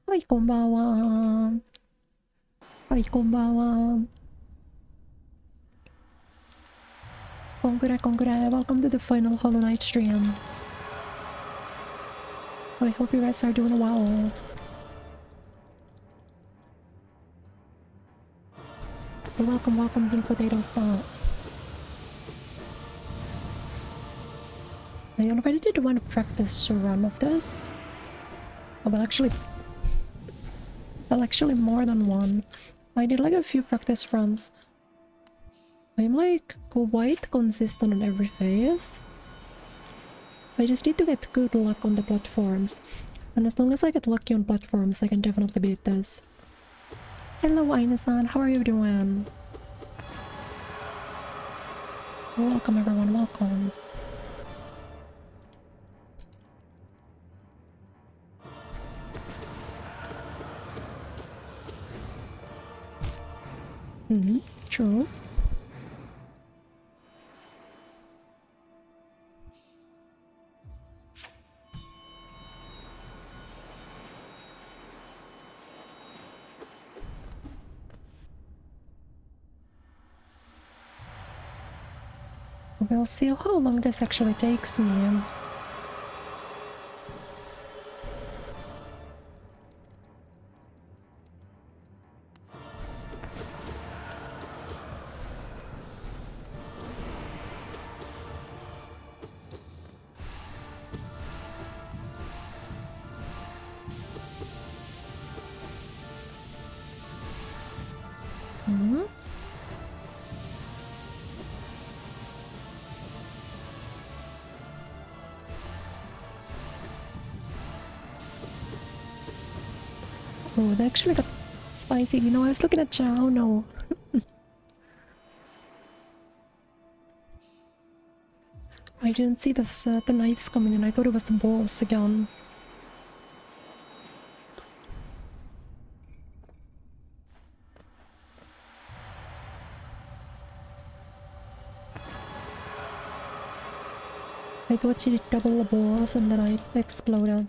はい、こんばんは。はい、こんばんは。Congrats. Welcome to the final Hollow Knight stream. I hope you guys are doing well. Welcome, Pink Potato-san. I already did one practice run of this. Oh, but actually more than one. I did like a few practice runs. I'm like quite consistent on every phase. I just need to get good luck on the platforms. And as long as I get lucky on platforms, I can definitely beat this. Hello, Aina-san. How are you doing? Welcome, everyone. Welcome. True. We'll see how long this actually takes me. Oh, that actually got spicy. You know, I was looking at Chow. No. I didn't see the knives coming in. I thought it was the balls again. I thought she did double the balls and then I exploded.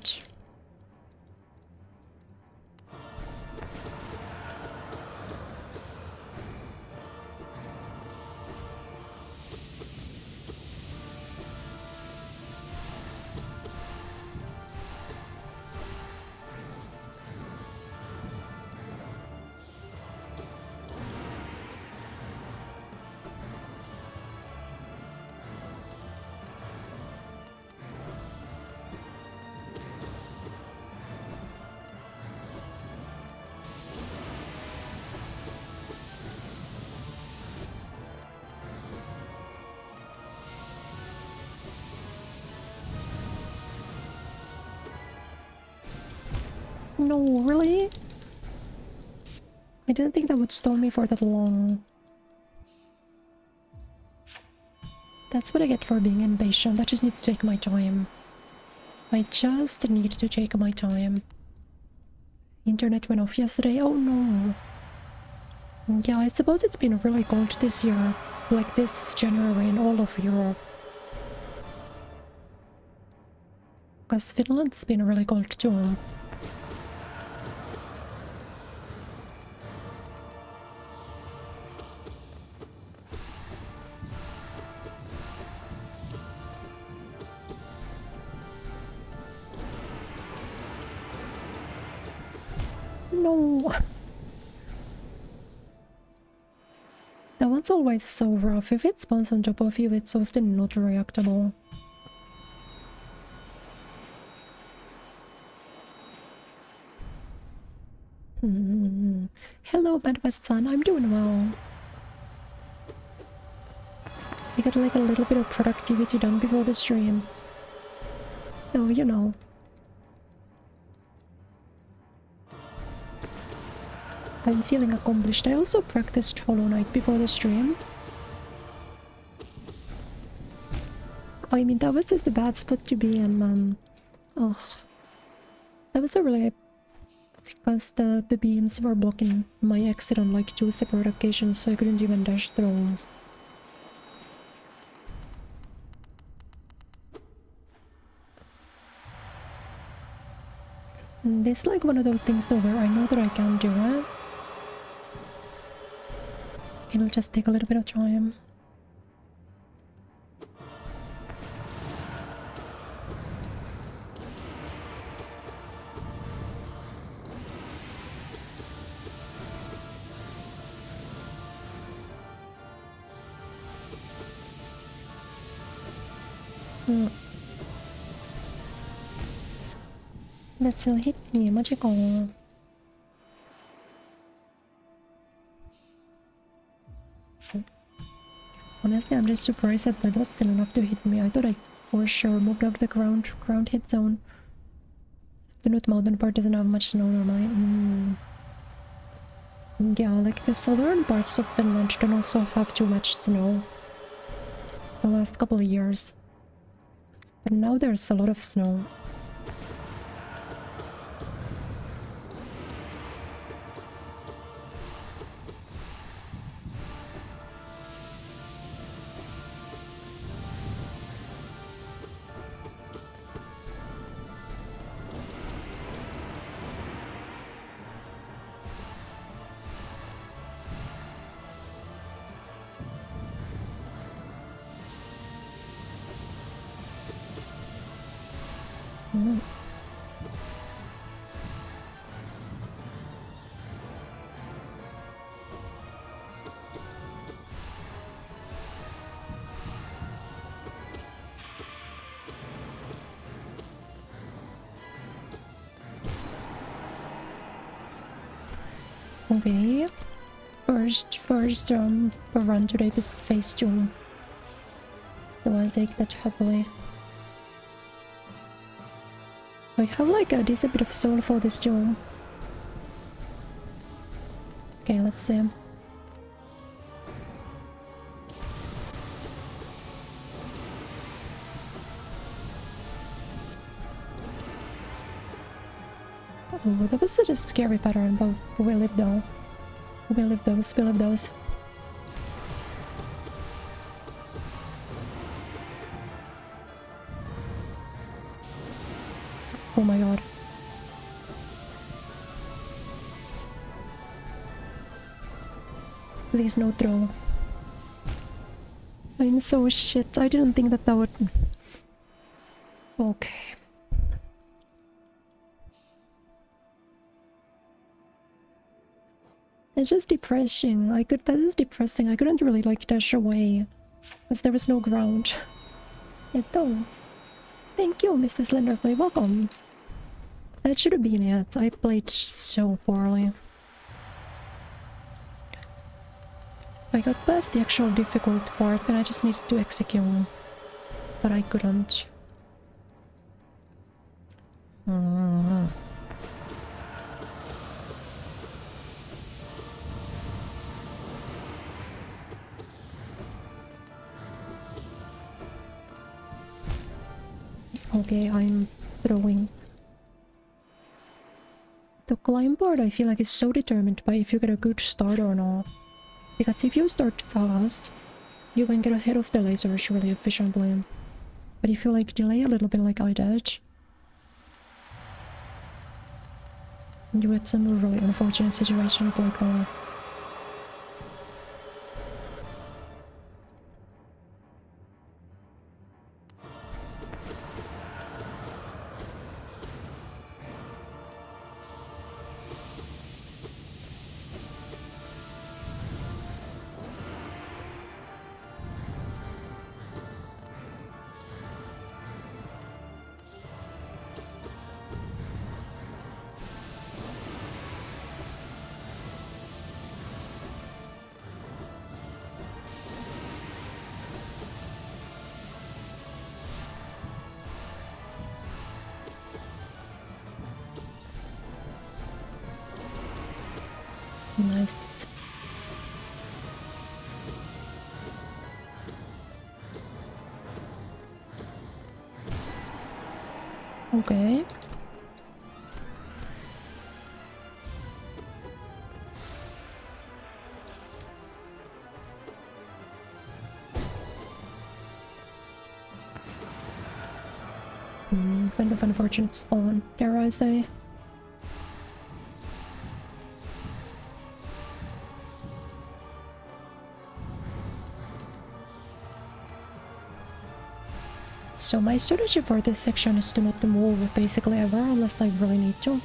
No, really? I didn't think that would stall me for that long. That's what I get for being impatient. I just need to take my time. I just need to take my time. Internet went off yesterday. Oh no. Yeah, I suppose it's been really cold this year. Like this January in all of Europe. Because Finland's been really cold too. No. That one's always so rough. If it spawns on top of you, it's often not reactable. Hello, Badwest-san. I'm doing well. I got like a little bit of productivity done before the stream. So, you know. I'm feeling accomplished. I also practiced Hollow Knight before the stream. I mean, that was just a bad spot to be in, man. Ugh. That was a really... Because the beams were blocking my exit on like 2 separate occasions, so I couldn't even dash through. This is like one of those things though where I know that I can do it. It'll just take a little bit of time. That still hit me, magical. Honestly, I'm just surprised that that was still enough to hit me. I thought I for sure moved up the ground hit zone. The Nut Mountain part doesn't have much snow normally. Yeah, like the southern parts of Finland don't also have too much snow. The last couple of years. But now there's a lot of snow. Okay. First run today to phase 2. So I'll take that happily. I have like a decent bit of soul for this too. Okay, let's see. Oh, that was such a scary pattern, but we'll live though. We'll live those. Oh my god. Please no throw. I'm so shit. I didn't think that would... Okay. It's just depressing. That is depressing. I couldn't really like dash away. Because there was no ground. Eto. Thank you, Mr. Slenderplay. Welcome. That should have been it. I played so poorly. I got past the actual difficult part and I just needed to execute. But I couldn't. Okay, I'm throwing. The climb part I feel like is so determined by if you get a good start or not. Because if you start fast, you can get ahead of the lasers really efficiently. But if you like delay a little bit like I did, you get some really unfortunate situations like that. Nice. Okay. Kind of unfortunate spawn, dare I say. So my strategy for this section is to not to move basically ever unless I really need to.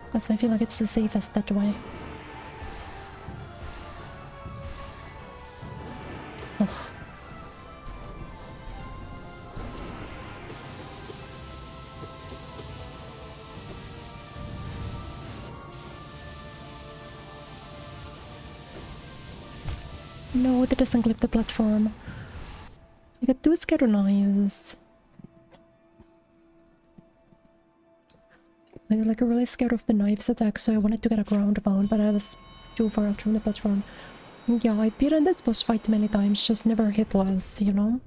Because I feel like it's the safest that way. Ugh. No, that doesn't clip the platform. I got 2 scatter knives. I got like really scared of the knives attack, so I wanted to get a ground pound, but I was too far out from the platform. Yeah, I've beaten this boss fight many times, just never hitless, you know?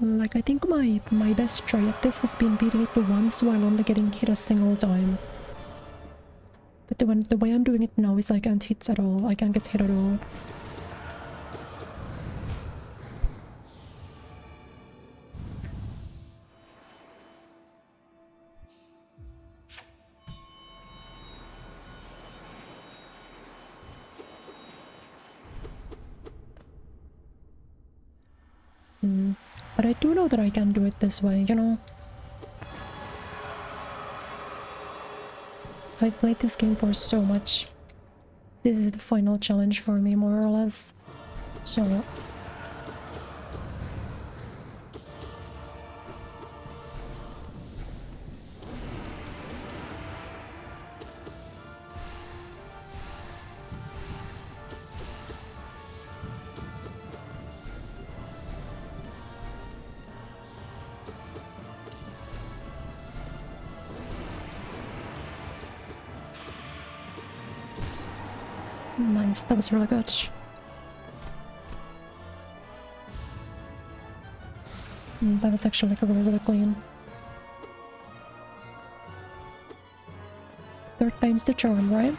Like, I think my best try at this has been beating it once while only getting hit a single time. But the way I'm doing it now is I can't hit at all. I can't get hit at all. But I do know that I can do it this way, you know? I've played this game for so much. This is the final challenge for me, more or less. So... Nice, that was really good. That was actually like really clean. 3rd time's the charm, right?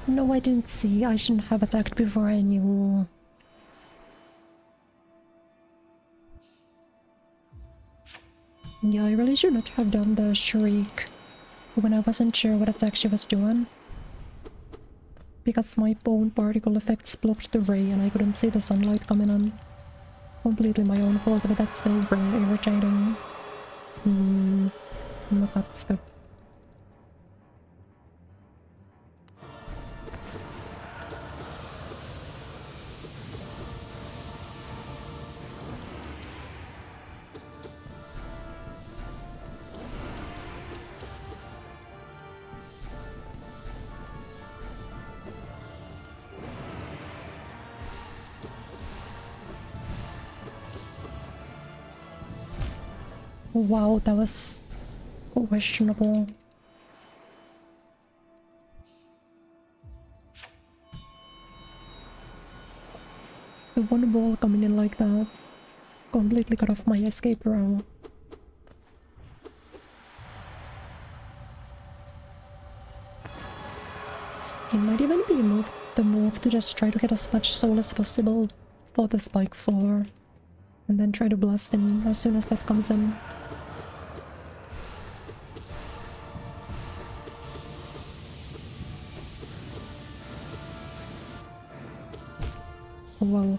No, I didn't see. I shouldn't have attacked before I knew. Yeah, I really should not have done the shriek when I wasn't sure what attack she was doing. Because my bone particle effects blocked the ray and I couldn't see the sunlight coming on. Completely my own fault, but that's still really irritating. Makatska. Wow, that was questionable. The one wall coming in like that completely cut off my escape route. It might even be the move to just try to get as much soul as possible for the spike floor. And then try to blast him as soon as that comes in. Wow.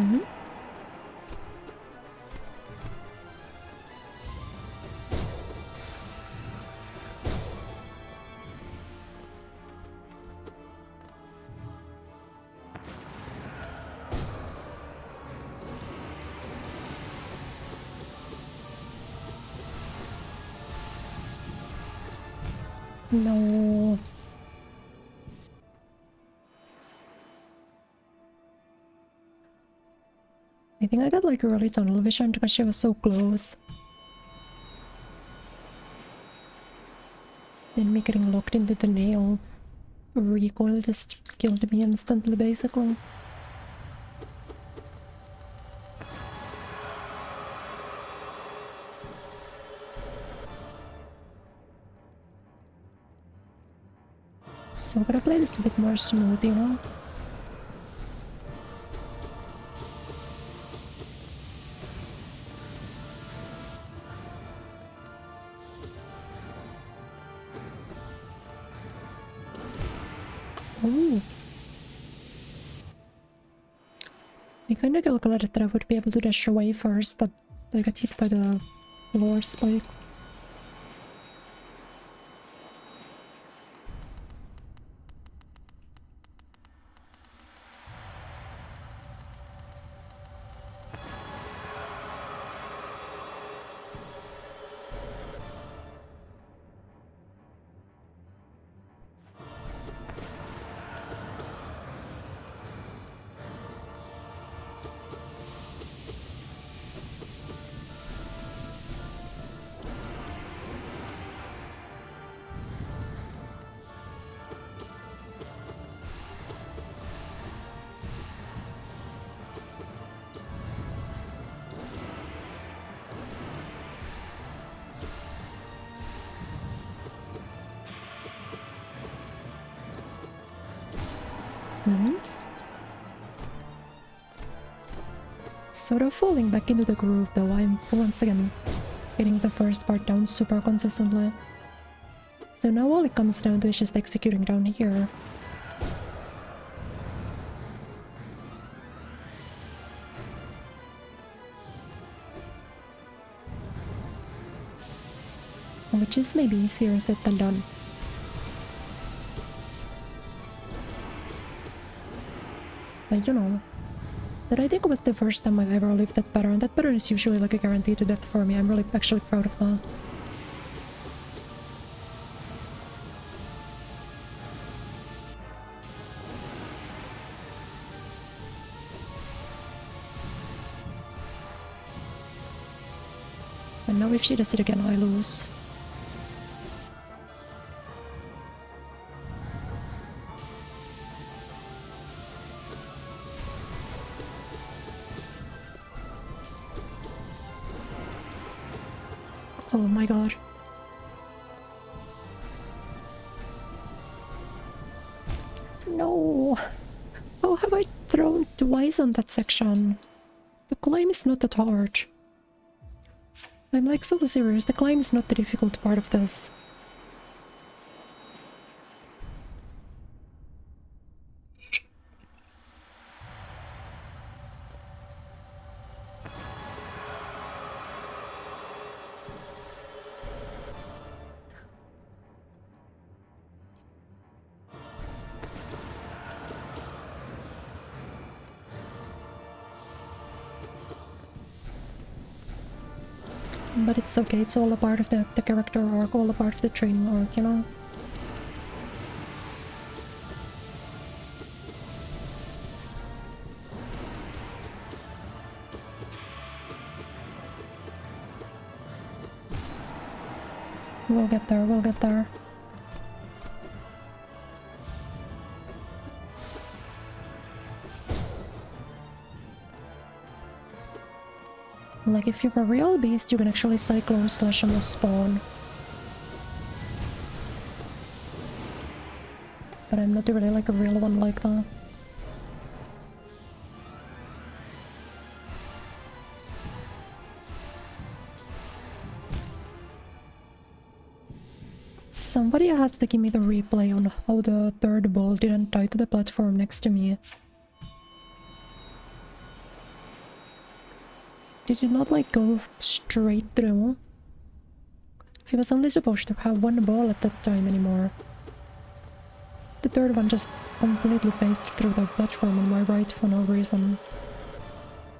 Mm-hmm. No. I think I got like really tunnel vision because she was so close. Then me getting locked into the nail. Recoil just killed me instantly, basically. So I gotta play this a bit more smooth, you know? Ooh. I kinda calculated that I would be able to dash away first, but I got hit by the floor spikes. Sort of falling back into the groove though. I'm once again getting the first part down super consistently. So now all it comes down to is just executing down here. Which is maybe easier said than done. But you know, that I think was the first time I've ever lived that pattern. That pattern is usually like a guarantee to death for me. I'm really actually proud of that. And now if she does it again, I lose. Oh my god. No! How have I thrown twice on that section? The climb is not that hard. I'm like so serious, the climb is not the difficult part of this. But it's okay, it's all a part of the character arc, all a part of the training arc, you know? We'll get there, we'll get there. Like, if you're a real beast, you can actually Cyclone Slash on the spawn. But I'm not really like a real one like that. Somebody has to give me the replay on how the third ball didn't tie to the platform next to me. Did it not like go straight through? I was only supposed to have one ball at that time anymore. The third one just completely phased through the platform on my right for no reason.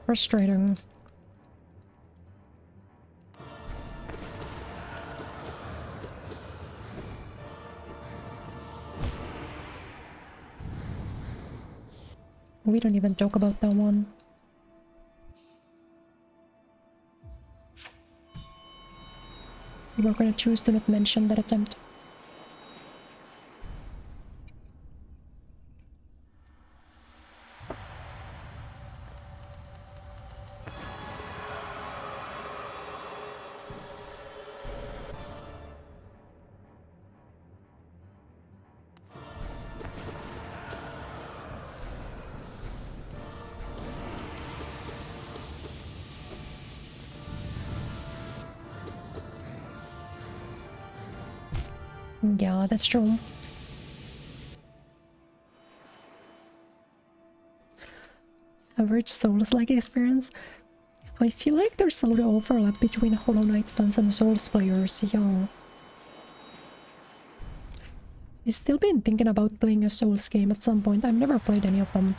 Frustrating. We don't even talk about that one. We're gonna choose to not mention that attempt. Yeah, that's true. Average Souls-like experience? I feel like there's a lot of overlap between Hollow Knight fans and Souls players, yeah. I've still been thinking about playing a Souls game at some point. I've never played any of them.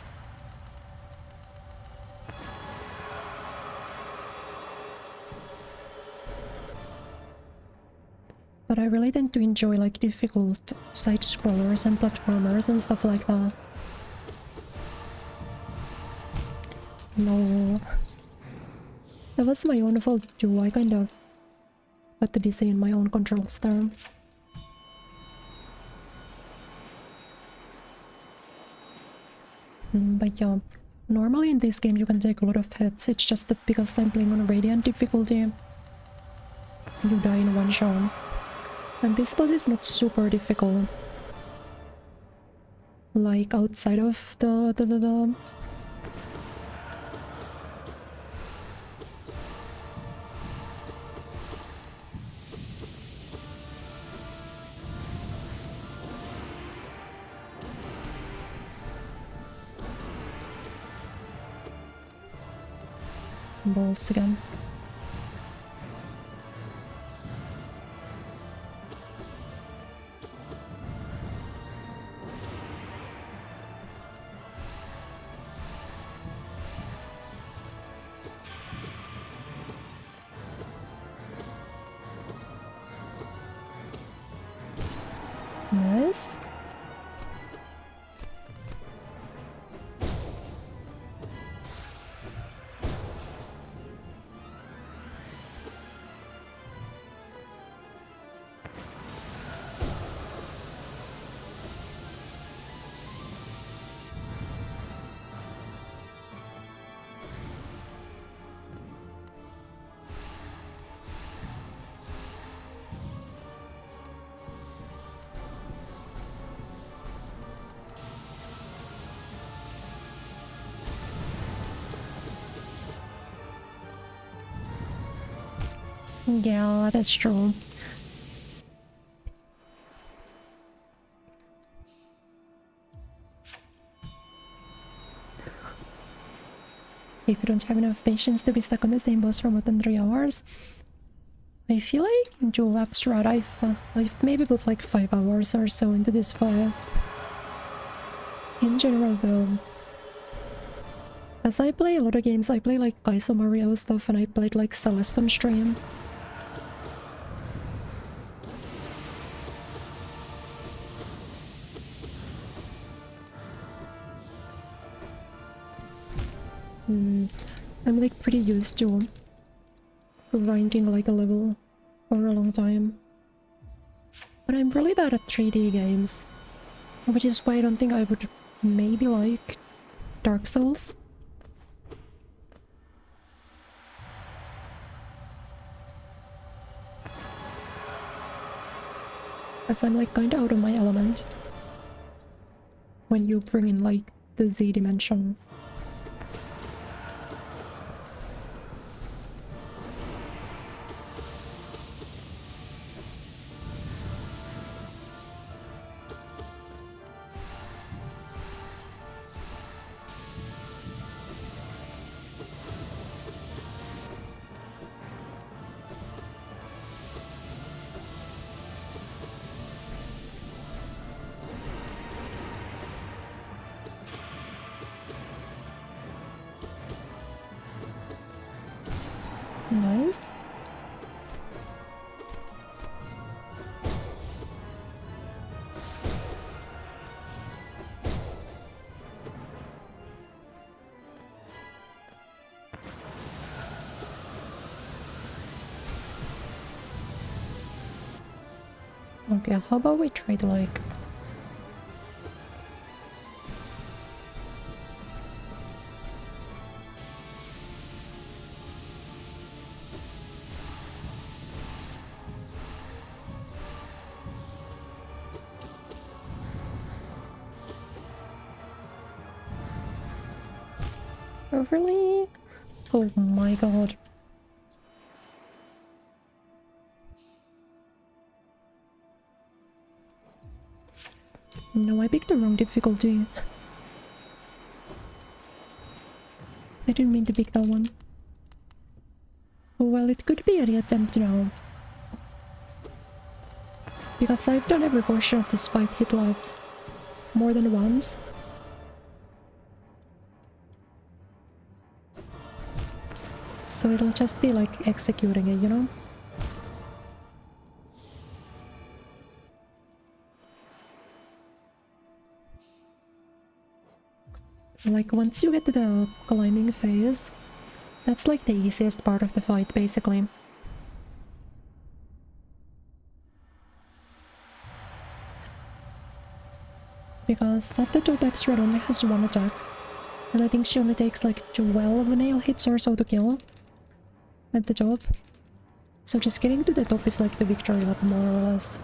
But I really tend to enjoy like difficult side-scrollers and platformers and stuff like that. No. That was my own fault too. I kind of got the DC in my own controls there. But yeah, normally in this game you can take a lot of hits. It's just that because I'm playing on Radiant difficulty, you die in one shot. And this boss is not super difficult. Like outside of the balls again. Nice. Yeah, that's true. If you don't have enough patience to be stuck on the same boss for more than 3 hours, I feel like into Absrad I've maybe put like 5 hours or so into this fight. In general though, as I play a lot of games, I play like Kaizo Mario stuff and I played like Celeste on stream. I'm like pretty used to grinding like a level for a long time. But I'm really bad at 3D games, which is why I don't think I would maybe like Dark Souls. As I'm like kinda out of my element when you bring in like the Z dimension. Nice. Okay, how about we try to like... Oh, really? Oh my god. No, I picked the wrong difficulty. I didn't mean to pick that one. Oh, well, it could be any attempt now. Because I've done every portion of this fight hitless more than once. So it'll just be like executing it, you know? Like once you get to the climbing phase, that's like the easiest part of the fight basically. Because at the top Absrad only has one attack, and I think she only takes like 12 nail hits or so to kill at the top. So just getting to the top is like the victory lap more or less.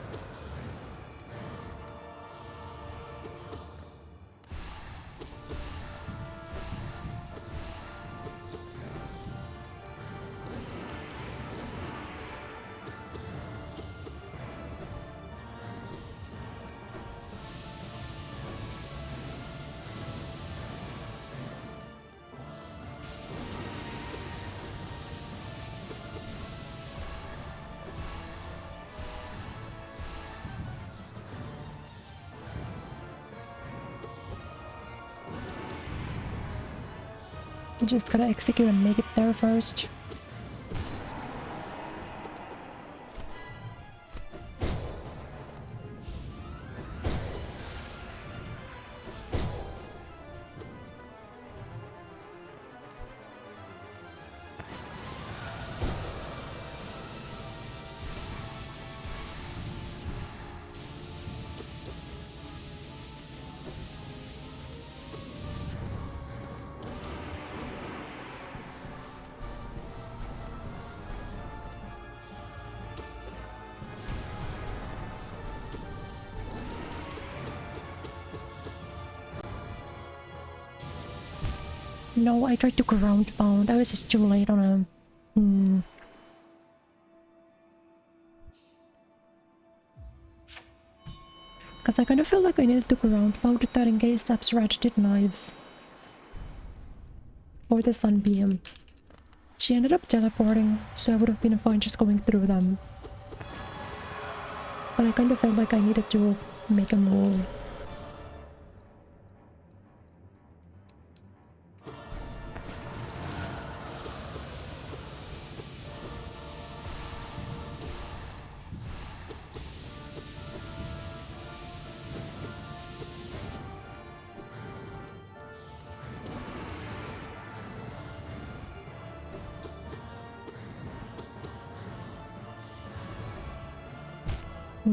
You just gotta execute and make it there first. No, I tried to ground pound. I was just too late on a... Because I kind of felt like I needed to ground pound that in case Absrad did knives. Or the sunbeam. She ended up teleporting, so I would have been fine just going through them. But I kind of felt like I needed to make a move.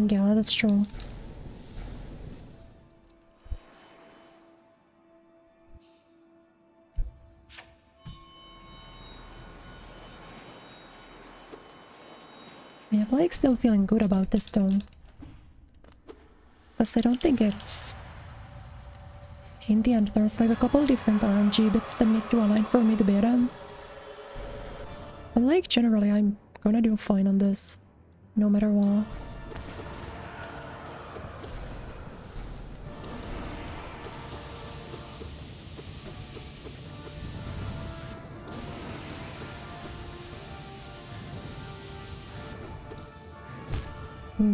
Yeah, that's true. Yeah, I'm like still feeling good about this though. Because I don't think it's... In the end, there's like a couple different RNG bits that need to align for me to beat them. But like generally, I'm gonna do fine on this. No matter what.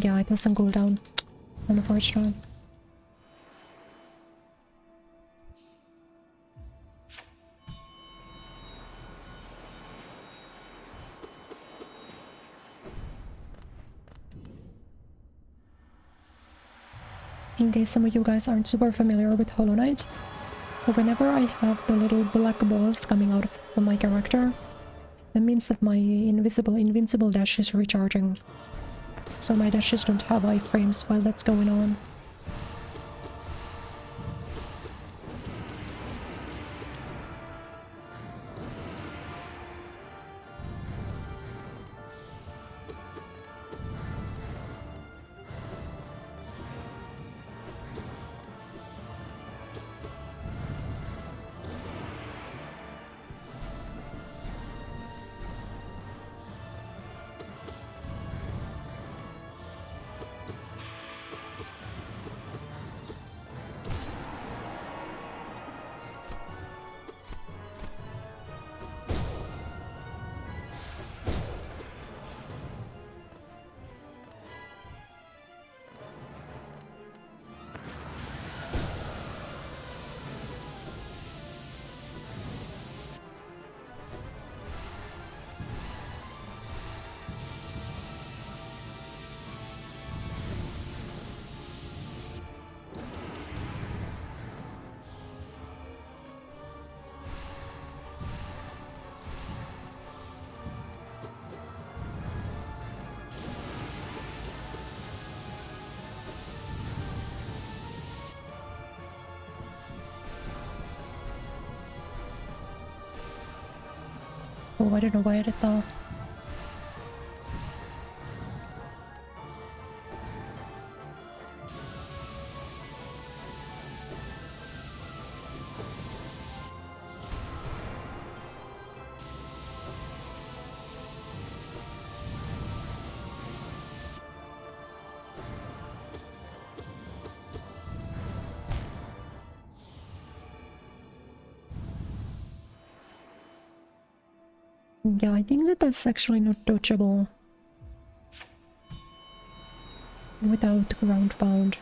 Yeah, it doesn't go down. Unfortunately. in case some of you guys aren't super familiar with Hollow Knight, whenever I have the little black balls coming out of my character, that means that my invincible dash is recharging. So my dashes don't have iframes while that's going on. Oh, I don't know why I did that. Yeah, I think that that's actually not dodgeable without ground pound.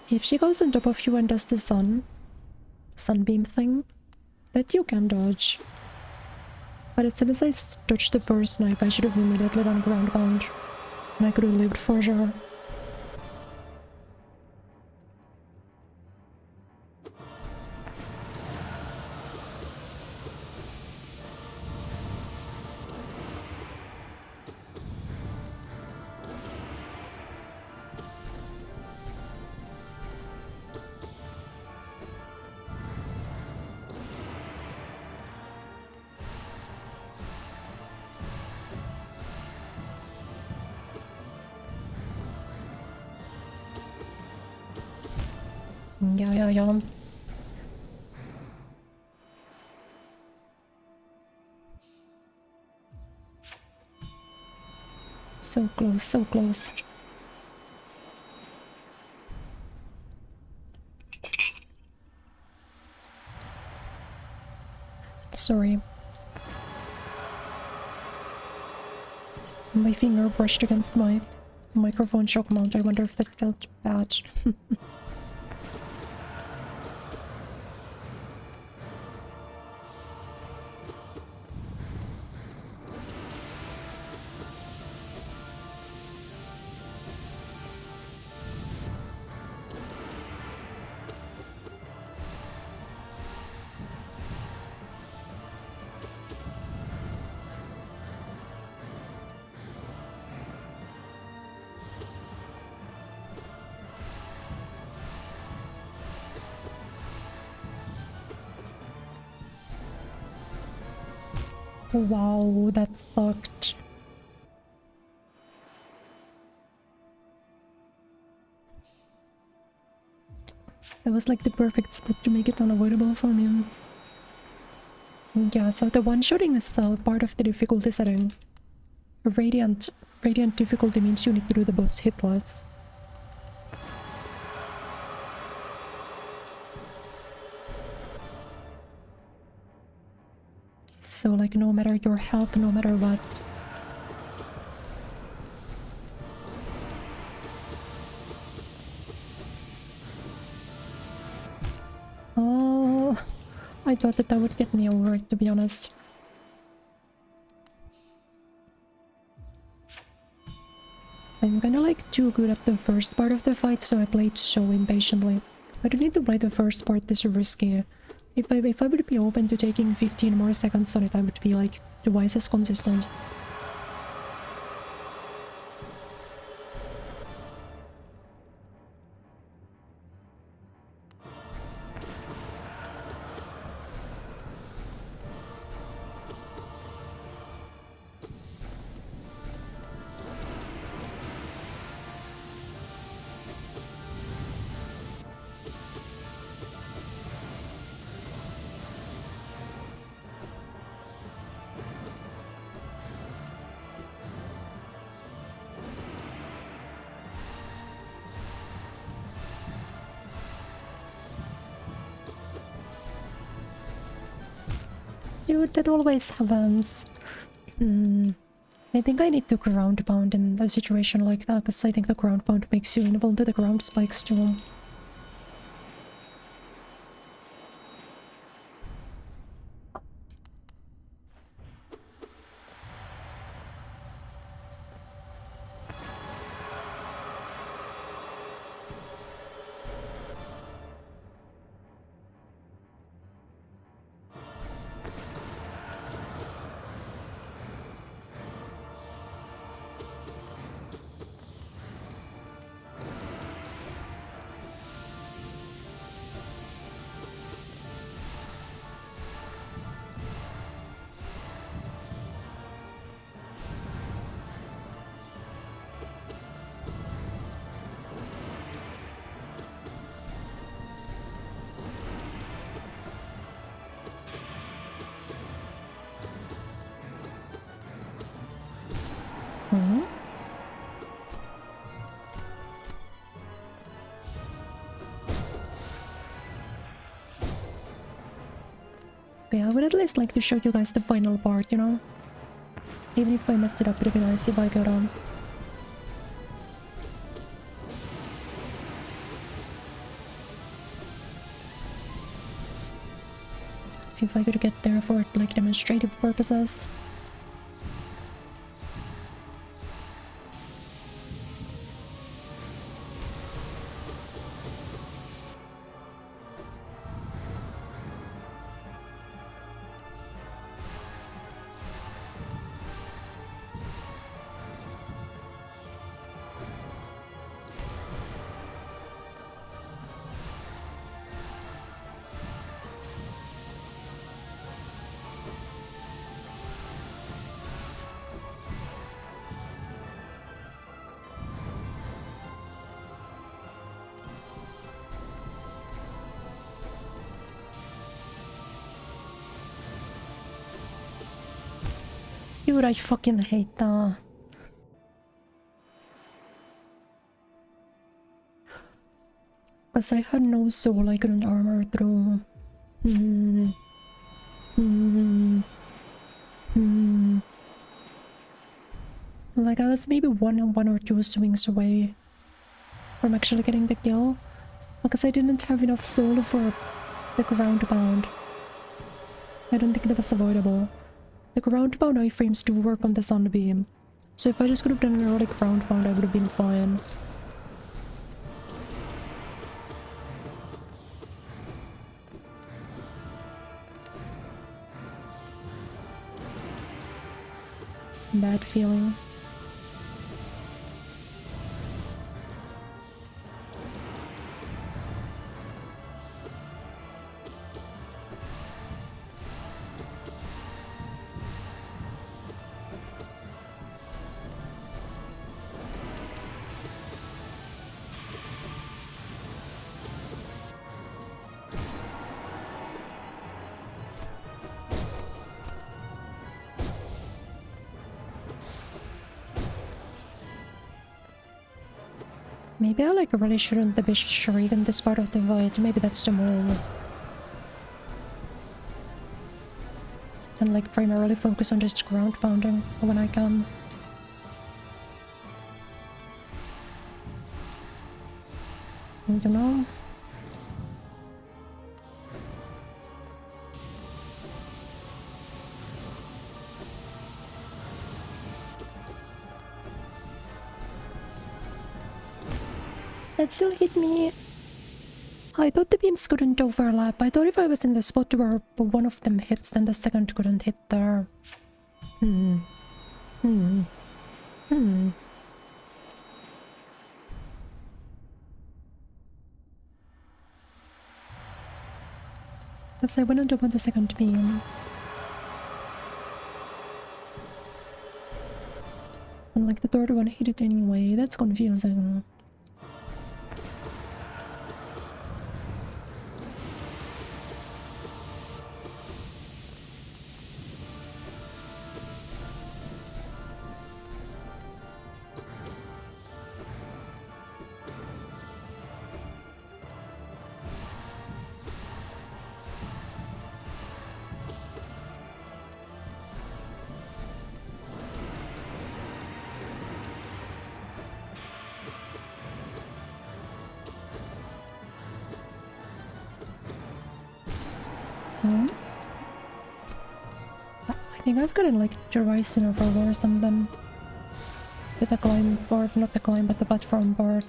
If she goes on top of you and does the sunbeam thing, that you can dodge. But as soon as I dodged the first knife, I should have immediately done ground pound, and I could have lived for sure. Yeah. So close, so close. Sorry. My finger brushed against my microphone shock mount. I wonder if that felt bad. Wow, that sucked. That was like the perfect spot to make it unavoidable for me. Yeah, so the one-shotting is part of the difficulty setting. Radiant difficulty means you need to do the boss hitless. So like no matter your health, no matter what. Oh, I thought that would get me over it, to be honest. I'm kinda like too good at the first part of the fight, so I played so impatiently. I don't need to play the first part this risky. If I would be open to taking 15 more seconds on it, I would be like twice as consistent. Dude, that always happens. I think I need to ground pound in a situation like that, because I think the ground pound makes you invulnerable to the ground spikes too. Yeah, I would at least like to show you guys the final part, you know? Even if I messed it up, it'd be nice if I got on. If I could get there for like demonstrative purposes. Dude, I fucking hate that. Because I had no soul I couldn't armor through. Like I was maybe one or two swings away from actually getting the kill. Because I didn't have enough soul for the ground pound. I don't think that was avoidable. The ground pound iframes do work on the sunbeam, so if I just could have done an early ground pound, I would have been fine. Bad feeling. Maybe I like really shouldn't the bitch shriek in this part of the fight. Maybe that's the move. And like primarily focus on just ground pounding when I can. You know? That still hit me. I thought the beams couldn't overlap. I thought if I was in the spot where one of them hits, then the second couldn't hit there. Because I wouldn't open the second beam. And like the third one hit it anyway. That's confusing. I think I've gotten like Jerice in a row or something. With the climb board, not the climb, but the platform board.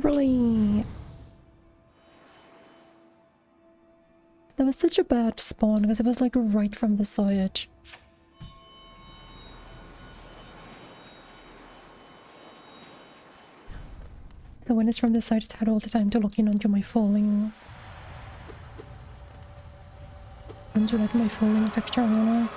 Really. That was such a bad spawn because it was like right from the side. So when it's from the side, it had all the time to lock in onto my falling. Onto like my falling vector, I don't know.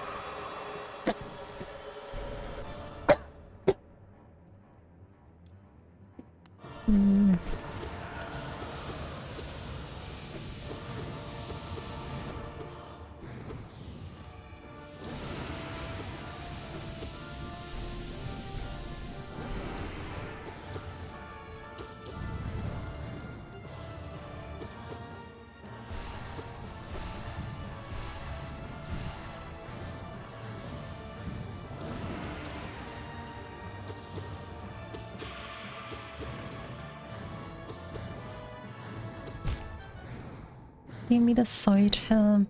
Give me the side helm.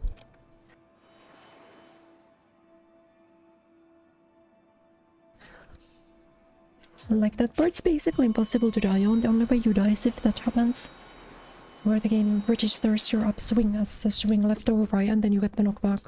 Like that part's basically impossible to die on. The only way you die is if that happens. Where the game registers your upswing as a swing left or right and then you get the knockback.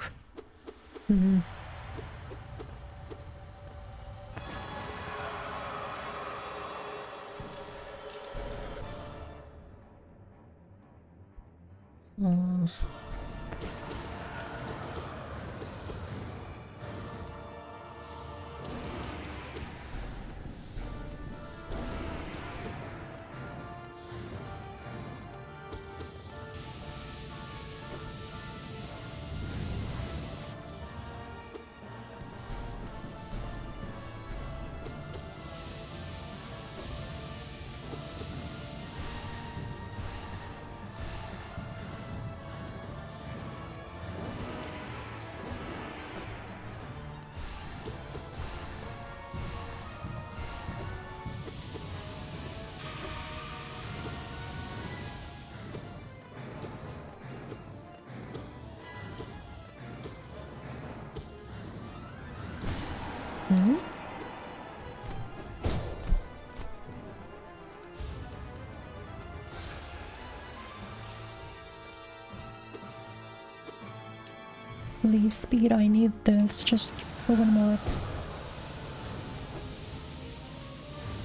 Please speed, I need this just for one more.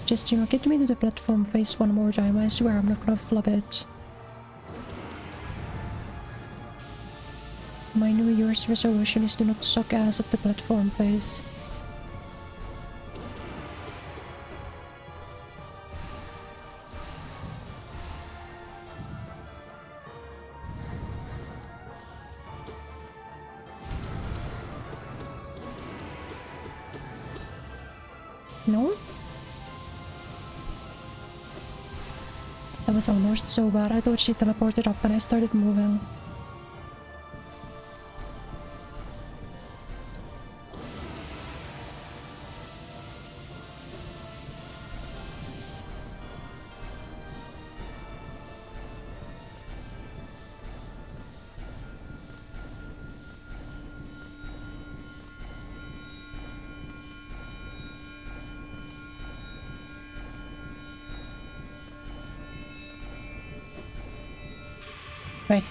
Just, you know, get me to the platform face one more time. I swear I'm not gonna flub it. My New Year's resolution is to not suck ass at the platform phase. No? That was almost so bad. I thought she teleported up and I started moving. Right.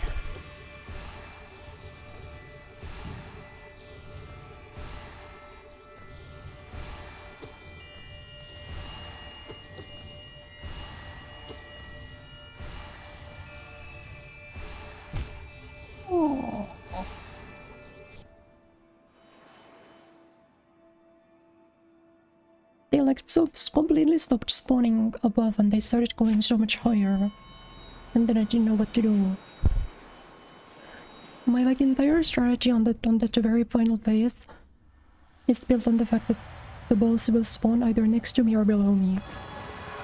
Oh. They like completely stopped spawning above and they started going so much higher. And then I didn't know what to do. My like entire strategy on that very final phase is built on the fact that the balls will spawn either next to me or below me.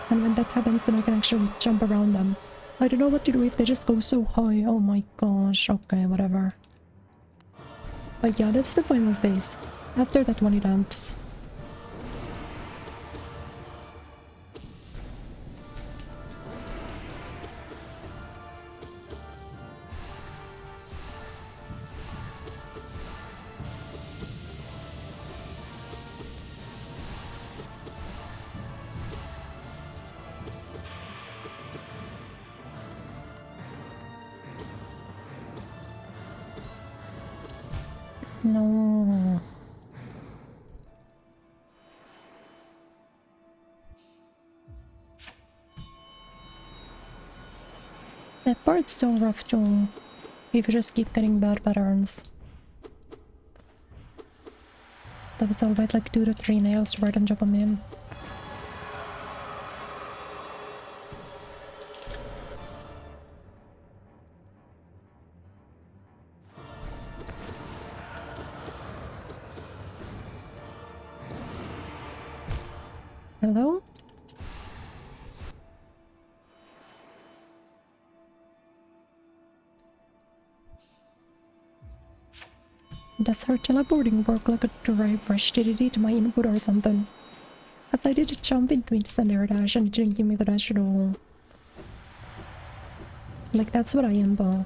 And when that happens, then I can actually jump around them. I don't know what to do if they just go so high. Oh my gosh, okay, whatever. But yeah, that's the final phase. After that one it ends. No. That part's so rough too. If you just keep getting bad patterns. That was always like 2 to 3 nails right on top of me. Hello? Does her teleporting work like a drive rush? Did it eat my input or something? Cause I did a jump into instant air dash and it didn't give me the dash at all. Like that's what I am about.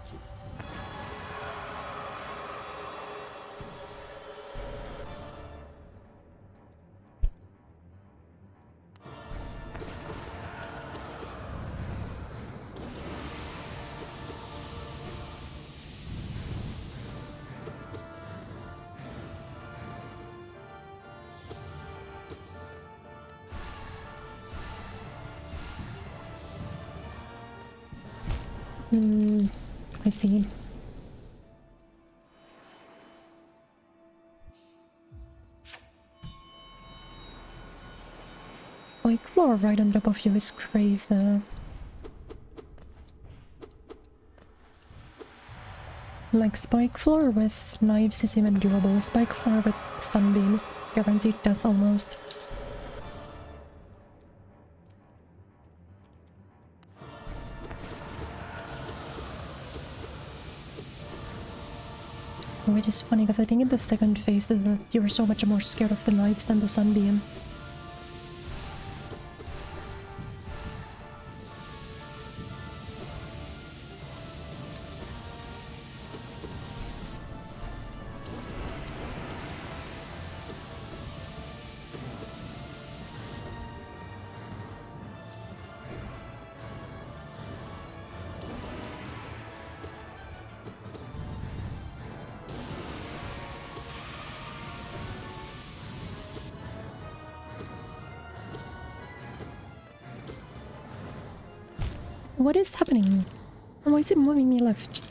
I see. Like floor right on top of you is crazy. Like spike floor with knives is even doable. Spike floor with sunbeam is guaranteed death almost. Which is funny because I think in the second phase that you're so much more scared of the knives than the sunbeam. What is happening? Why is it moving me left?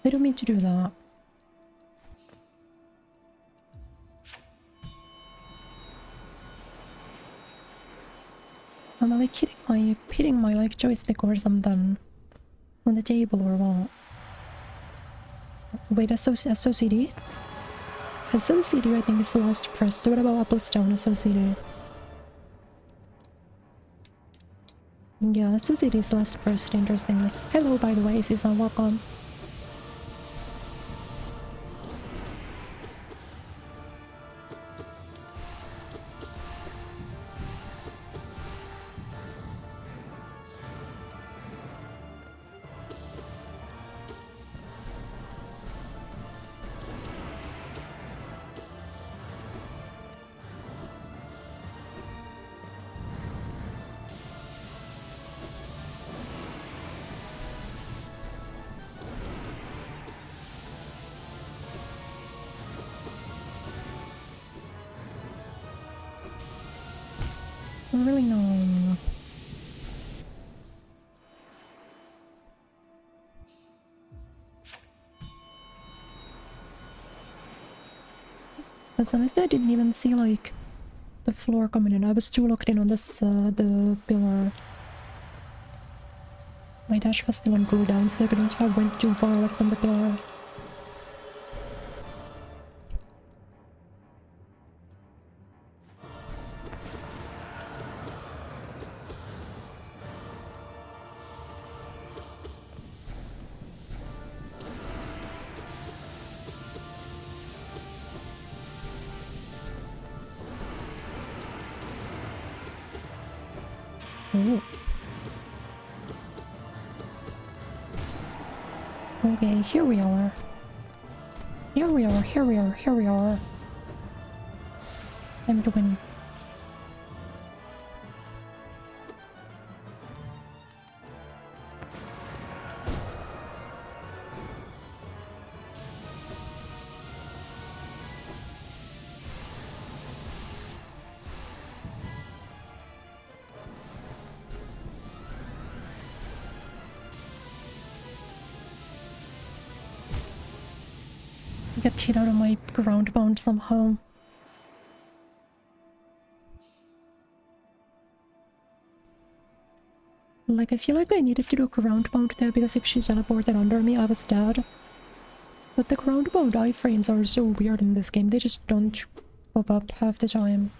I don't mean to do that. Am I like hitting my like joystick or something on the table or what? Wait, SOCD? SOCD I think is the last press. So what about up plus down SOCD? Yeah, SOCD is last pressed, interestingly. Hello, by the way, Susan, welcome. Really no. But honestly, I didn't even see like the floor coming in. I was too locked in on this the pillar. My dash was still on cooldown, so I couldn't have went too far left on the pillar. Oh. Okay, here we are. Here we are, here we are, here we are. Time to win. Get hit out of my ground pound somehow. Like, I feel like I needed to do ground pound there because if she teleported under me, I was dead. But the ground pound iframes are so weird in this game, they just don't pop up half the time.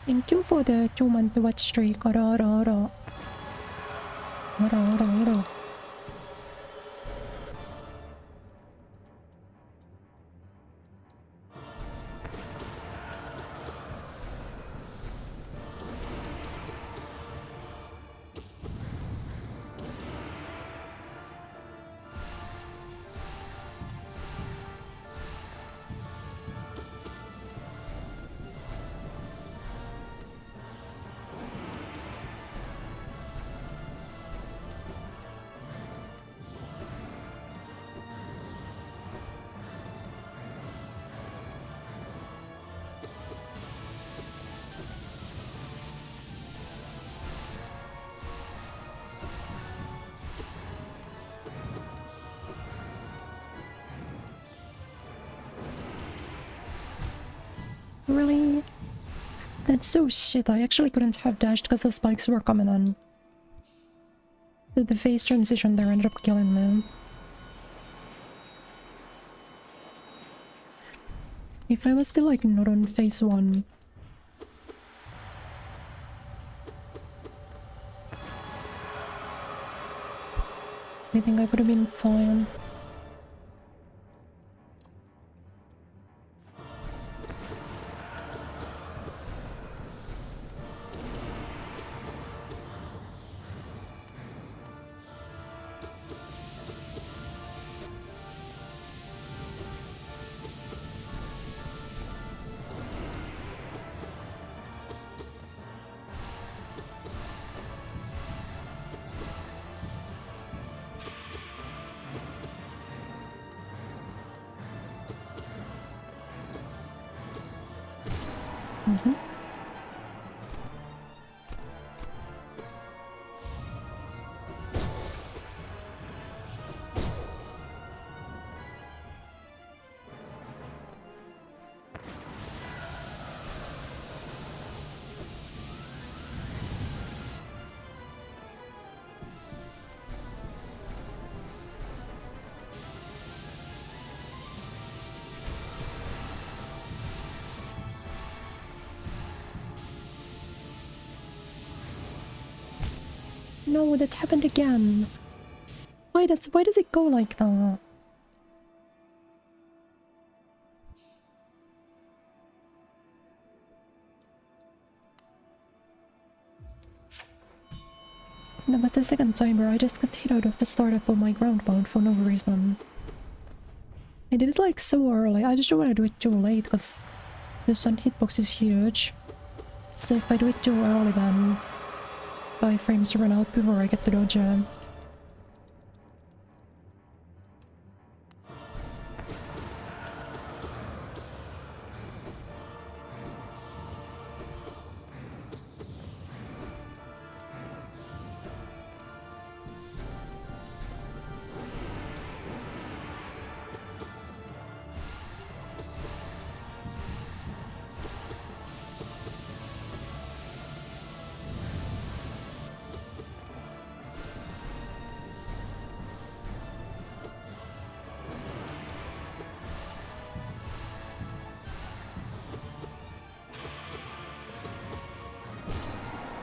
Thank you for the 2-month watch streak. Ara ara ara. Ara ara ara. Really? That's so shit. I actually couldn't have dashed because the spikes were coming on. So the phase transition there ended up killing me. If I was still like not on phase 1. I think I would have been fine. Mm-hmm. No, that happened again. Why does it go like that? That was the second time where I just got hit out of the startup of my ground pound for no reason. I did it like so early. I just don't want to do it too late because the sun hitbox is huge. So if I do it too early, then 5 frames run out before I get to dodge him.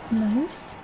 Nice.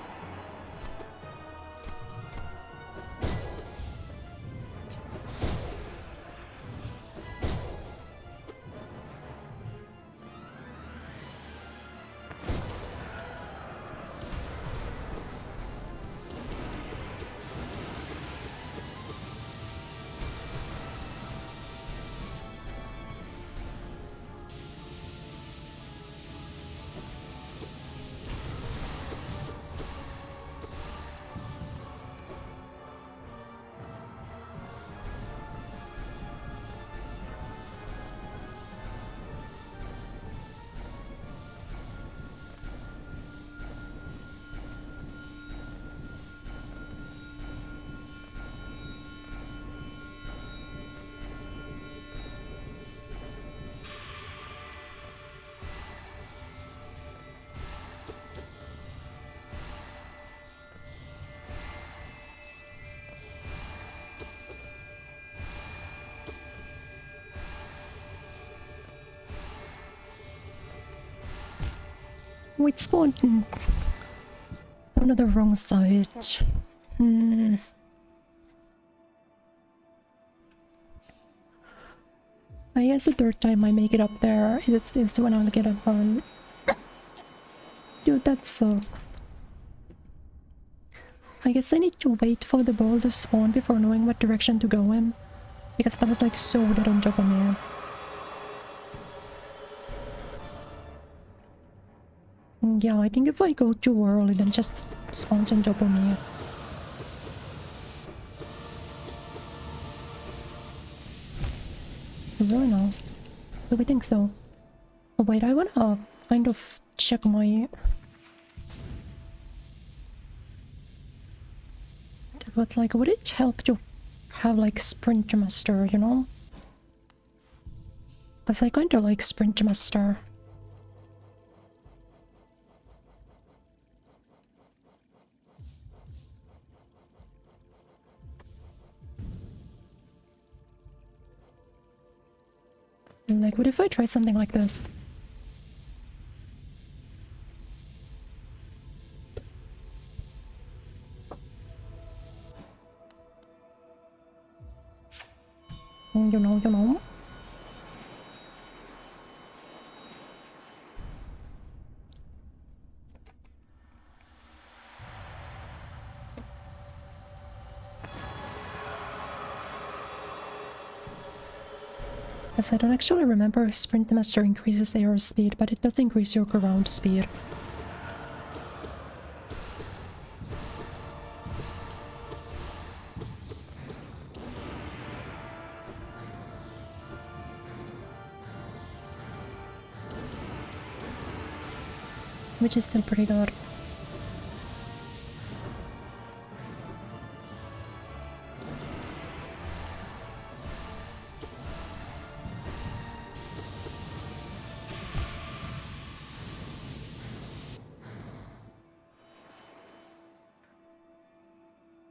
Oh, it spawned on the wrong side. I guess the third time I make it up there is when I'll get a fun. Dude, that sucks. I guess I need to wait for the ball to spawn before knowing what direction to go in. Because that was like so dead on top of me. Yeah, I think if I go too early, then it just spawns on top of me. I don't know. Do we think so? Oh wait, I wanna kind of check my... But like, would it help to have like Sprint Master, you know? Cause I kinda like Sprint Master. Like, what if I try something like this? You know. Yes, I don't actually remember if Sprint Master increases air speed, but it does increase your ground speed. Which is still pretty good.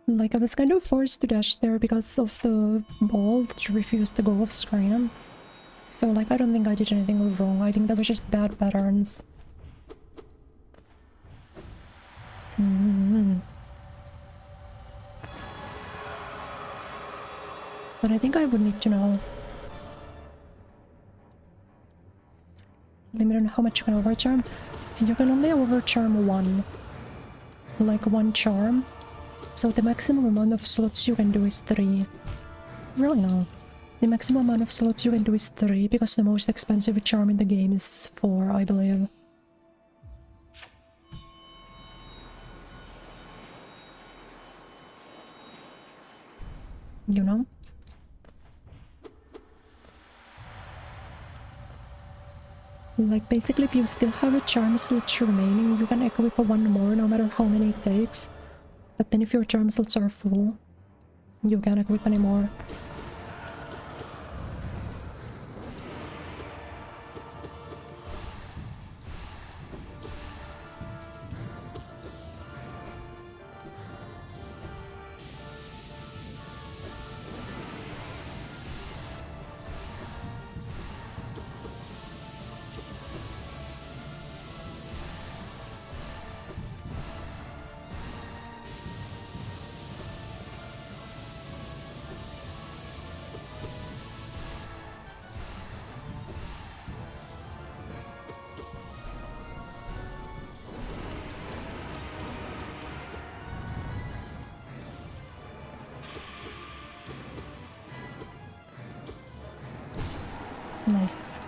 Like, I was kind of forced to dash there because of the ball that refused to go off screen. So, like, I don't think I did anything wrong. I think that was just bad patterns. But I think I would need to know. Limit on how much you can overcharm. And you can only overcharm one. Like one charm. So the maximum amount of slots you can do is 3. Really no. The maximum amount of slots you can do is 3 because the most expensive charm in the game is 4, I believe. You know? Like basically if you still have a charm slot remaining, you can equip one more no matter how many it takes. But then if your charm slots are full, you can't equip any more. Nice.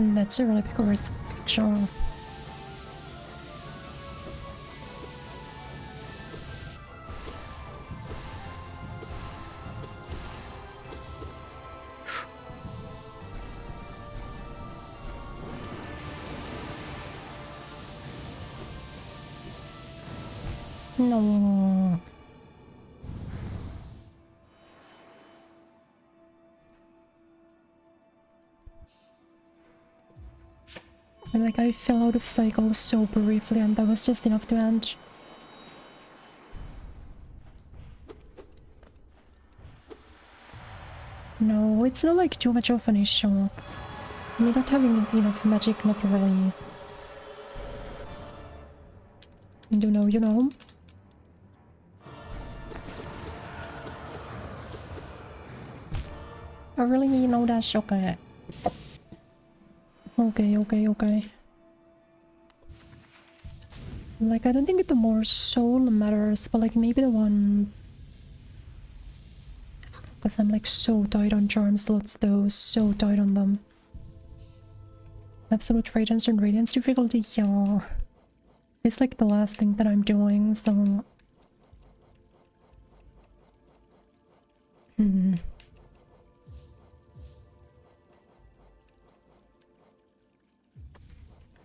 That's a really big risk, actually. No. Like I fell out of cycle so briefly and that was just enough to end. No, it's not like too much of an issue. Me not having enough magic, not really. You know. I really know that's okay. Okay. Like, I don't think the more soul matters, but like maybe the one... Because I'm like so tight on charm slots though, so tight on them. Absolute radiance and radiance difficulty, yeah. It's like the last thing that I'm doing, so...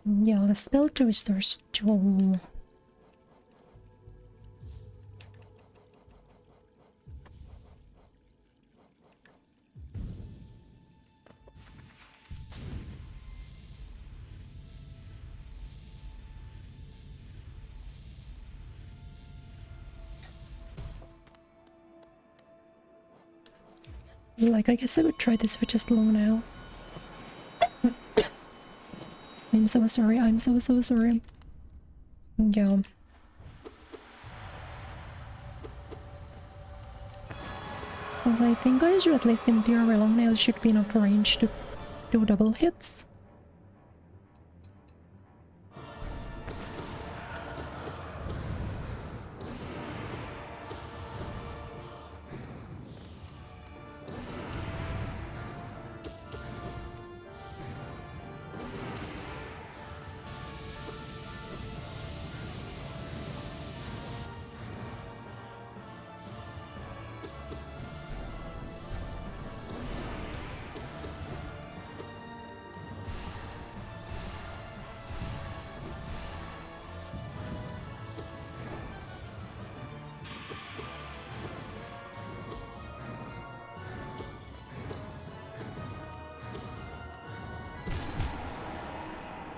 Yeah, the spell to restore stone. Like, I guess I would try this for just long now. I'm so sorry, I'm so sorry. Yeah. Because I think I should at least in theory long nail should be enough range to do double hits.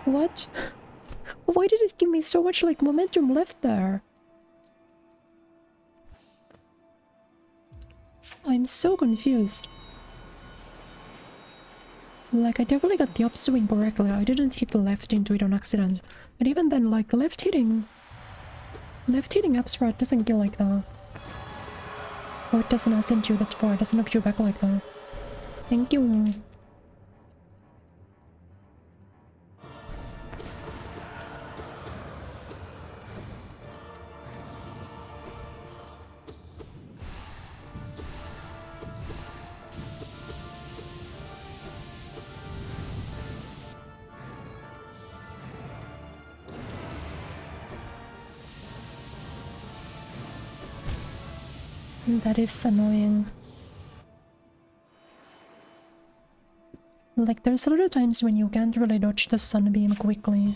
What? Why did it give me so much, like, momentum left there? I'm so confused. Like, I definitely got the upswing correctly. I didn't hit the left into it on accident. But even then, like, left hitting Absrad doesn't kill like that. Or it doesn't ascend you that far, it doesn't knock you back like that. Thank you. That is annoying. Like, there's a lot of times when you can't really dodge the sunbeam quickly.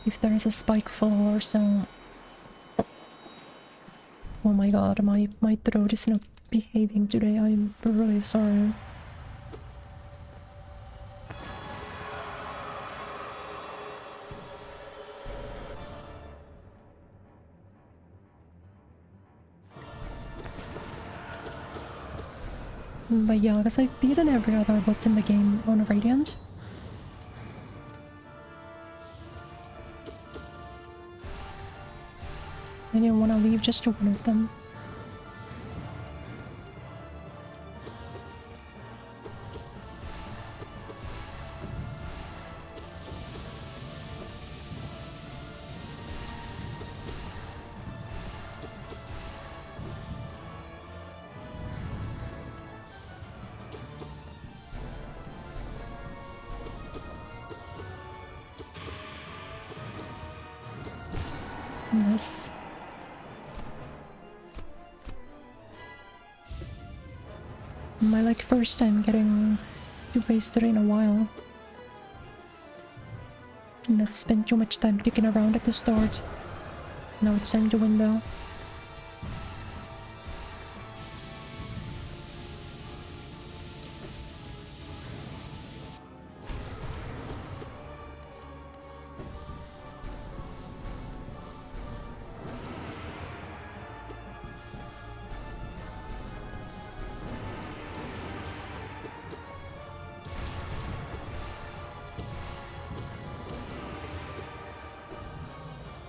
If there is a spike fall or so. Oh my god, my throat is not behaving today. I'm really sorry. But yeah, because I've beaten every other boss in the game on Radiant. I didn't want to leave just to one of them. Nice. My like first time getting to phase 3 in a while. And I've spent too much time dicking around at the start. Now it's time to win though.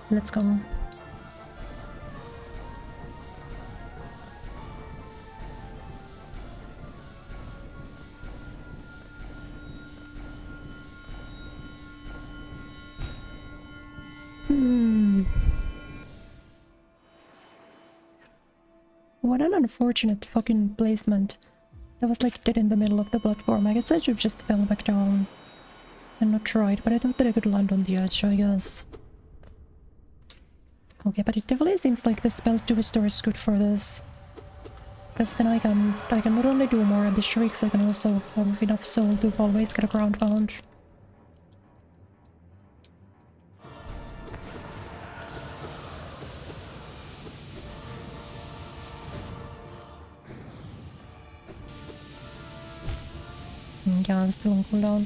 Let's go. What an unfortunate fucking placement. That was like dead in the middle of the platform. I guess I should have just fell back down and not tried, but I thought that I could land on the edge, I guess. Okay, but it definitely seems like the spell twister is good for this. Because then I can not only do more abyss shrieks, I can also have enough soul to always get a ground pound. Yeah, I'm still on cooldown.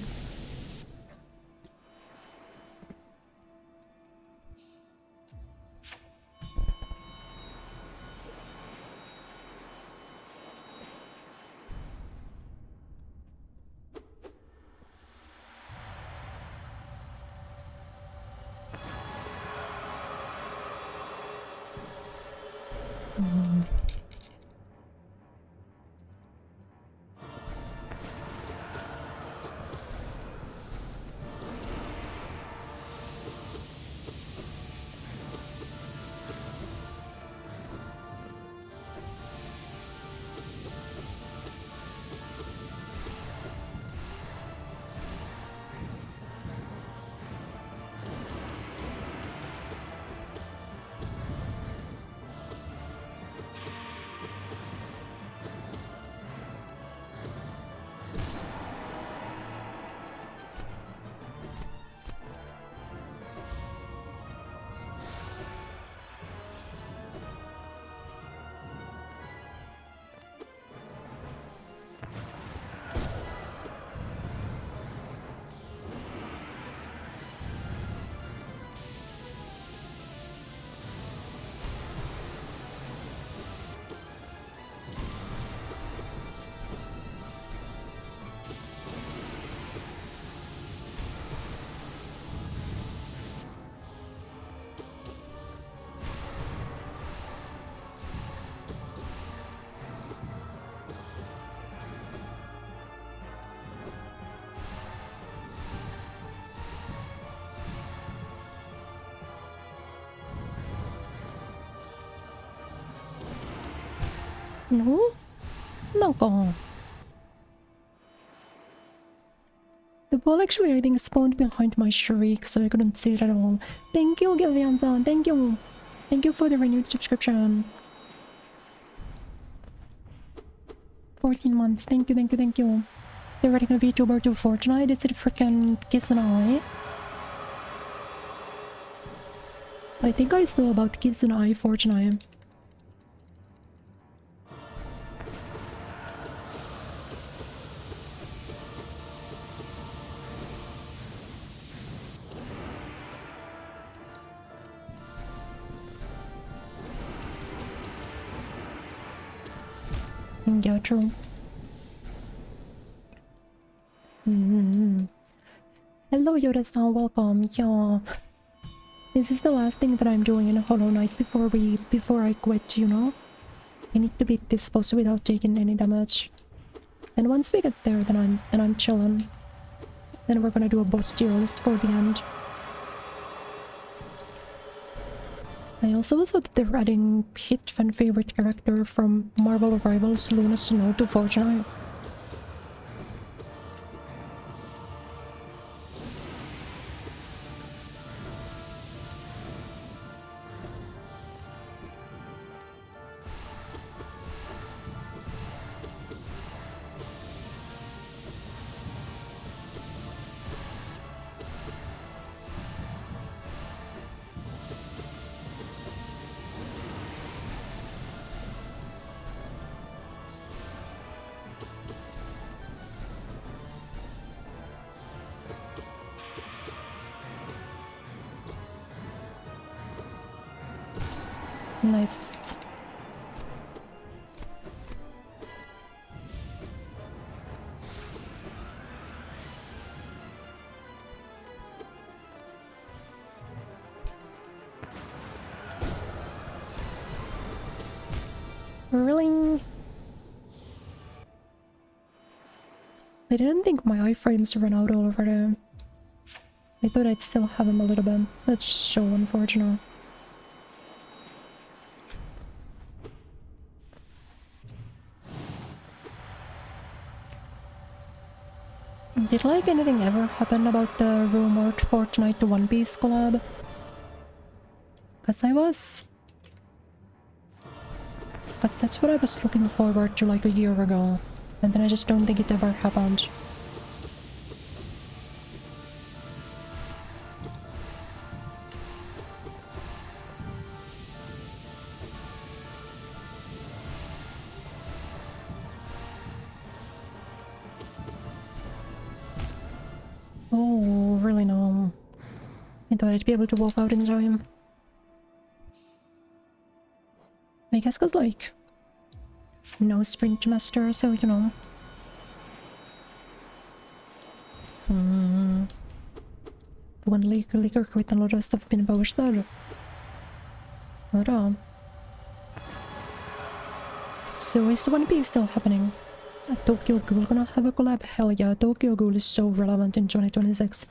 No? なんか The ball actually, I think, spawned behind my shriek, so I couldn't see it at all. Thank you, Gillian-san. Thank you. Thank you for the renewed subscription. 14 months. Thank you, thank you, thank you. They're writing a VTuber to Fortnite. Is it freaking Kiss and I think I saw about Kiss and I Fortnite. Yeah, true. Hello, Yoda-san, welcome. Yeah. This is the last thing that I'm doing in Hollow Knight before I quit, you know? I need to beat this boss without taking any damage. And once we get there, then I'm chillin'. Then we're gonna do a boss tier list for the end. I also saw that they're adding hit fan favorite character from Marvel Rivals Luna Snow to Fortnite. Nice. Really? I didn't think my iframes ran out already. I thought I'd still have them a little bit. That's so unfortunate. Did like anything ever happen about the rumored Fortnite to One Piece collab? Cause that's what I was looking forward to like a year ago. And then I just don't think it ever happened. Oh, really no. I thought I'd be able to walk out in time. I guess cause like, no sprint master, so you know. One leaker quit and a lot of stuff pinboush där. Vadå? So is One Piece still happening? Tokyo Ghoul gonna have a collab? Hell yeah, Tokyo Ghoul is so relevant in 2026.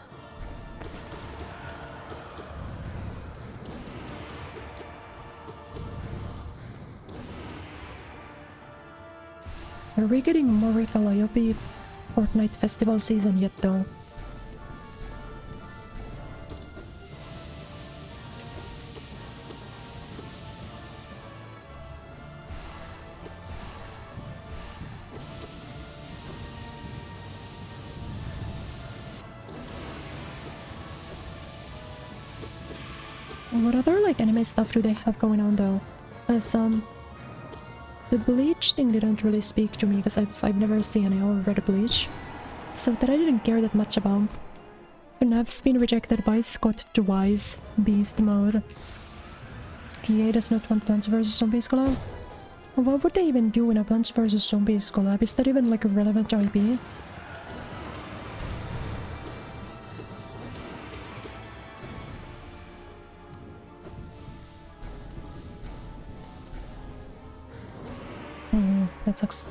Are we getting more Calliope Fortnite festival season yet though? What other like anime stuff do they have going on though? As the Bleach thing didn't really speak to me because I've never seen or read Bleach, so that I didn't care that much about. FNAF's been rejected by Scott twice. Beast mode. EA does not want Plants vs Zombies collab. What would they even do in a Plants vs Zombies collab? Is that even like a relevant IP? That sucks.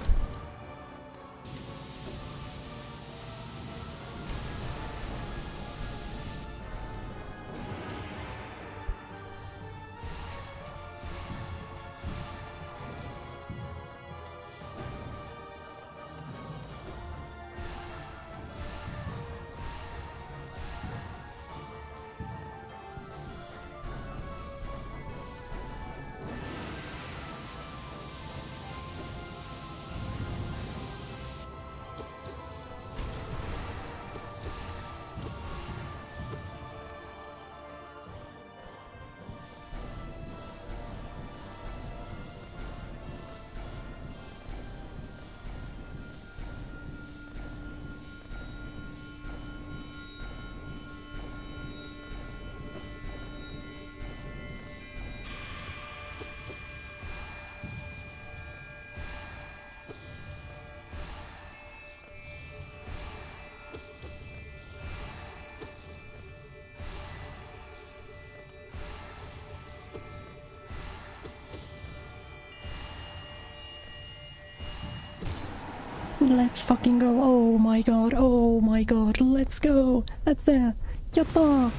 Let's fucking go. Oh my god. Oh my god. Let's go. That's it. Yatta.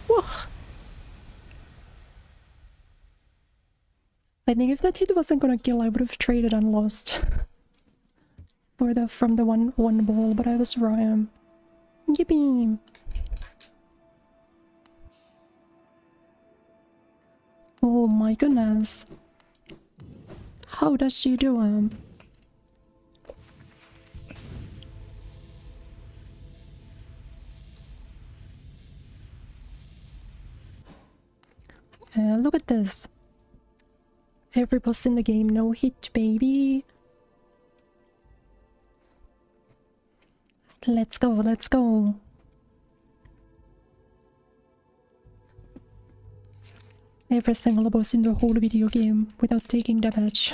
Whoa. I think if that hit wasn't gonna kill, I would have traded and lost. From the one ball, but I was wrong. Yippee. Oh my goodness. How does she do look at this. Every boss in the game, no hit, baby. Let's go, let's go. Every single boss in the whole video game without taking damage.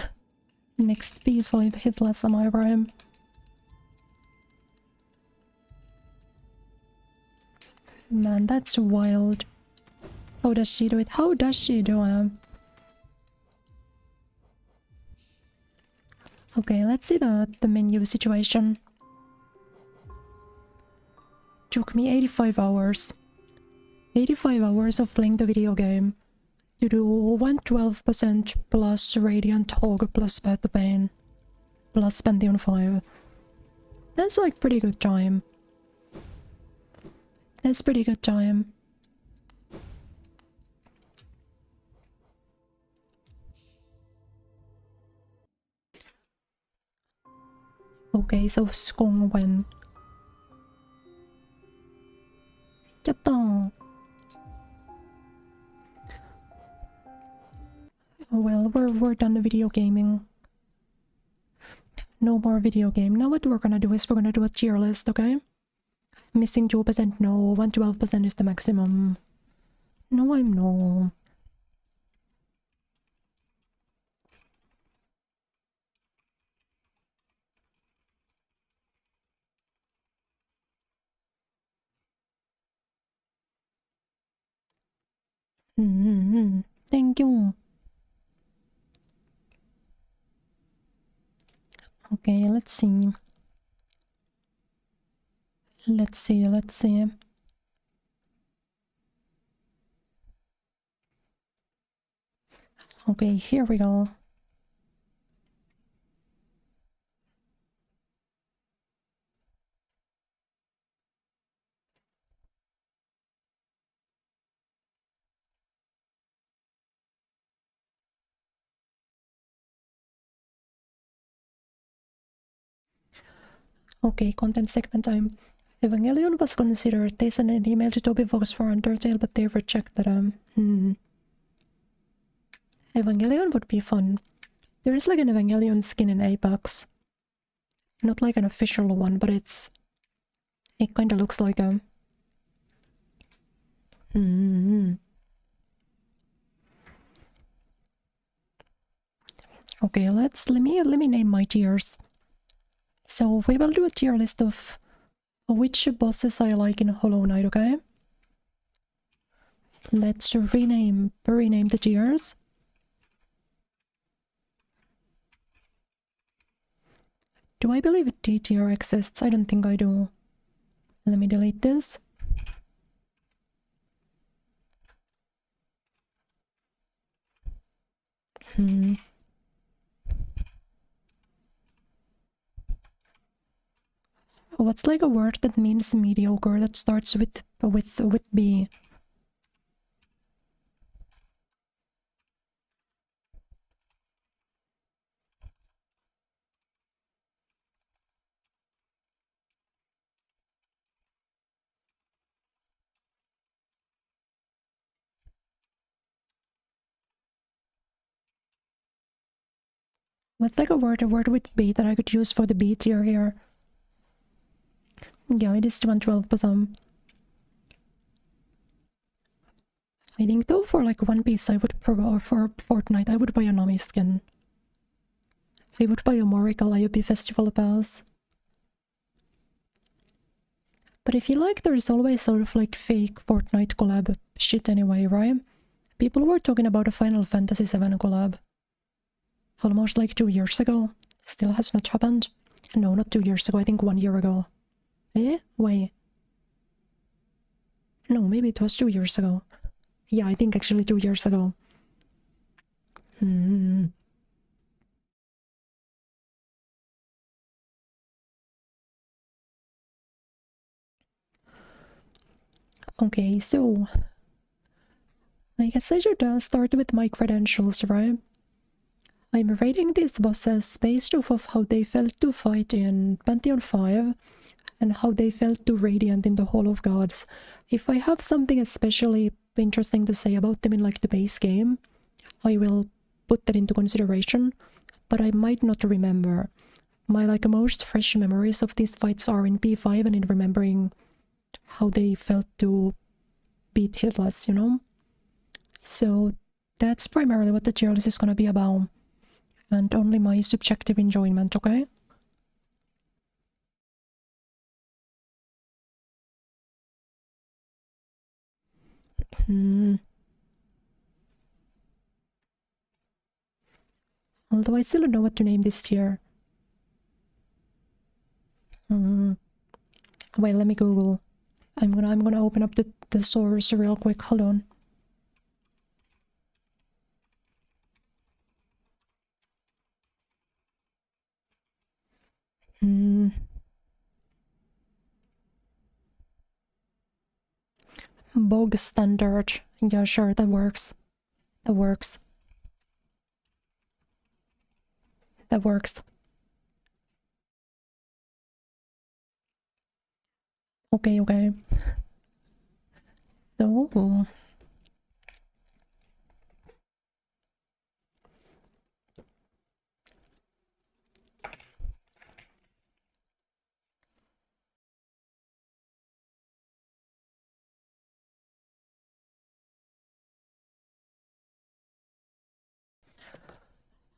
Next P5 Hitless, am I right? Man, that's wild. How does she do it? How does she do it? Okay, let's see the menu situation. Took me 85 hours. 85 hours of playing the video game to do 112% plus Radiant Hog plus Better Pain plus Pantheon 5. That's like pretty good time. That's pretty good time. Okay, so Skong win. Yatta! Well, we're done video gaming. No more video game. Now what we're gonna do is we're gonna do a tier list, okay? Missing 2%, no. 112% is the maximum. No, I'm no. Thank you. Okay, let's see. Let's see. Okay, here we go. Okay, content segment time. Evangelion was considered. They sent an email to Toby Fox for Undertale, but they rejected Evangelion would be fun. There is like an Evangelion skin in Apex. Not like an official one, but it kinda looks like a... Okay, let me name my tiers. So we will do a tier list of which bosses I like in Hollow Knight, okay? Let's rename the tiers. Do I believe D tier exists? I don't think I do. Let me delete this. What's like a word that means mediocre that starts with B? What's like a word with B that I could use for the B tier here? Yeah, it is 112%. I think though for like One Piece I would or for Fortnite I would buy a Nami skin. I would buy a Morical IOP Festival Pass. But I feel like there is always sort of like fake Fortnite collab shit anyway, right? People were talking about a Final Fantasy VII collab. Almost like 2 years ago. Still has not happened. No, not 2 years ago, I think 1 year ago. Eh? Wait. No, maybe it was 2 years ago. Yeah, I think actually 2 years ago. Okay, so I guess I should start with my credentials, right? I'm rating these bosses based off of how they felt to fight in Pantheon 5 and how they felt to Radiant in the Hall of Gods. If I have something especially interesting to say about them in like the base game, I will put that into consideration, but I might not remember. My like most fresh memories of these fights are in P5 and in remembering how they felt to beat Hitless, you know? So that's primarily what the tier list is gonna be about, and only my subjective enjoyment, okay? Although I still don't know what to name this tier. Wait, let me Google. I'm gonna open up the source real quick. Hold on. Bog standard. Yeah, sure, that works. That works. That works. Okay, okay. So...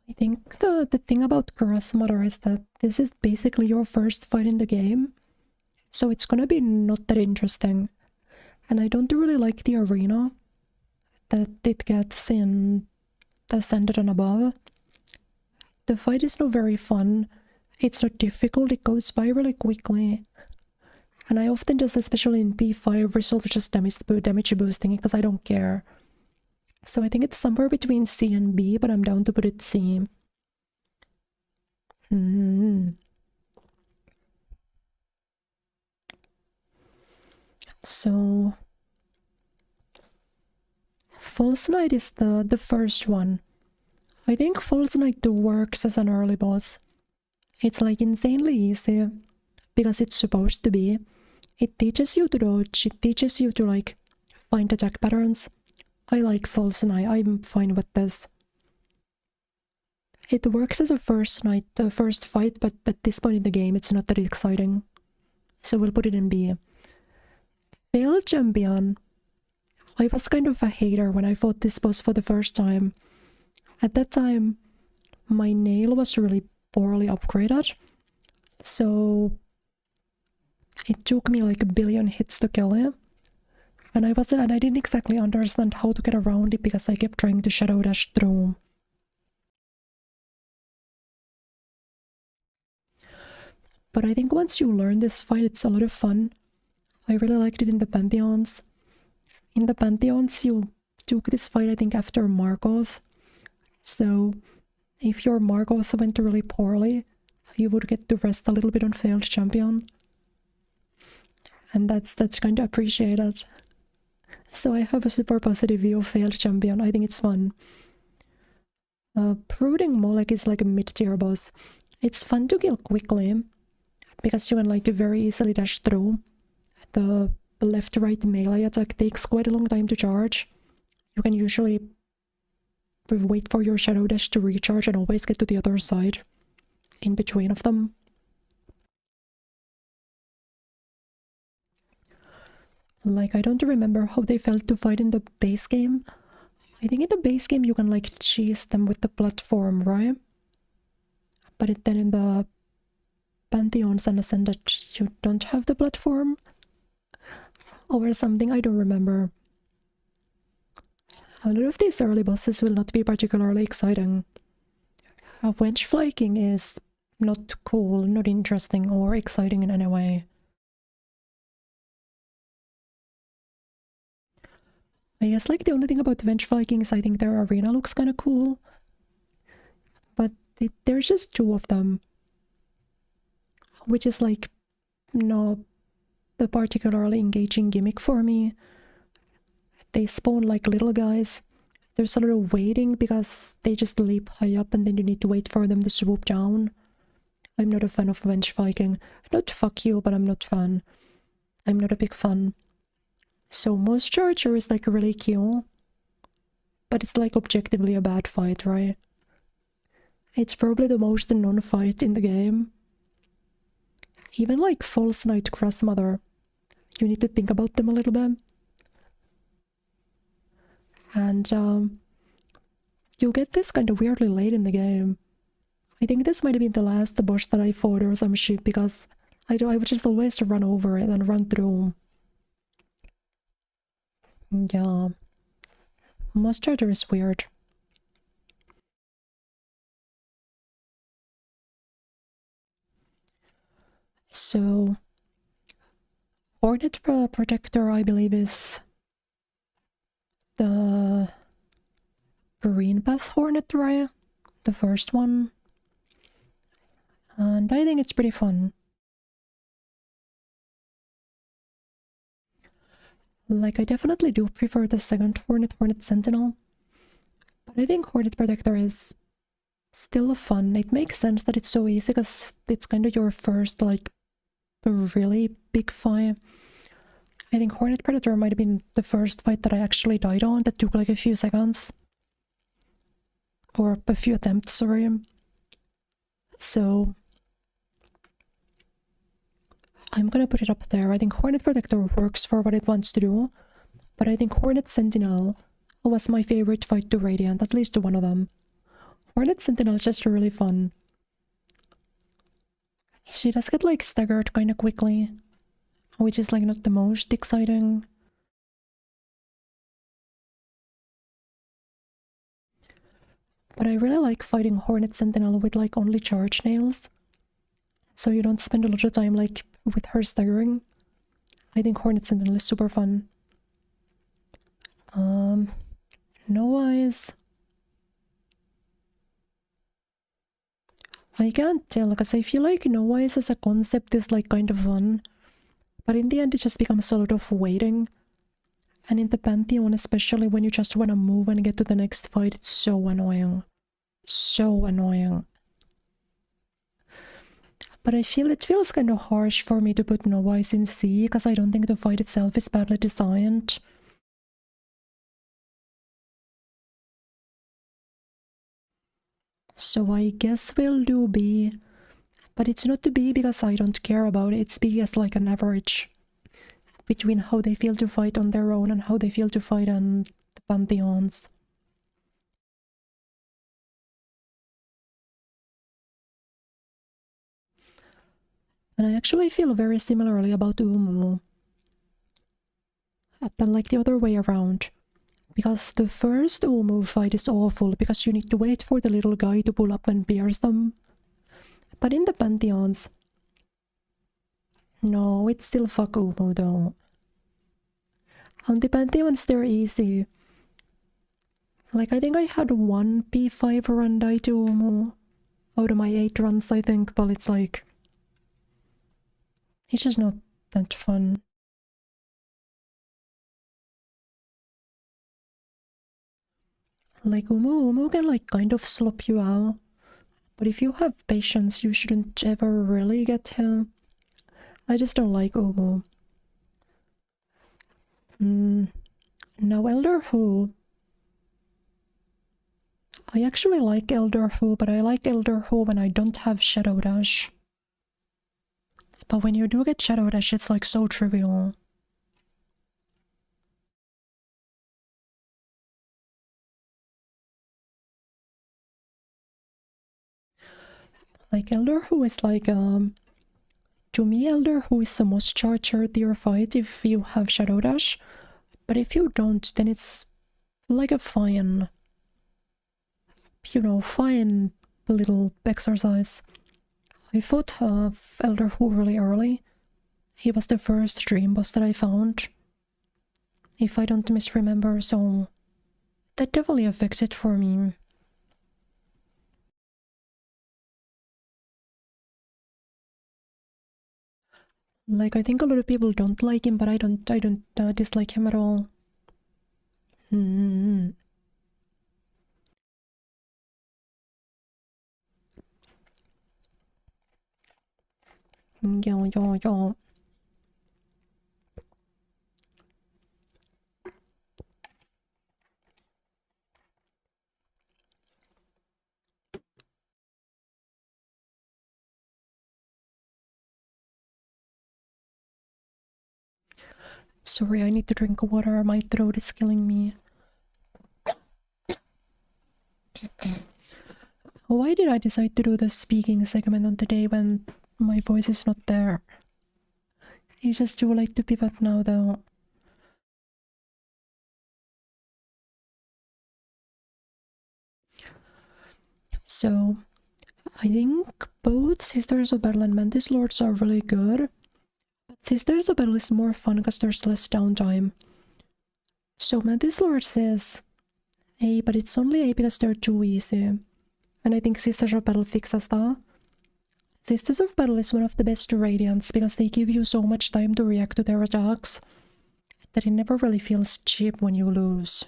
I think the thing about Cross Mother is that this is basically your first fight in the game, so it's gonna be not that interesting. And I don't really like the arena that it gets in Ascended and above. The fight is not very fun, it's not difficult, it goes by really quickly. And I often just, especially in P5, resort to just damage boosting because I don't care. So I think it's somewhere between C and B, but I'm down to put it C. So... False Knight is the first one. I think False Knight works as an early boss. It's like insanely easy, because it's supposed to be. It teaches you to dodge, it teaches you to like find attack patterns. I like False Knight, I'm fine with this. It works as a first fight, but at this point in the game it's not that exciting. So we'll put it in B. Failed Champion. I was kind of a hater when I fought this boss for the first time. At that time, my nail was really poorly upgraded, so it took me like a billion hits to kill it. And I didn't exactly understand how to get around it because I kept trying to shadow dash through. But I think once you learn this fight, it's a lot of fun. I really liked it in the Pantheons. In the Pantheons, you took this fight, I think, after Markoth. So, if your Markoth went really poorly, you would get to rest a little bit on Failed Champion. And that's kind of appreciated. So I have a super positive view of Failed Champion. I think it's fun. Brooding Molech is like a mid-tier boss. It's fun to kill quickly, because you can like very easily dash through. The left-right melee attack takes quite a long time to charge. You can usually wait for your shadow dash to recharge and always get to the other side in between of them. Like, I don't remember how they felt to fight in the base game. I think in the base game you can like cheese them with the platform, right? But then in the Pantheons and Ascended you don't have the platform? Or something, I don't remember. A lot of these early bosses will not be particularly exciting. Wedge Flyking is not cool, not interesting or exciting in any way. I guess like the only thing about Venge Vikings, I think their arena looks kind of cool. But there's just two of them. Which is like not a particularly engaging gimmick for me. They spawn like little guys. There's a lot of waiting because they just leap high up and then you need to wait for them to swoop down. I'm not a fan of Venge Viking. Not fuck you, but I'm not fan. I'm not a big fan. So Moss Charger is like really cute. But it's like objectively a bad fight, right? It's probably the most non-fight in the game. Even like False Knight Crossmother, you need to think about them a little bit. And you get this kind of weirdly late in the game. I think this might have been the last boss that I fought or some shit because I would just always run over it and run through. Yeah. Moss Charger is weird. So, Hornet Protector, I believe, is the Green Path Hornet, right? The first one. And I think it's pretty fun. Like, I definitely do prefer the second Hornet Sentinel. But I think Hornet Protector is still fun. It makes sense that it's so easy because it's kind of your first, like, really big fight. I think Hornet Predator might have been the first fight that I actually died on that took like a few seconds. Or a few attempts, sorry. So I'm gonna put it up there. I think Hornet Protector works for what it wants to do, but I think Hornet Sentinel was my favorite fight to Radiant, at least one of them. Hornet Sentinel is just really fun. She does get like staggered kind of quickly, which is like not the most exciting. But I really like fighting Hornet Sentinel with like only charge nails. So you don't spend a lot of time like with her staggering. I think Hornet Sentinel is super fun. No eyes. I can't tell because I feel like no eyes as a concept is like kind of fun. But in the end it just becomes a lot of waiting. And in the Pantheon, especially when you just want to move and get to the next fight, it's so annoying. So annoying. But I feel it feels kind of harsh for me to put no eyes in C because I don't think the fight itself is badly designed. So I guess we'll do B. But it's not to B because I don't care about it, it's B as like an average between how they feel to fight on their own and how they feel to fight on the Pantheons. And I actually feel very similarly about Umu. But like the other way around. Because the first Umu fight is awful because you need to wait for the little guy to pull up and pierce them. But in the Pantheons... No, it's still fuck Umu though. On the Pantheons they're easy. Like I think I had one P5 run die to Umu out of my 8 runs I think, but it's like... It's just not that fun. Like Umu can like kind of slop you out. But if you have patience, you shouldn't ever really get him. I just don't like Umu. Now Elder Who. I actually like Elder Who, but I like Elder Who when I don't have Shadow Dash. But when you do get Shadow Dash, it's like so trivial. Like Elder Who is like, to me Elder Who is the most charger tier fight if you have Shadow Dash. But if you don't, then it's like a fine, you know, fine little exercise. I fought Elder Who really early. He was the first dream boss that I found, if I don't misremember, so that definitely affects it for me. Like, I think a lot of people don't like him, but I don't dislike him at all. Yo. Sorry, I need to drink water. My throat is killing me. Why did I decide to do the speaking segment on today when my voice is not there? It's just too late to pivot now, though. So, I think both Sisters of Battle and Mantis Lords are really good. But Sisters of Battle is more fun because there's less downtime. So Mantis Lords is A, but it's only A because they're too easy. And I think Sisters of Battle fixes that. Sisters of Battle is one of the best Radiants because they give you so much time to react to their attacks that it never really feels cheap when you lose.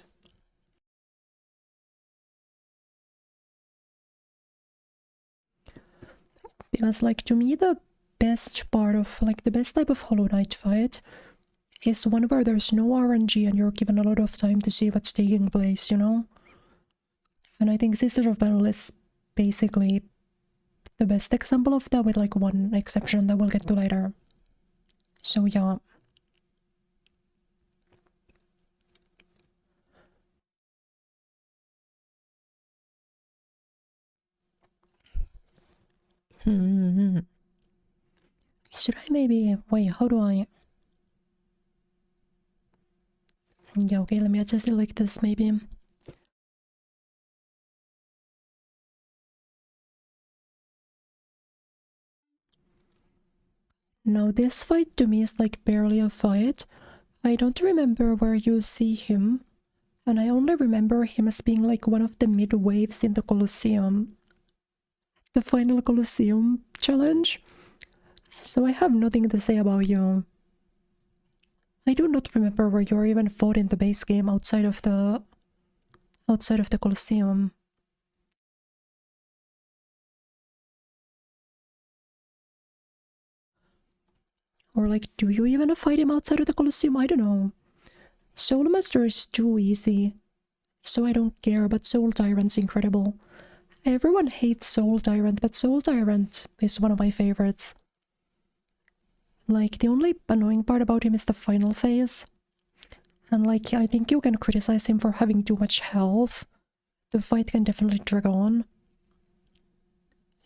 Because, like, to me, the best part of, like, the best type of Hollow Knight fight is one where there's no RNG and you're given a lot of time to see what's taking place, you know? And I think Sisters of Battle is basically the best example of that, with like one exception that we'll get to later. So yeah. Should I maybe... Wait, how do I... Yeah, okay, let me adjust it like this, maybe. Now this fight to me is like barely a fight. I don't remember where you see him, and I only remember him as being like one of the mid-waves in the Colosseum. The final Colosseum challenge. So I have nothing to say about you. I do not remember where you're even fought in the base game outside of the Colosseum. Or like, do you even fight him outside of the Colosseum? I don't know. Soul Master is too easy, so I don't care, but Soul Tyrant's incredible. Everyone hates Soul Tyrant, but Soul Tyrant is one of my favorites. Like, the only annoying part about him is the final phase. And like, I think you can criticize him for having too much health. The fight can definitely drag on.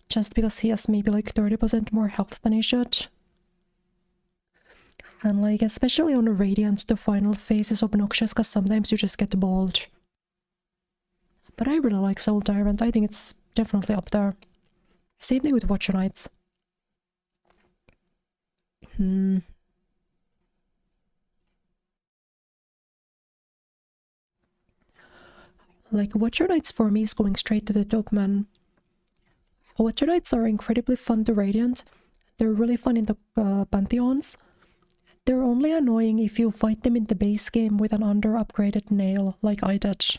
Just because he has maybe like 30% more health than he should. And like, especially on Radiant, the final phase is obnoxious because sometimes you just get balled. But I really like Soul Tyrant. I think it's definitely up there. Same thing with Watcher Knights. Like, Watcher Knights for me is going straight to the top, man. Watcher Knights are incredibly fun to Radiant. They're really fun in the Pantheons. They're only annoying if you fight them in the base game with an under-upgraded nail, like I did.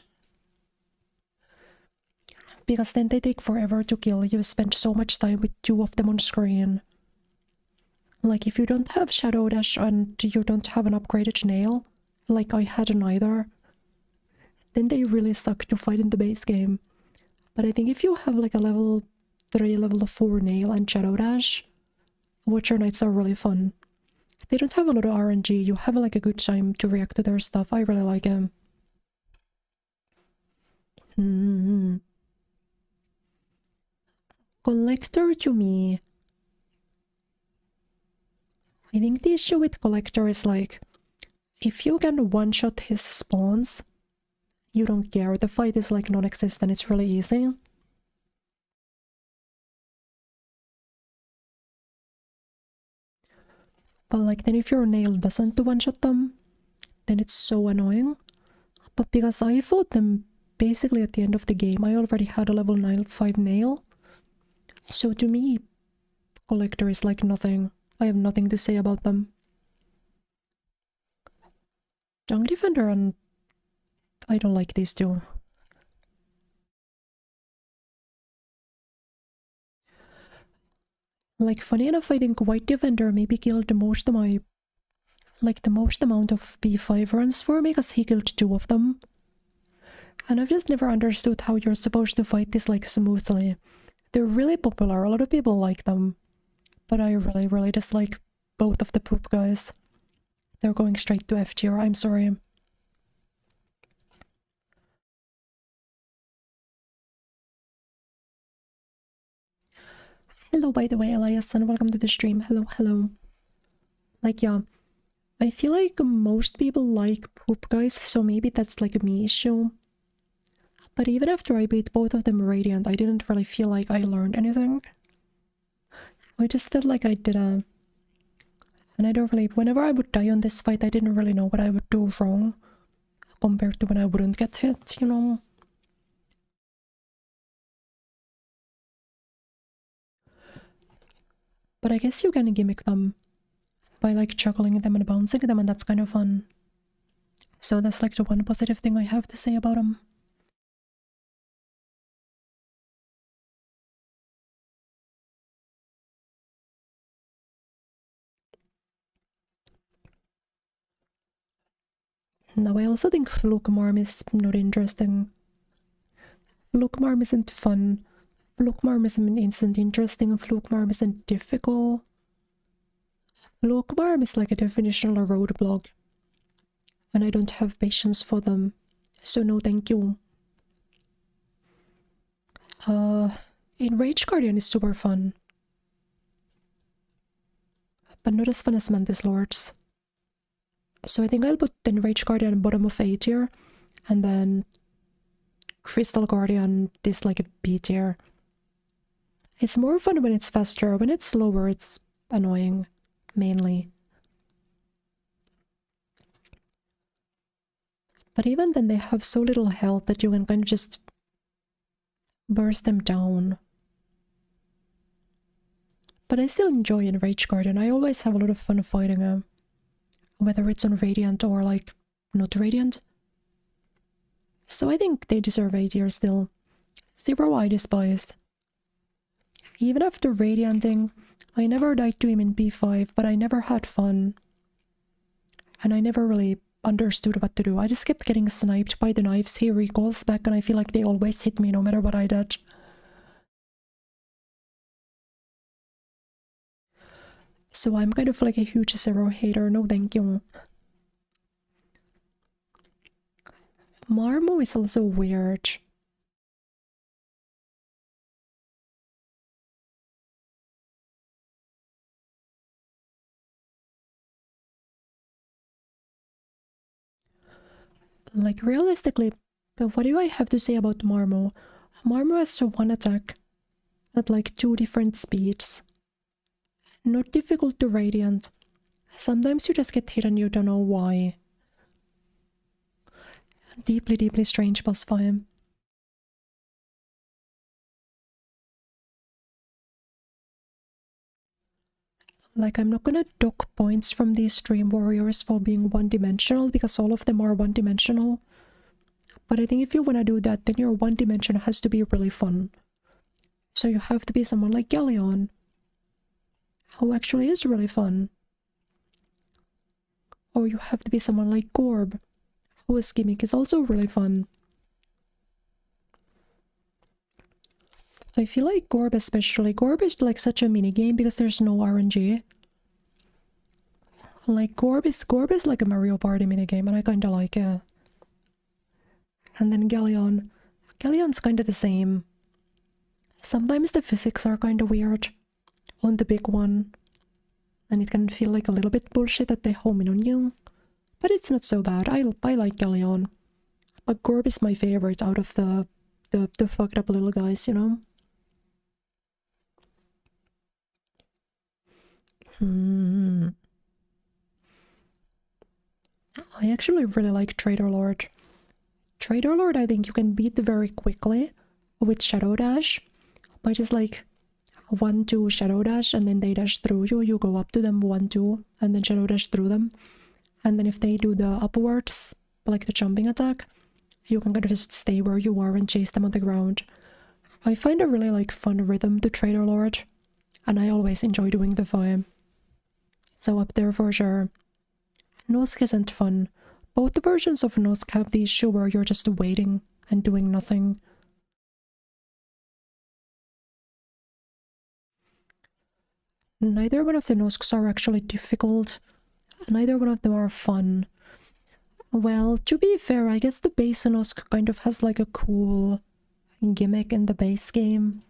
Because then they take forever to kill. You spend so much time with two of them on screen. Like, if you don't have Shadow Dash and you don't have an upgraded nail, like I had neither, then they really suck to fight in the base game. But I think if you have like a level 3, level 4 nail and Shadow Dash, Watcher Knights are really fun. They don't have a lot of RNG, you have like a good time to react to their stuff. I really like them. Collector to me, I think the issue with Collector is like, if you can one-shot his spawns, you don't care. The fight is like non-existent, it's really easy. But like then if your nail doesn't one-shot them, then it's so annoying. But because I fought them basically at the end of the game, I already had a level 5 nail. So to me, collector is like nothing. I have nothing to say about them. Dung Defender and I don't like these two. Like funny enough, I think White Defender maybe killed the most of my the most amount of P5 runs for me because he killed 2 of them. And I've just never understood how you're supposed to fight this like smoothly. They're really popular, a lot of people like them. But I really dislike both of the poop guys. They're going straight to F tier, I'm sorry. Hello by the way, Elias, and welcome to the stream. Hello. Like yeah. I feel like most people like poop guys, so maybe that's like a me issue. But even after I beat both of them Radiant, I didn't really feel like I learned anything. I just felt like I did and I don't really, whenever I would die on this fight, I didn't really know what I would do wrong compared to when I wouldn't get hit, you know? But I guess you can gimmick them by like juggling them and bouncing them, and that's kind of fun. So that's like the one positive thing I have to say about them. Now I also think Fluke Marm is not interesting. Fluke Marm isn't fun. Fluke Marm isn't interesting. Fluke Marm isn't difficult. Fluke Marm is like a definitional roadblock. And I don't have patience for them. So no thank you. Enrage Guardian is super fun. But not as fun as Mantis Lords. So I think I'll put Enrage Guardian bottom of A tier. And then Crystal Guardian is like a B tier. It's more fun when it's faster. When it's slower, it's annoying. Mainly. But even then they have so little health that you can kind of just burst them down. But I still enjoy Enrage Guardian. I always have a lot of fun fighting him. Whether it's on Radiant or like not Radiant. So I think they deserve A tier still. Zero I despise. Even after Radianting, I never died to him in P5, but I never had fun. And I never really understood what to do. I just kept getting sniped by the knives he recalls back, and I feel like they always hit me no matter what I did. So I'm kind of like a huge Zero hater, no thank you. Marmo is also weird. Like realistically, but what do I have to say about Marmo? Marmo has one attack at like 2 different speeds. Not difficult to Radiant. Sometimes you just get hit and you don't know why. Deeply strange boss fight. Like, I'm not gonna dock points from these stream warriors for being one-dimensional, because all of them are one-dimensional. But I think if you wanna do that, then your one dimension has to be really fun. So you have to be someone like Galleon, who actually is really fun. Or you have to be someone like Gorb, whose gimmick is also really fun. I feel like Gorb especially. Gorb is like such a minigame because there's no RNG. Like Gorb is like a Mario Party minigame, and I kinda like it. And then Galleon. Galleon's kinda the same. Sometimes the physics are kinda weird on the big one. And it can feel like a little bit bullshit that they home in on you. But it's not so bad. I like Galleon. But Gorb is my favorite out of the fucked up little guys, you know? I actually really like Trader Lord. Trader Lord, I think you can beat very quickly with Shadow Dash by just like 1-2 Shadow Dash, and then they dash through you. You go up to them 1-2 and then Shadow Dash through them. And then if they do the upwards, like the jumping attack, you can kind of just stay where you are and chase them on the ground. I find a really like fun rhythm to Trader Lord, and I always enjoy doing the vibe. So up there for sure. Nosk isn't fun. Both the versions of Nosk have the issue where you're just waiting and doing nothing. Neither one of the Nosks are actually difficult. Neither one of them are fun. Well, to be fair, I guess the base Nosk kind of has like a cool gimmick in the base game,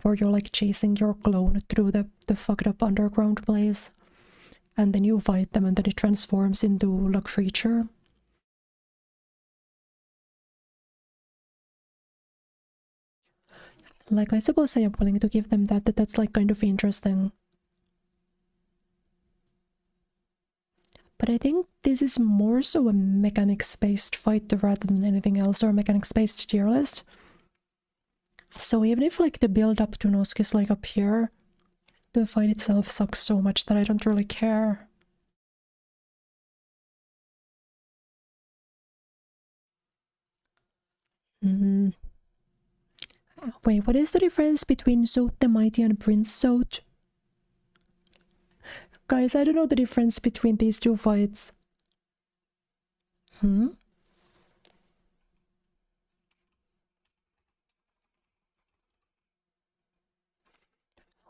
where you're like chasing your clone through the fucked up underground place, and then you fight them and then it transforms into a creature. Like, I suppose I am willing to give them that's like kind of interesting. But I think this is more so a mechanics-based fight rather than anything else, or a mechanics-based tier list. So even if like the build-up to Nosk is like up here, the fight itself sucks so much that I don't really care. Wait, what is the difference between Zote the Mighty and Prince Zote? Guys, I don't know the difference between these two fights.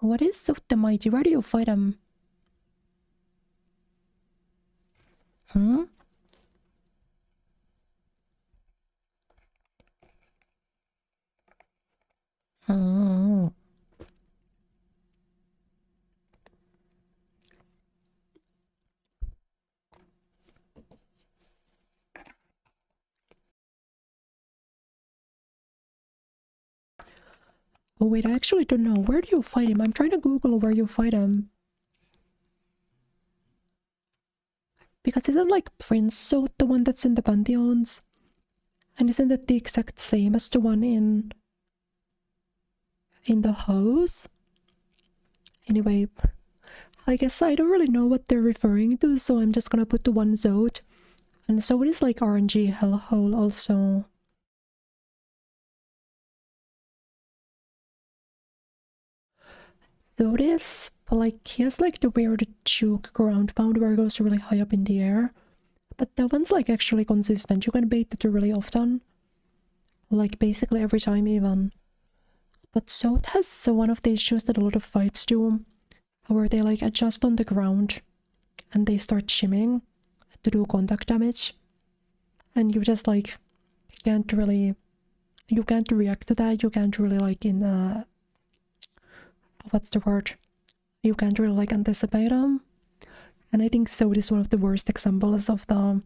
What is Zote the Mighty? Where do you fight him? Oh wait, I actually don't know. Where do you fight him? I'm trying to Google where you fight him. Because isn't like Prince Zote the one that's in the Pantheons? And isn't that the exact same as the one in the house? Anyway, I guess I don't really know what they're referring to, so I'm just gonna put the one Zote. And so it is like RNG Hellhole also. So this, like, he has like the weird juke ground pound where it goes really high up in the air. But that one's like actually consistent. You can bait it really often. Like basically every time even. But Zote has one of the issues that a lot of fights do, where they like adjust on the ground and they start shimming to do contact damage. And you just like can't really, you can't react to that. You can't really like what's the word? You can't really like anticipate them. And I think Zote is one of the worst examples of them.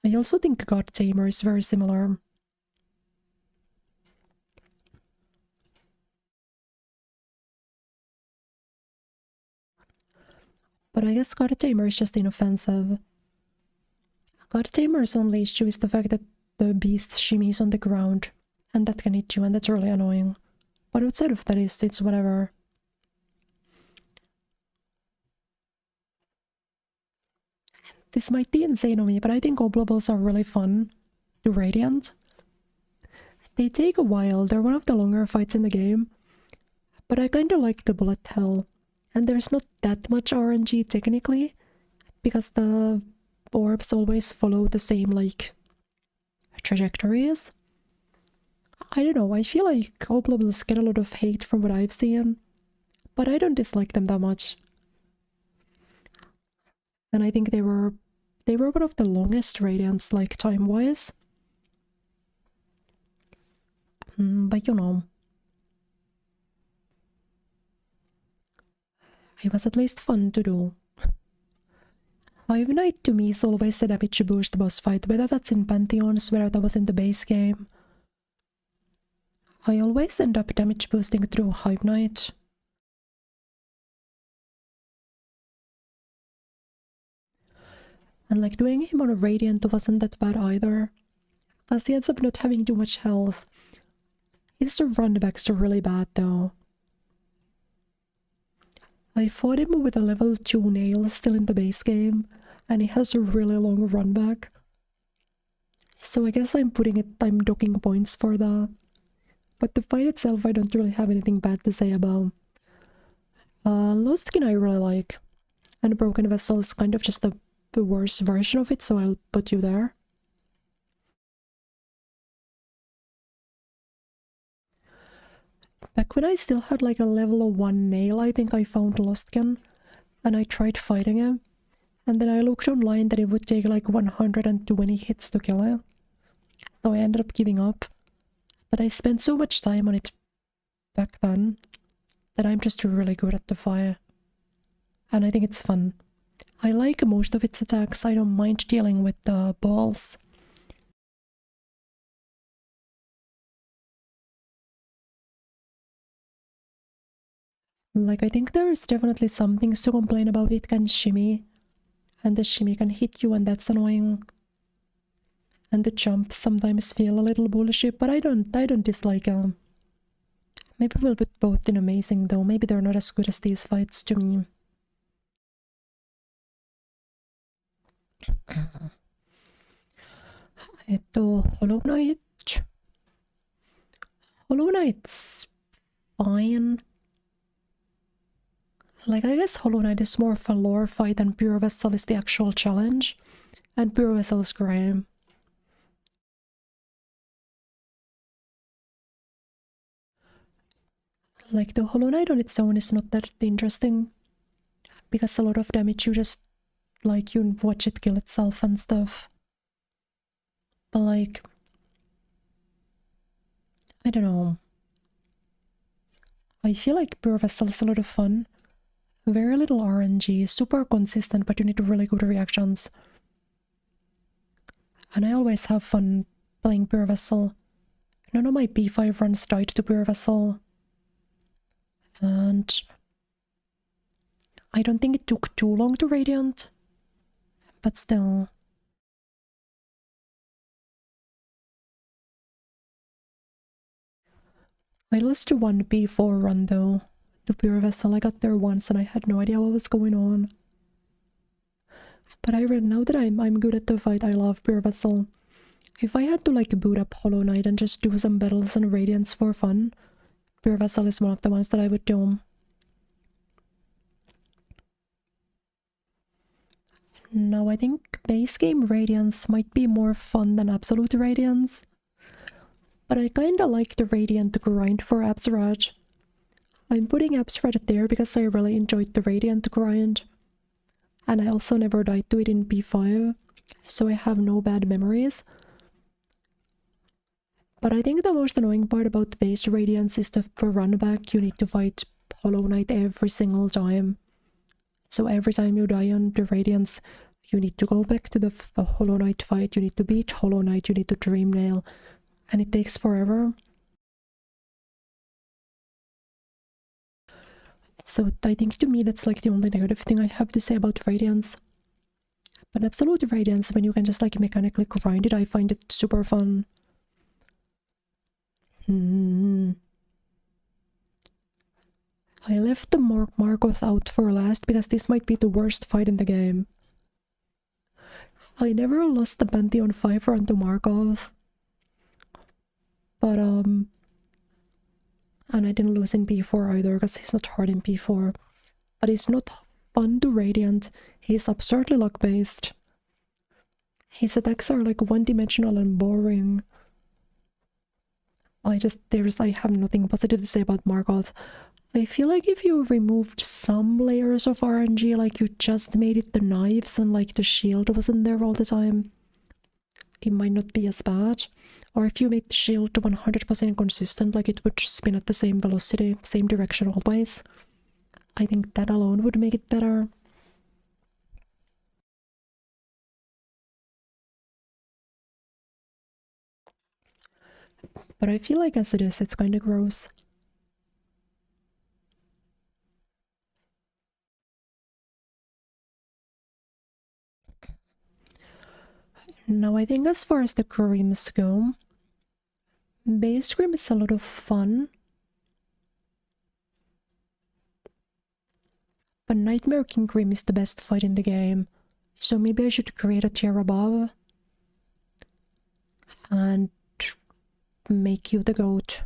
I also think God Tamer is very similar. But I guess God Tamer is just inoffensive. God Tamer's only issue is the fact that the beast shimmies on the ground, and that can hit you, and that's really annoying. But outside of that, it's whatever. This might be insane on me, but I think Oblobles are really fun to Radiant. They take a while, they're one of the longer fights in the game, but I kinda like the bullet hell. And there's not that much RNG technically, because the orbs always follow the same like trajectories. I don't know, I feel like Oblobles get a lot of hate from what I've seen, but I don't dislike them that much. And I think they were one of the longest Radiants, like time-wise. But you know, it was at least fun to do. Hive Knight to me is always a damage boost boss fight, whether that's in Pantheons, whether that was in the base game. I always end up damage boosting through Hive Knight. And like doing him on a Radiant wasn't that bad either, because he ends up not having too much health. His runbacks are really bad though. I fought him with a level 2 nail still in the base game, and he has a really long run back. So I guess I'm docking points for that. But the fight itself I don't really have anything bad to say about. Lost Skin I really like. And Broken Vessel is kind of just the worst version of it, so I'll put you there. Back when I still had like a level 1 nail, I think I found Lostkin, and I tried fighting him, and then I looked online that it would take like 120 hits to kill it, so I ended up giving up. But I spent so much time on it back then that I'm just really good at the fight, and I think it's fun. I like most of its attacks. I don't mind dealing with the balls. Like, I think there's definitely some things to complain about. It can shimmy, and the shimmy can hit you, and that's annoying. And the jumps sometimes feel a little bullshit, but I don't dislike them. Maybe we'll put both in amazing though. Maybe they're not as good as these fights to me. Hollow Knight. Hollow Knight's fine. Like, I guess Hollow Knight is more of a lore fight and Pure Vessel is the actual challenge. And Pure Vessel is great. Like, the Hollow Knight on its own is not that interesting. Because a lot of damage you just, like, you watch it kill itself and stuff. But like, I don't know. I feel like Pure Vessel is a lot of fun. Very little RNG, super consistent, but you need really good reactions. And I always have fun playing Pure Vessel. None of my P5 runs died to Pure Vessel. And I don't think it took too long to Radiant. But still. I lost to one P4 run though. To Pure Vessel, I got there once and I had no idea what was going on. But now that I'm good at the fight, I love Pure Vessel. If I had to like boot up Hollow Knight and just do some battles and Radiance for fun, Pure Vessel is one of the ones that I would do. Now I think base game Radiance might be more fun than Absolute Radiance. But I kinda like the Radiant grind for Absrad. I'm putting Absrad there because I really enjoyed the Radiant grind. And I also never died to it in P5, so I have no bad memories. But I think the most annoying part about base Radiance is the run back. You need to fight Hollow Knight every single time. So every time you die on the Radiance, you need to go back to the Hollow Knight fight, you need to beat Hollow Knight, you need to Dream Nail, and it takes forever. So I think to me that's like the only negative thing I have to say about Radiance. But Absolute Radiance, when you can just like mechanically grind it, I find it super fun. I left the Markoth out for last because this might be the worst fight in the game. I never lost the Pantheon 5 run to Markoth. But and I didn't lose in P4 either because he's not hard in P4. But he's not fun to Radiant. He's absurdly luck-based. His attacks are like one-dimensional and boring. I have nothing positive to say about Markoth. I feel like if you removed some layers of RNG, like you just made it the knives and like the shield wasn't there all the time, it might not be as bad. Or if you made the shield to 100% consistent, like it would spin at the same velocity, same direction always, I think that alone would make it better. But I feel like as it is, it's kinda gross. Now I think as far as the creams go, base cream is a lot of fun. But Nightmare King cream is the best fight in the game. So maybe I should create a tier above. And make you the goat.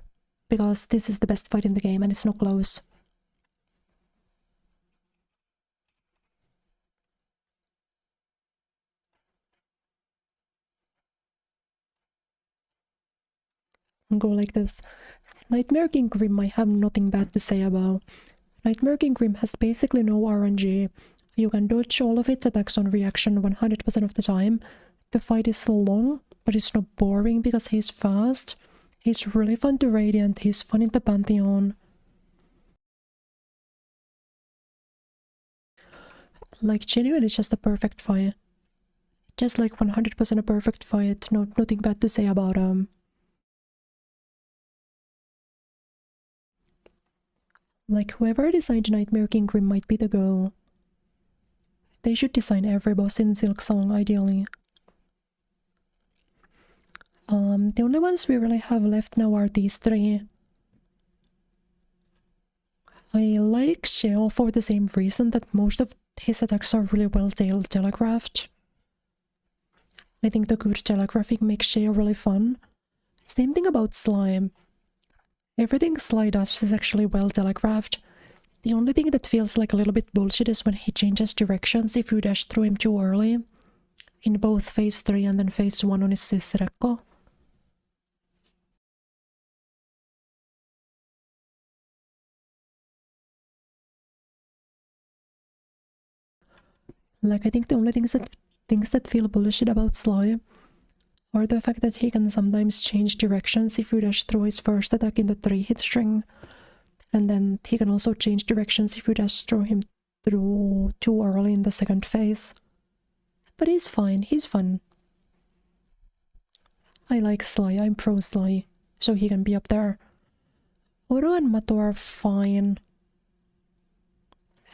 Because this is the best fight in the game and it's not close. Go like this. Nightmare King Grim I have nothing bad to say about. Nightmare King Grim has basically no RNG. You can dodge all of its attacks on reaction 100% of the time. The fight is long, but it's not boring because he's fast. He's really fun to Radiant, he's fun in the Pantheon. Like genuinely just a perfect fight. Just like 100% a perfect fight, nothing bad to say about him. Like whoever designed Nightmare King Grim might be the go. They should design every boss in Silksong ideally. The only ones we really have left now are these three. I like Sheo for the same reason that most of his attacks are really well telegraphed. I think the good telegraphing makes Sheo really fun. Same thing about Slime. Everything Sly does is actually well telegraphed. The only thing that feels like a little bit bullshit is when he changes directions if you dash through him too early. In both phase 3 and then phase 1 on his Sisrekko. Like I think the only things that feel bullshit about Sly or the fact that he can sometimes change directions if you dash through his first attack in the 3-hit string. And then he can also change directions if you dash through him too early in the second phase. But he's fine, he's fun. I like Sly, I'm pro Sly, so he can be up there. Oro and Mato are fine.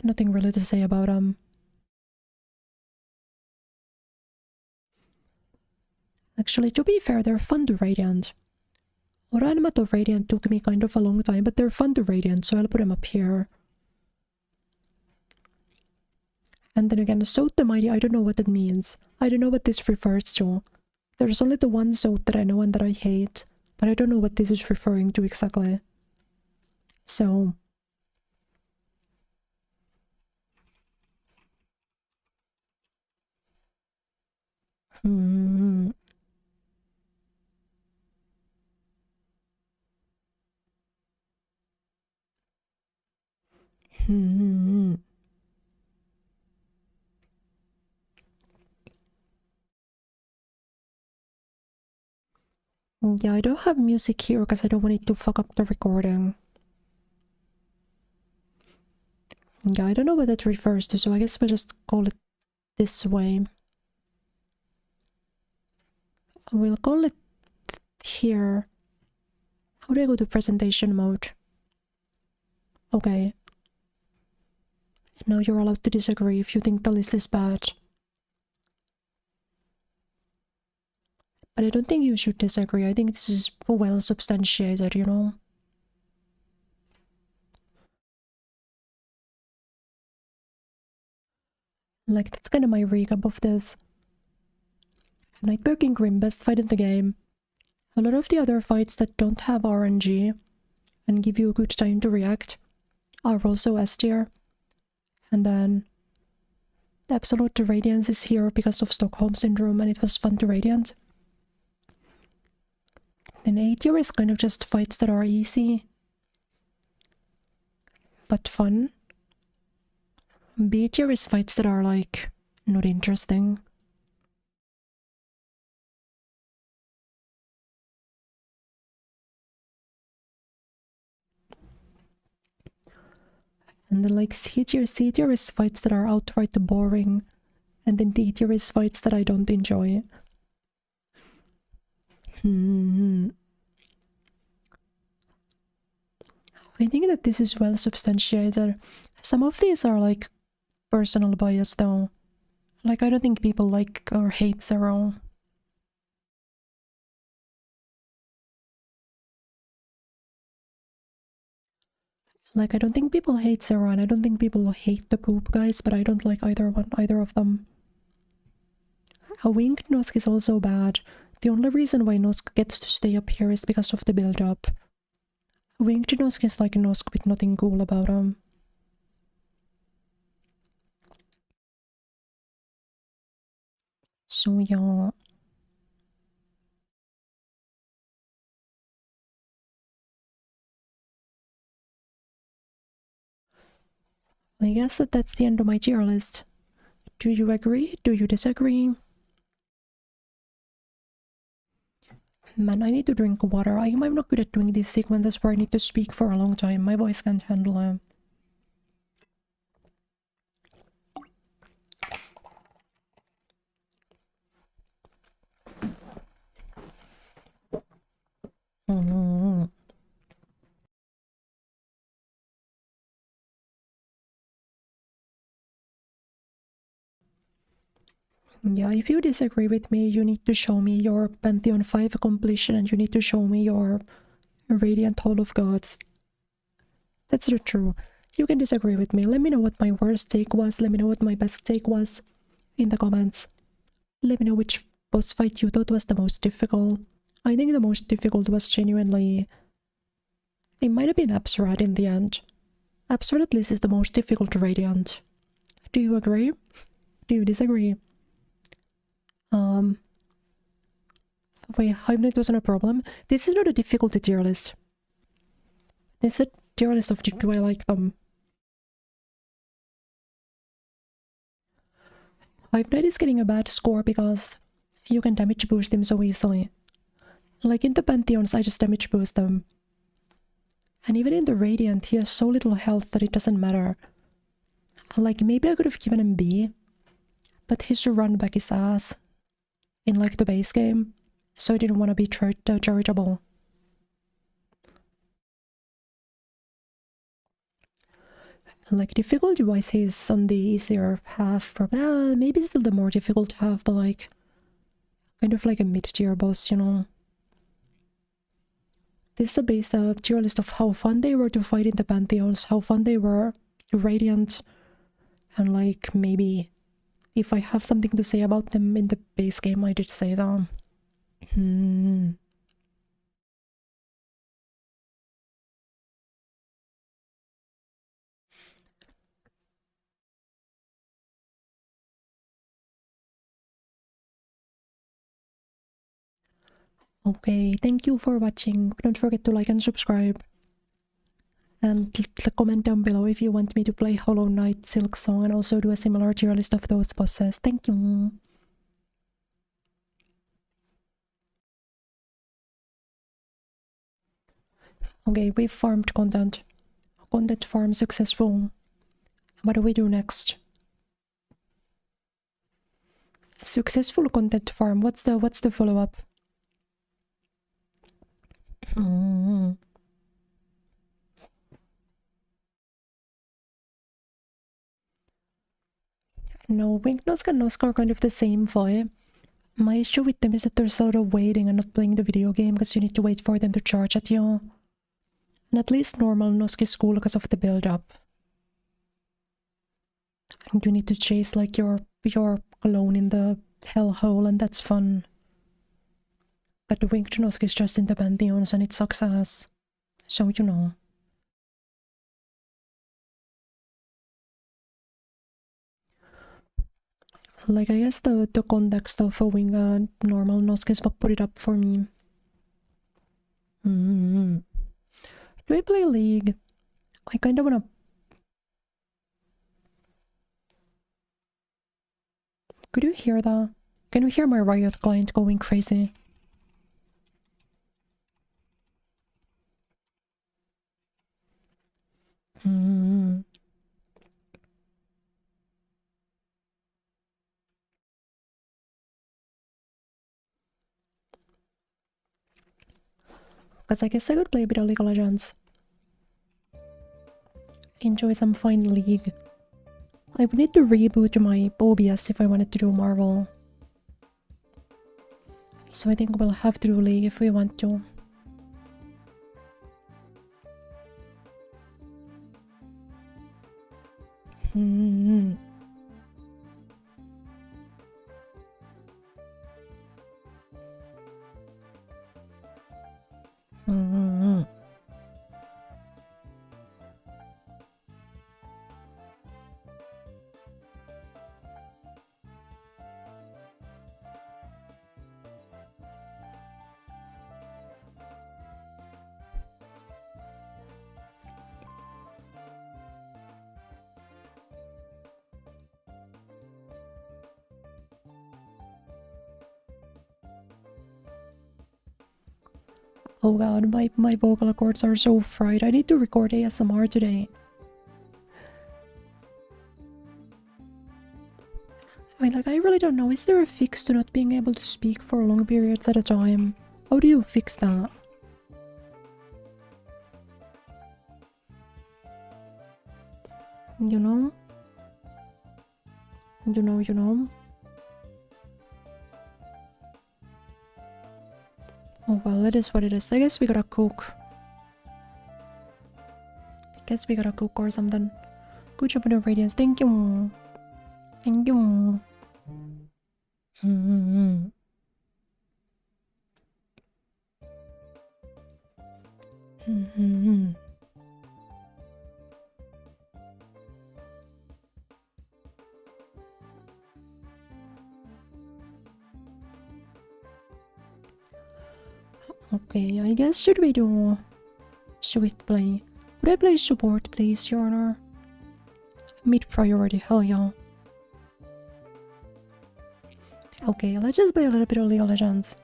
Nothing really to say about them. Actually, to be fair, they're fun to Radiant. Oro and Mato Radiant took me kind of a long time, but they're fun to Radiant, so I'll put them up here. And then again, Soat the Mighty, I don't know what that means. I don't know what this refers to. There's only the one Soat that I know and that I hate, but I don't know what this is referring to exactly. So... Yeah, I don't have music here because I don't want it to fuck up the recording. Yeah, I don't know what that refers to, so I guess we'll just call it this way. We'll call it here. How do I go to presentation mode? Okay. Now you're allowed to disagree if you think the list is bad. But I don't think you should disagree. I think this is well substantiated, you know? Like, that's kind of my recap of this. Nightmare King Grim, best fight in the game. A lot of the other fights that don't have RNG and give you a good time to react are also S tier. And then the Absolute Radiance is here because of Stockholm Syndrome and it was fun to Radiant. Then A tier is kind of just fights that are easy but fun. B tier is fights that are like not interesting. And then like C tier is fights that are outright boring. And then D tier is fights that I don't enjoy. I think that this is well substantiated. Some of these are like personal bias though. Like I don't think people like or hate Zero. Like, I don't think people hate Sarah, and I don't think people hate the poop guys, but I don't like either of them. A winged Nosk is also bad. The only reason why Nosk gets to stay up here is because of the build-up. A winged Nosk is like a Nosk with nothing cool about him. So yeah. I guess that's the end of my tier list. Do you agree? Do you disagree? Man, I need to drink water. I'm not good at doing these sequences where I need to speak for a long time. My voice can't handle it. Yeah, if you disagree with me, you need to show me your Pantheon 5 completion and you need to show me your Radiant Hall of Gods. That's the truth. You can disagree with me. Let me know what my worst take was. Let me know what my best take was in the comments. Let me know which boss fight you thought was the most difficult. I think the most difficult was genuinely... It might have been Absrad in the end. Absrad at least is the most difficult Radiant. Do you agree? Do you disagree? Wait, Hive Knight wasn't a problem? This is not a difficulty tier list. This is a tier list of do I like them. Hive Knight is getting a bad score because you can damage boost him so easily. Like in the Pantheons, I just damage boost them. And even in the Radiant, he has so little health that it doesn't matter. Like, maybe I could have given him B, but his run back is ass in like the base game, so I didn't want to be charitable. Like, difficulty-wise, he's on the easier half, maybe still the more difficult half, but like, kind of like a mid-tier boss, you know? This is a base tier list of how fun they were to fight in the Pantheons, how fun they were to Radiant, and like, maybe if I have something to say about them in the base game, I did say that. Okay, thank you for watching. Don't forget to like and subscribe. And comment down below if you want me to play Hollow Knight, Silk Song, and also do a similar tier list of those bosses. Thank you. Okay, we've farmed content. Content farm successful. What do we do next? Successful content farm. What's the follow-up? No, Winged Nosk and Nosk are kind of the same vibe. My issue with them is that there's a lot of waiting and not playing the video game because you need to wait for them to charge at you. And at least normal Nosk is cool because of the build-up. And you need to chase like your clone in the hellhole, and that's fun. But the Winged Nosk is just in the Pantheons and it sucks ass. So, you know. Like, I guess the context of a wing normal Nosk is what put it up for me. Do I play League? I kinda wanna... Could you hear that? Can you hear my Riot client going crazy? Because I guess I could play a bit of League of Legends. Enjoy some fine League. I would need to reboot my OBS if I wanted to do Marvel. So I think we'll have to do League if we want to. Hmm. Hmm. Oh god, my vocal cords are so fried. I need to record ASMR today. I mean, like, I really don't know. Is there a fix to not being able to speak for long periods at a time? How do you fix that? You know? You know? Oh well, it is what it is. I guess we gotta cook. Or something. Good job with the radiance. Thank you. Thank you. Hmm. Hmm. Okay, I guess should we play? Would I play support, please, Your Honor? Mid priority, hell yeah. Okay, let's just play a little bit of League of Legends.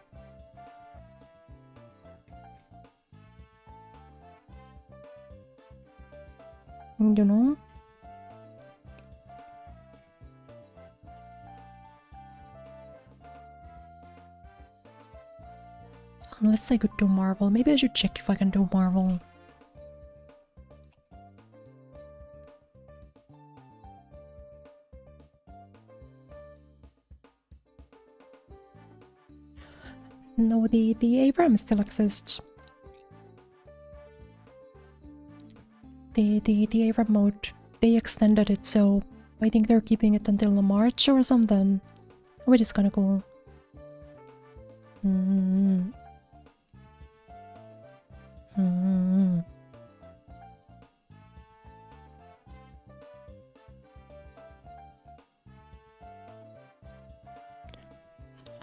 You know? Unless I could do Marvel. Maybe I should check if I can do Marvel. No, the Abrams still exists. The Abram mode, they extended it, so I think they're keeping it until March or something. Which is kinda cool. Hmm. Hmm.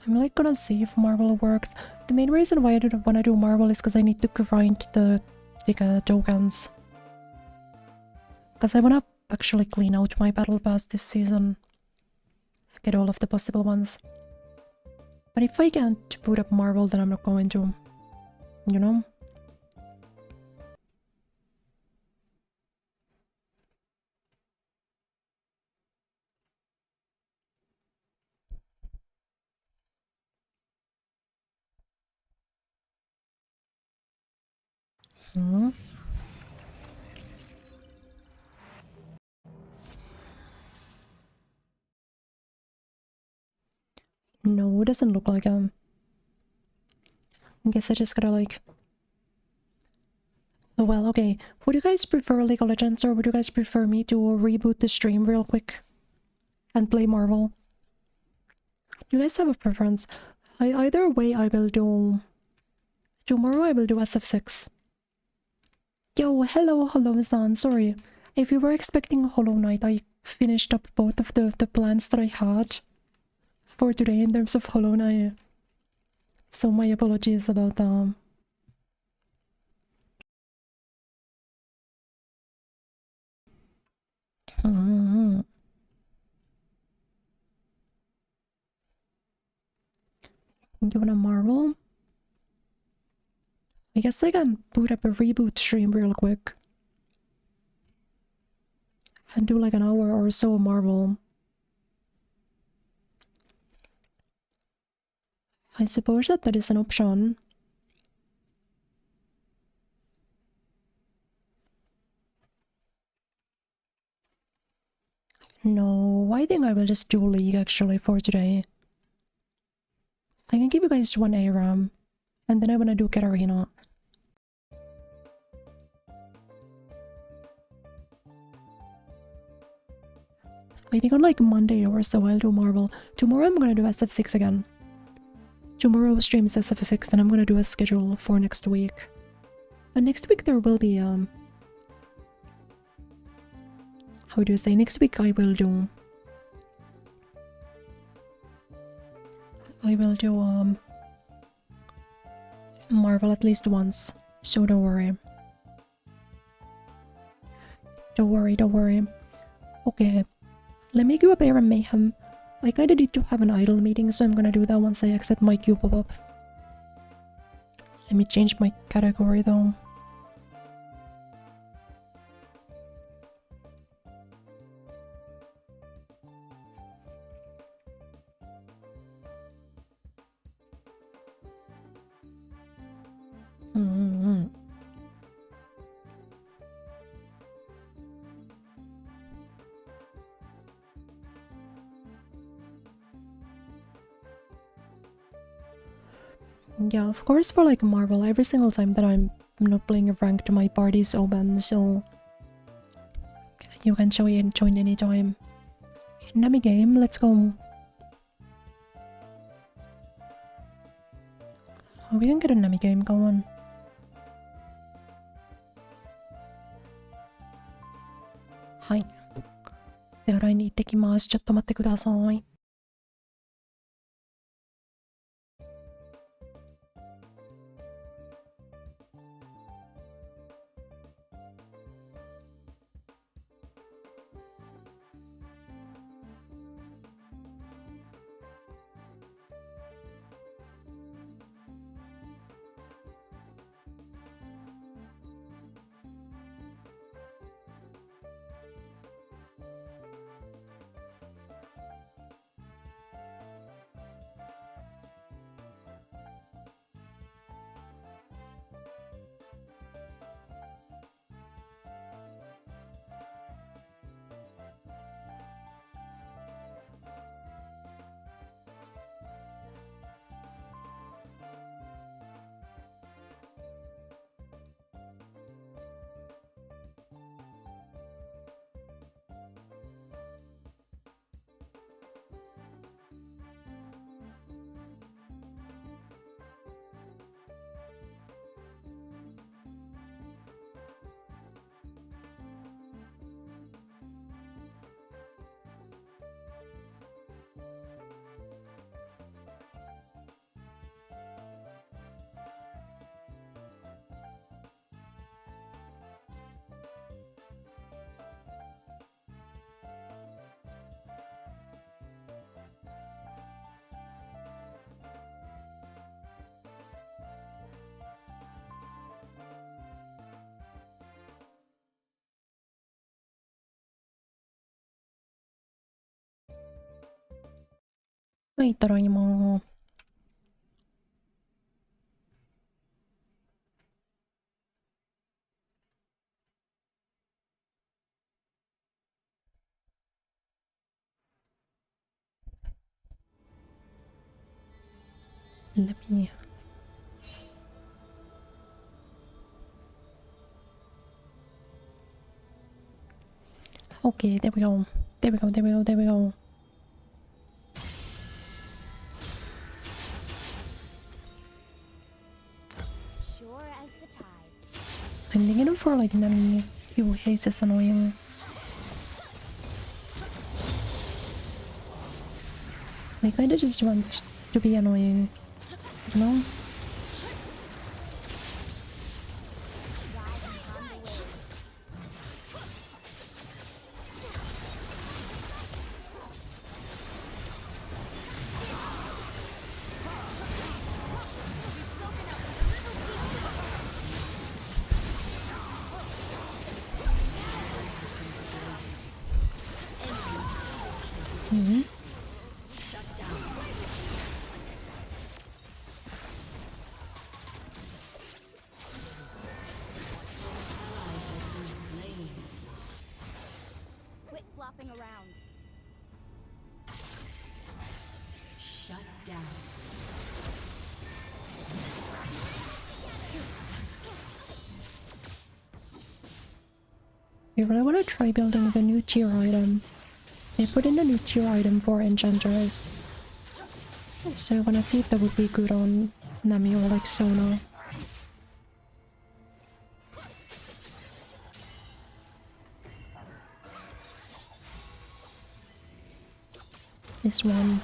I'm like gonna see if Marvel works. The main reason why I don't wanna do Marvel is because I need to grind the tokens. Because I wanna actually clean out my battle pass this season. Get all of the possible ones. But if I can't boot up Marvel, then I'm not going to. You know? Hmm. No, it doesn't look like I guess I just gotta like... Oh well, okay. Would you guys prefer League of Legends or would you guys prefer me to reboot the stream real quick? And play Marvel? Do you guys have a preference? Either way I will do... Tomorrow I will do SF6. Yo, hello Zan, sorry. If you were expecting Hollow Knight, I finished up both of the plans that I had for today in terms of Hollow Knight. So my apologies about that. You wanna Marvel? I guess I can boot up a reboot stream real quick. And do like an hour or so Marvel. I suppose that is an option. No, I think I will just do League actually for today. I can give you guys one ARAM. And then I wanna do Katarina. I think on like Monday or so I'll do Marvel. Tomorrow I'm gonna do SF6 again. Tomorrow streams SF6 and I'm gonna do a schedule for next week. And next week there will be how do you say, next week I will do Marvel at least once, so don't worry. Don't worry. Okay, let me go up here and Mayhem. I kinda need to have an idle meeting, so I'm gonna do that once I exit my queue pop-up. Let me change my category though. Yeah, of course for like Marvel, every single time that I'm not playing a ranked, my party's open, so you can join anytime. Nami game, let's go. Oh, we can get a Nami game going. Hi. 手洗いに行ってきます。ちょっと待ってください。はい、ただいま。Let me... Okay, there we go. There we go. I'm thinking for like Nami. You hate this annoying. I kinda just want to be annoying, you know? I really want to try building a new tier item. They put in a new tier item for enchanters. So I wanna see if that would be good on Nami or like Sona. This one.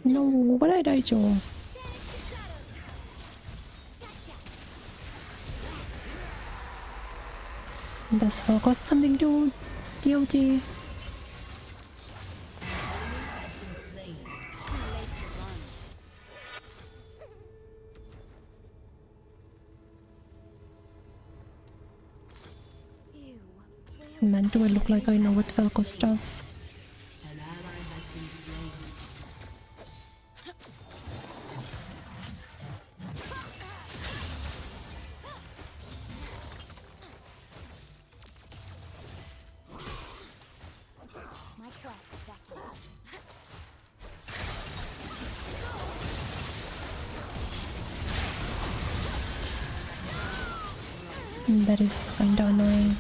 No, what did I do? Does focus something to DOT? Man, do I look like I know what Velcos does? That is kinda annoying.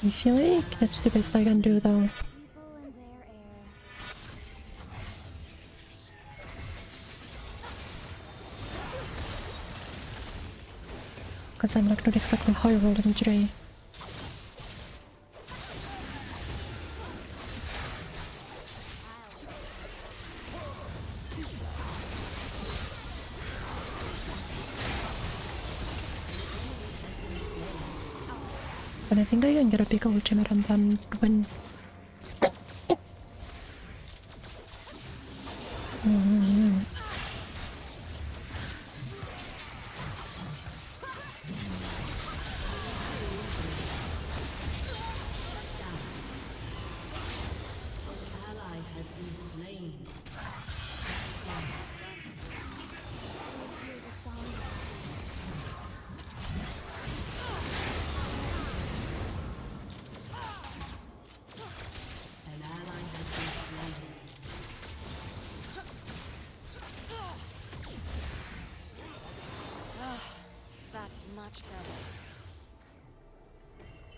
I feel like that's the best I can do though. Because I'm like not exactly high rolling today. But I think I can get a big ultimate and then win.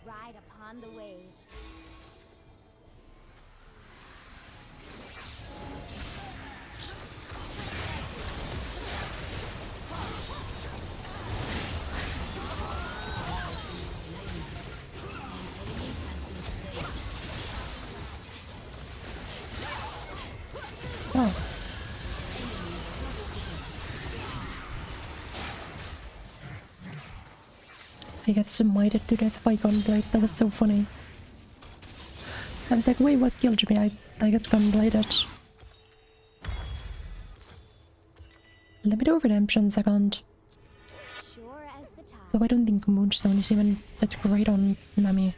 Ride upon the waves. Oh. I got smited to death by gunblade. That was so funny. I was like, wait, what killed me? I got gunbladed. Let me do redemption second. Sure as the tide. Though I don't think Moonstone is even that great on Nami.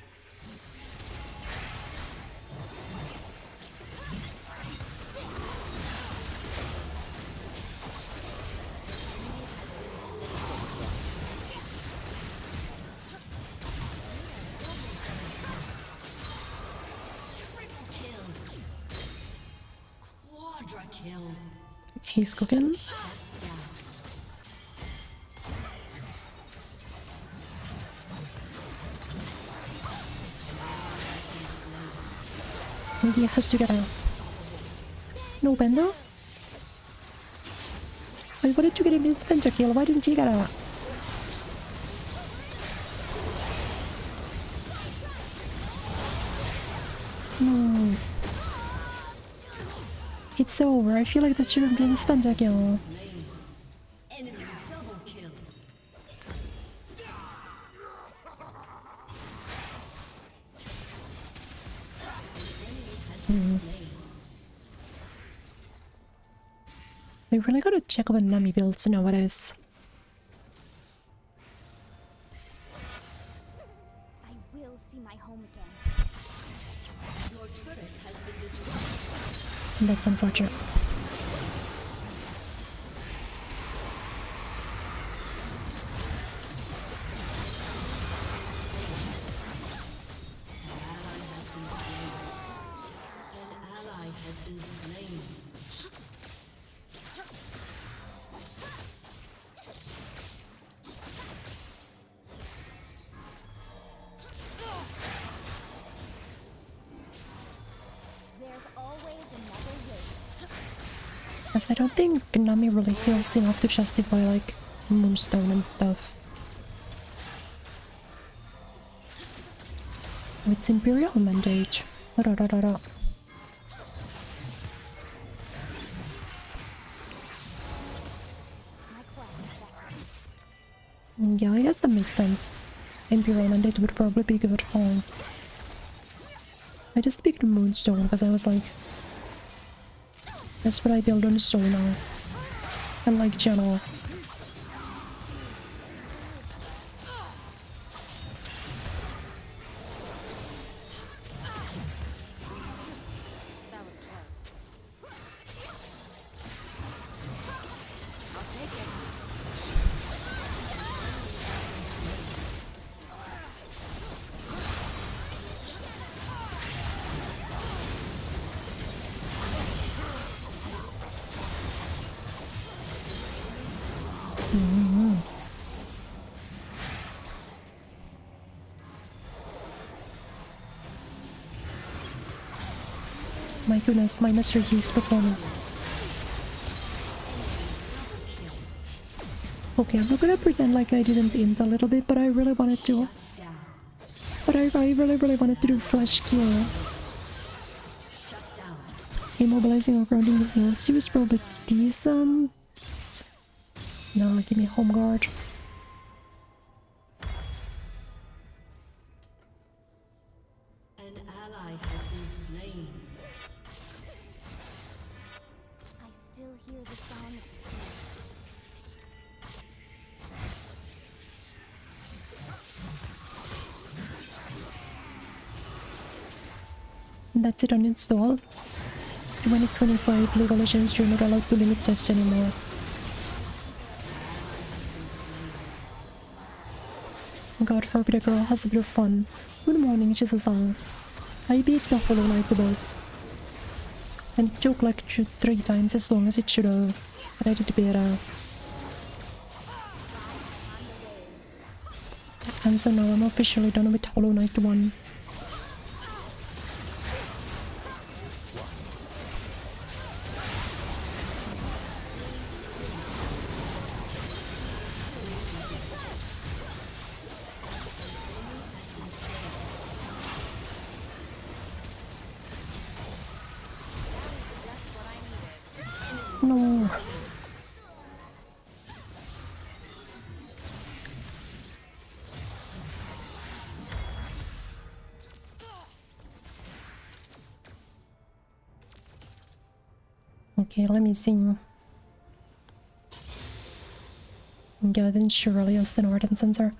kill. He's cooking. He has to get out. No, Bendo? I wanted to get him his pentakill. Why didn't he get out? No. It's over. I feel like that should have been his pentakill. Enemy double kill. I really gotta check what Nami builds nowadays. I will see my home again. Your turret has been destroyed. That's unfortunate. An ally has been slain. There's always another way. Because I don't think Nami really heals enough to justify like Moonstone and stuff. It's Imperial Mandate. Da da da da. My quest is back. Yeah, I guess that makes sense. Imperial Mandate would probably be good. I just picked Moonstone because I was like, that's what I build on Sonar. And like Channel. That was close. I'll take it. My goodness, my Mr. Yi's performing. Okay, I'm not gonna pretend like I didn't int a little bit, but I really wanted to. But I really wanted to do flash kill. Immobilizing or grounding the heals. She was probably decent. No, give me home guard. An ally has been slain. I still hear the sound of the sea. That's it, uninstall. 2025 League of Legends, you're not allowed to limit tests anymore. God forbid a girl has a bit of fun. Good morning, Shizu-san. I beat the Hollow Knight boss. And it took like 3 times as long as it should have. But I did better. And so now I'm officially done with Hollow Knight 1. No. Okay, let me see. Yeah, then surely it's an Ardent Sensor.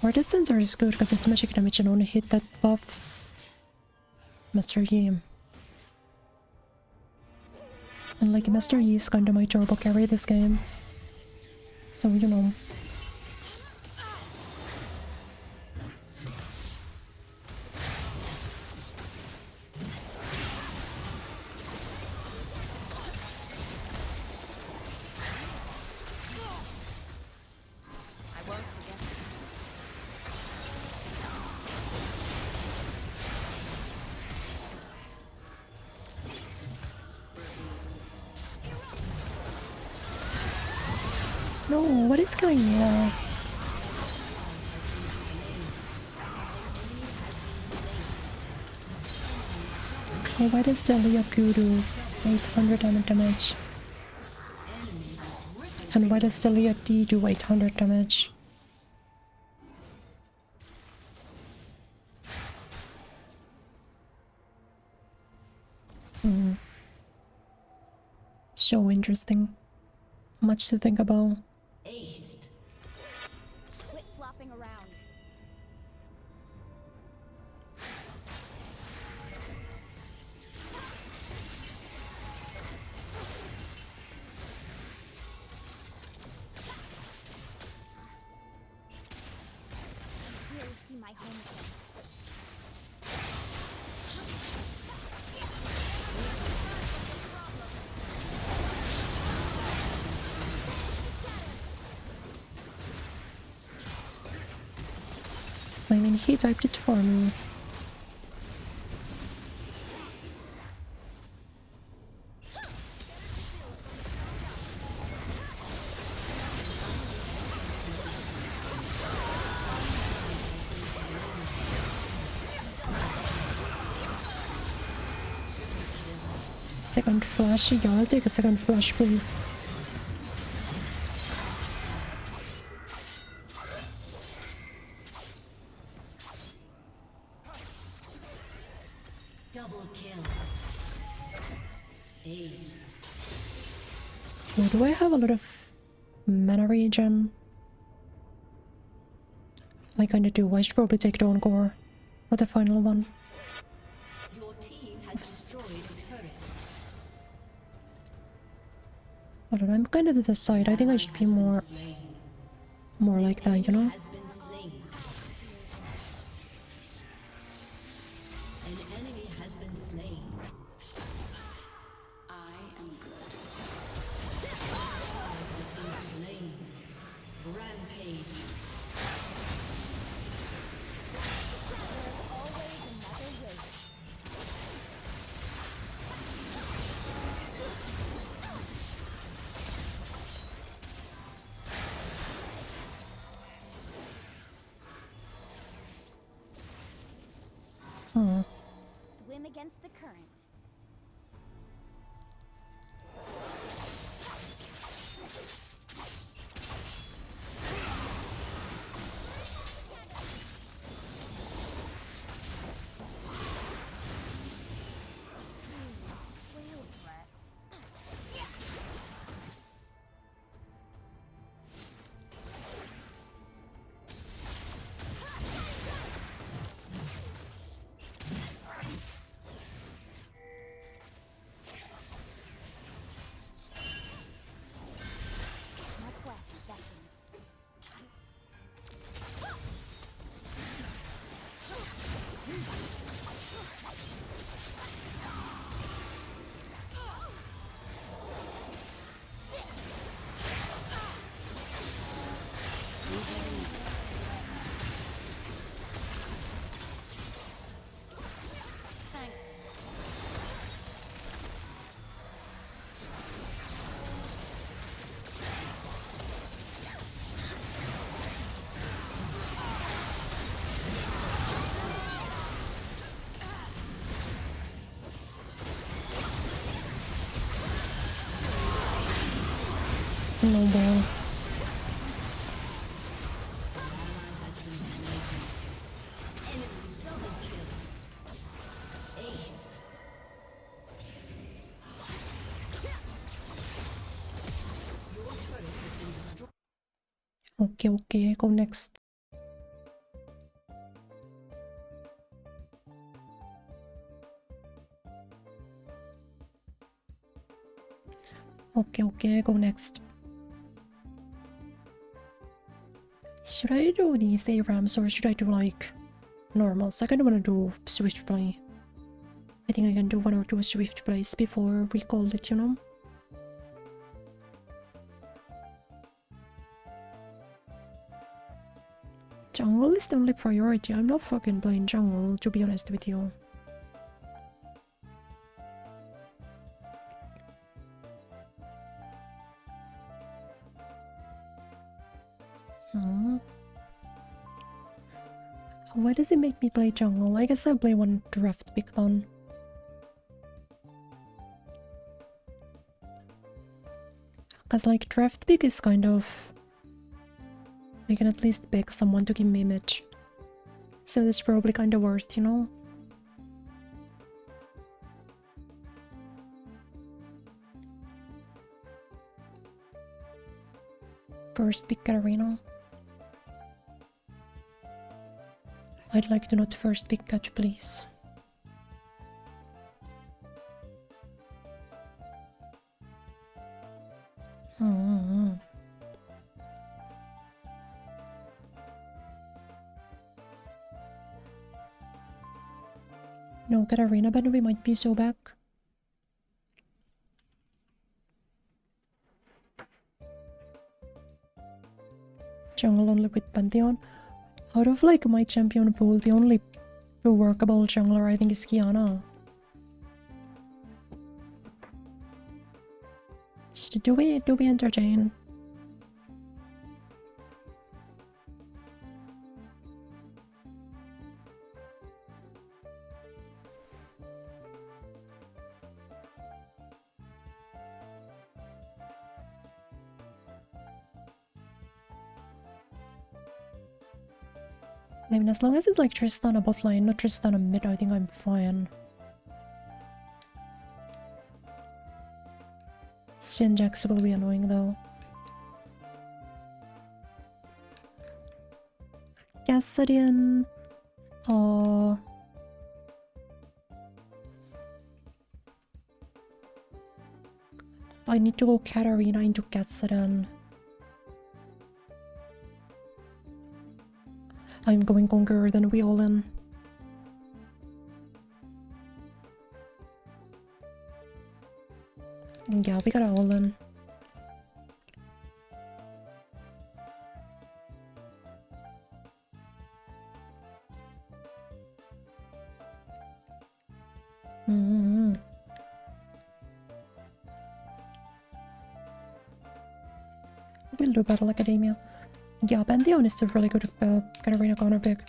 Ardent Sensor is good because it's magic damage and only hit that buffs Master Yi. And like Master Yi is kinda my turbo carry this game. So you know. No, what is going on? Oh, why does Deliaku do 800 damage? And why does Delia D do 800 damage? So interesting. Much to think about. Aced. Quit flopping around. Here to see my home again. I mean, he typed it for me. Second flash, yeah, I'll take a second flash, please. Double kill. Aced. Oh, do I have a lot of mana regen? I kinda do. I should probably take Dawn Gore for the final one. Your team has destroyed a turret. Hold on, I'm kinda to the side. I think I should be more like that, you know? Has been slain. An enemy has been slain. I am good. Has been slain. Rampage. Always another way. Swim against the current. Whale breath. My quest beckons. Thanks. No ball. Enemy double kill. Aced. Your turret has been destroyed. Okay, okay, I go next. Okay, okay, I go next. Should I do these ARAMs or should I do like normals? I kinda wanna do swift play. I think I can do 1 or 2 swift plays before we call it, you know? Jungle is the only priority. I'm not fucking playing jungle, to be honest with you. Hmm. Why does it make me play jungle? I guess I'll play one draft pick then. Cause like draft pick is kind of... I can at least pick someone to give me image. So that's probably kind of worth, you know? First pick Katarina. I'd like to not first pick catch, please. No Katarina, but we might be so back. Jungle only with Pantheon. Out of like my champion pool, the only workable jungler I think is Kiana. So do we entertain? I mean, as long as it's like Tristan a bot lane, not Tristan a mid, I think I'm fine. Synjax will be annoying though. Cassidian. I need to go Katarina into Cassidian. I'm going Conqueror, then we all in. Yeah, we gotta all in. We'll do Battle Academia. Yeah, Pantheon is a really good Katarina counter pick.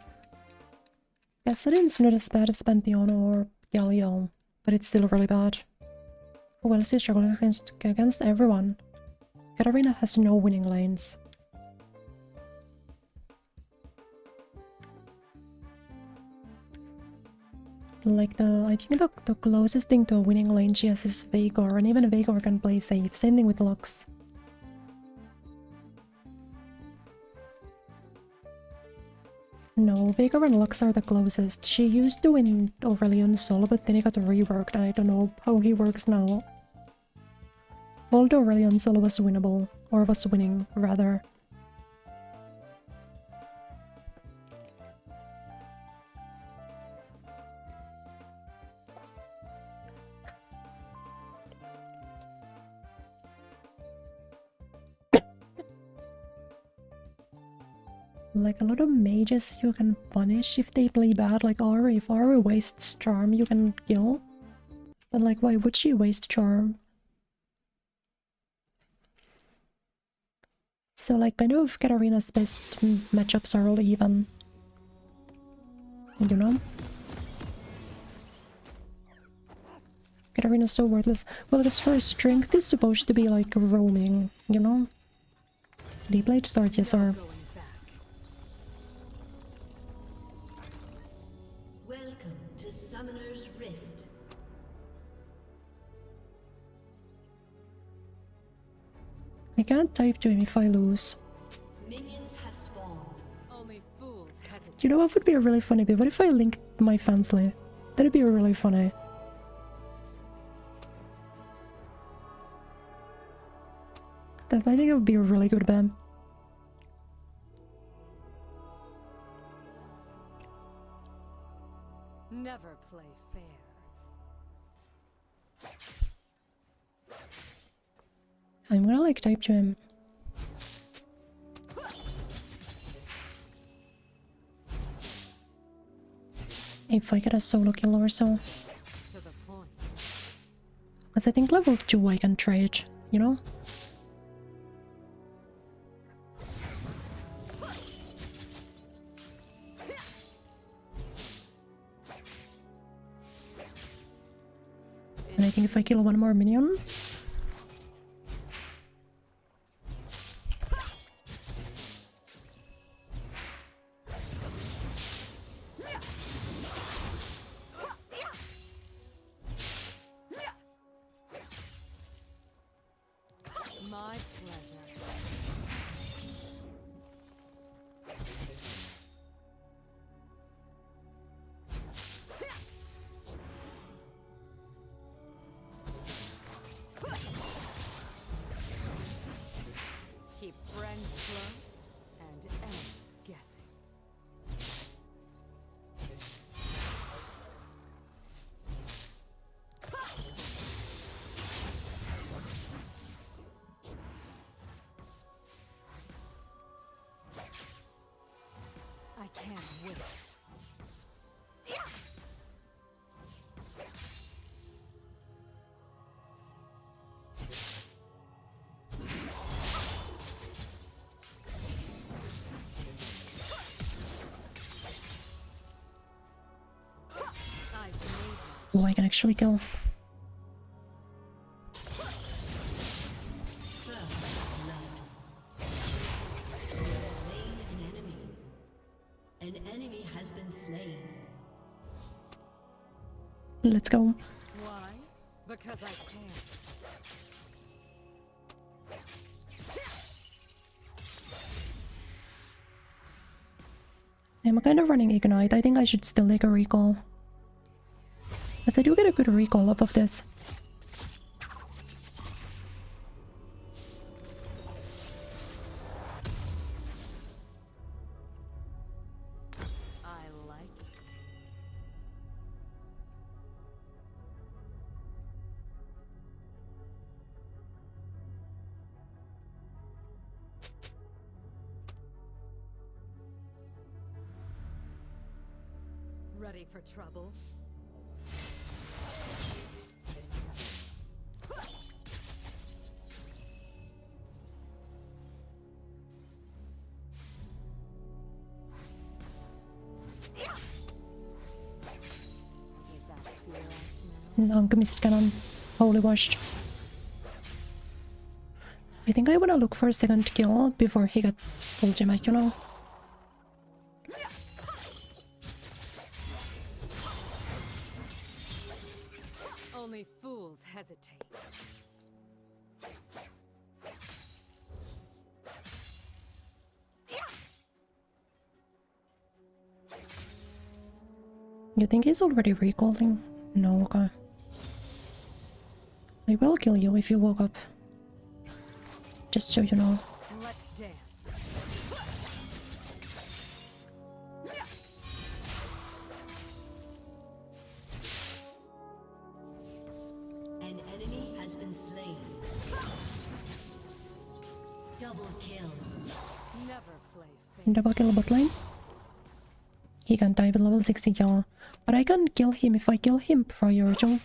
Cassidy's not as bad as Pantheon or Galio, but it's still really bad. Who else is struggling against everyone? Katarina has no winning lanes. Like I think the closest thing to a winning lane she has is Veigar, and even Veigar can play safe. Same thing with Lux. No, Veigar and Lux are the closest. She used to win Aurelion solo, but then he got reworked, and I don't know how he works now. Old Aurelion solo was winnable, or was winning, rather. Like a lot of mages you can punish if they play bad, like Ahri. If Ahri wastes charm, you can kill. But like, why would she waste charm? So like, kind of Katarina's best matchups are all even. You know? Katarina's so worthless. Well, because her strength is supposed to be like roaming, you know? Deep Blade start, yes sir. I can't type to him if I lose. You know what would be a really funny bit? What if I linked my fansly? That'd be really funny. I think it would be a really good BAM. Never play fair. I'm gonna like type to him. If I get a solo kill or so. Because I think level 2 I can trade, you know? hallucinating if I kill one more minion. My pleasure. Keep friends close and enemies guessing. I can't wait. Oh, I can actually kill. Slain an enemy. An enemy has been slain. Let's go. Why? Because I can. I'm kind of running Ignite. I think I should still take a recall. As I do get a good recall off of this. I like it. Ready for trouble? Is that fear I smell? Alchemist Cannon. Holy washed. I think I wanna look for a second kill before he gets ultimate, you know? Only fools hesitate. You think he's already recalling? No, okay. I will kill you if you woke up. Just so you know. Let's dance. An enemy has been slain. Double kill. Never play fair. Double kill bot lane. He can't die with level 60, yeah. But I can kill him if I kill him prior to.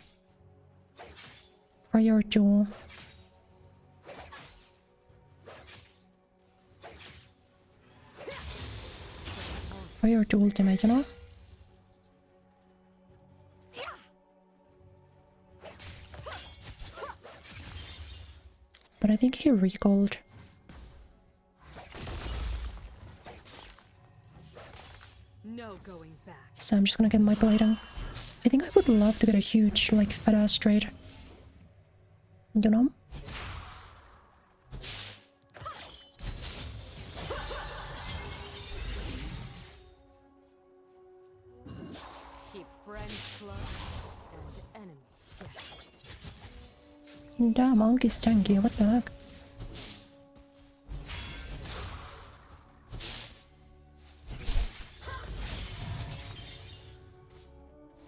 Prior to. Prior to ultimate, you know? But I think he recalled. No going back. So I'm just gonna get my blading. I think I would love to get a huge, like, fat ass trade. You know? Keep friends close and enemies guessing. Damn, monkey's tanky, what the heck?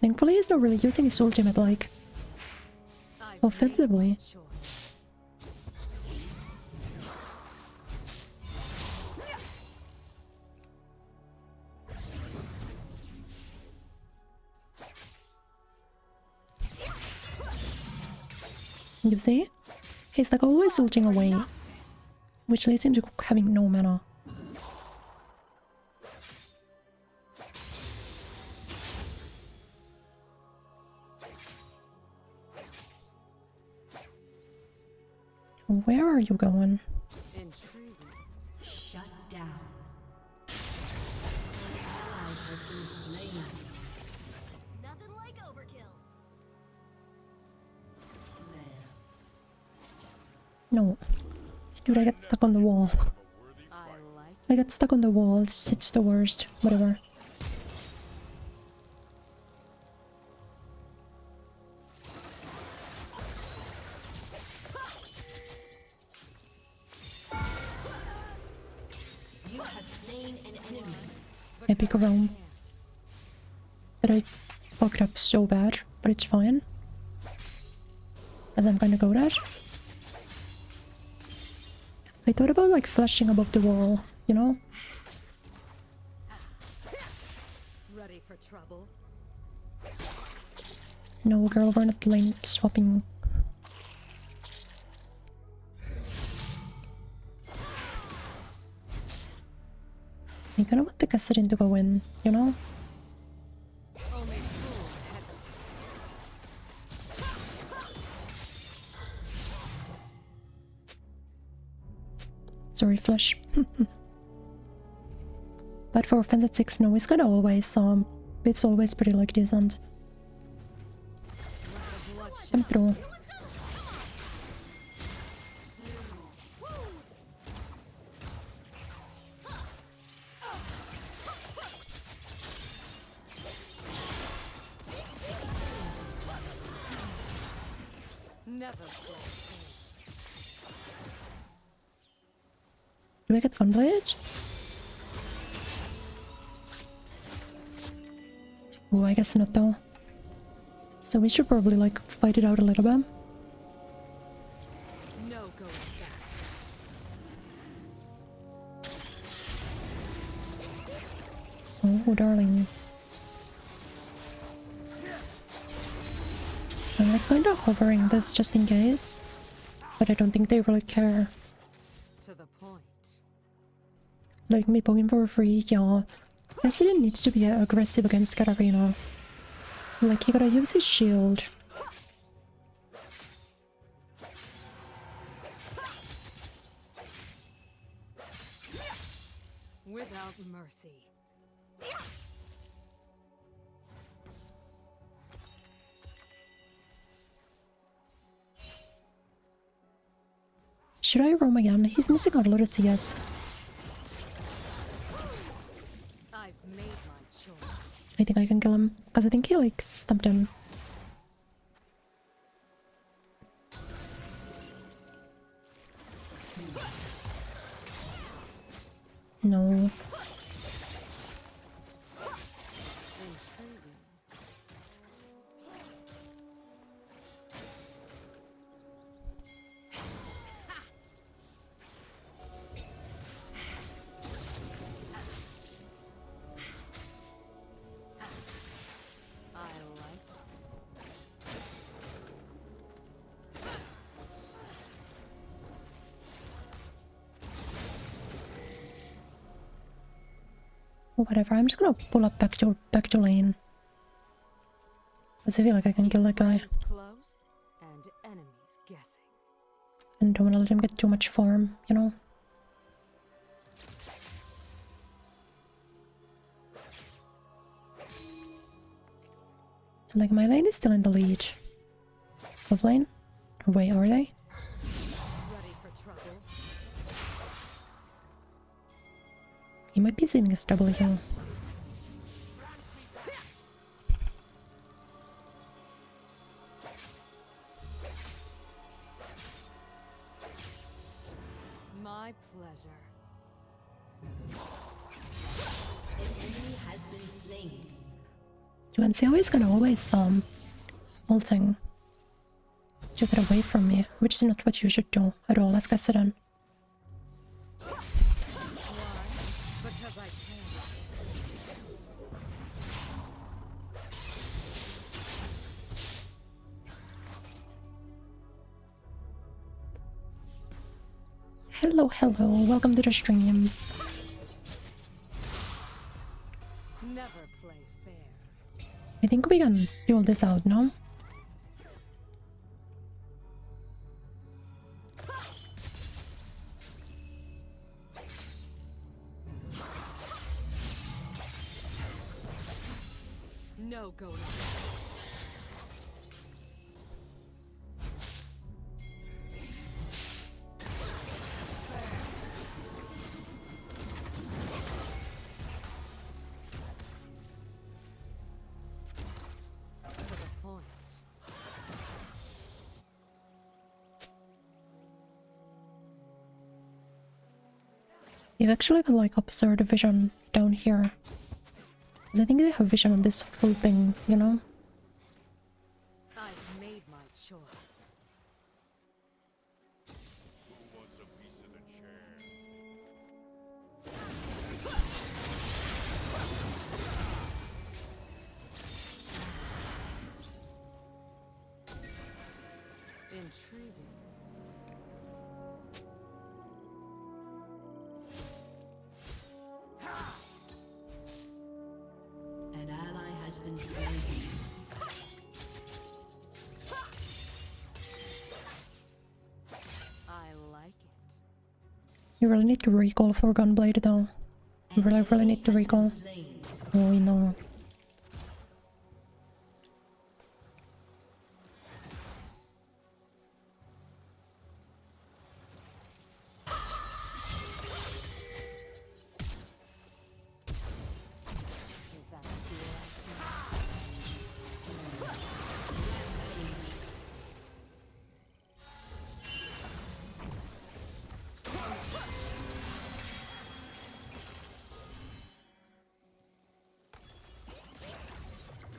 Thankfully he's not really using his ultimate, like, I've offensively. made my choice. You see? He's like always ulting away, which leads him to having no mana. Where are you going? Intriguing. Shut down. An ally has been slain. Nothing like overkill. No. Dude, I got stuck on the wall. I like I got stuck on the wall. It's the worst. Whatever. You have slain an enemy. Epic realm. That I fucked up so bad, but it's fine. As I'm gonna go there. I thought about like flashing above the wall, you know? ready for trouble. No, girl, we're not lane swapping. I kind of want the Kassadin to go in, you know? Only fools hesitate. Sorry, flash. But for offense at 6, no, it's gonna always, it's always pretty like decent. I'm through. Never play fair. Do I get Gunblade? Oh, I guess not though. So we should probably like fight it out a little bit. No going back. Oh, darling. I'm like kind of hovering this just in case, but I don't think they really care. To the point. Like me poking for free, yeah. Resident needs to be aggressive against Katarina. Like, he gotta use his shield. Without mercy. Should I roam again? He's missing out a lot of CS. I've made my choice. I think I can kill him, because I think he like stumped him. No. Intriguing. I like it. Whatever, I'm just gonna pull up back to lane. Because I feel like I can kill that guy. Friends close and enemies guessing. And don't wanna let him get too much farm, you know? Like, my lane is still in the lead. Of lane? Or wait, are they? Ready for trouble. He might be saving his double heal. My pleasure. An enemy has been slain. You can see how he's gonna always ulting to get away from me, which is not what you should do at all. Let's get sit in. Why? Because I can. Hello, hello, welcome to the stream. Never play fair. I think we can duel this out, no? No going. To the point. You've actually got like Absrad vision down here. 'Cause I think they have vision on this full thing, you know? I've made my choice. Intriguing. An ally has been slain. I like it. You really need to recall for Gunblade though. You really need to recall. Slain. Oh, we know. Is that fear I see?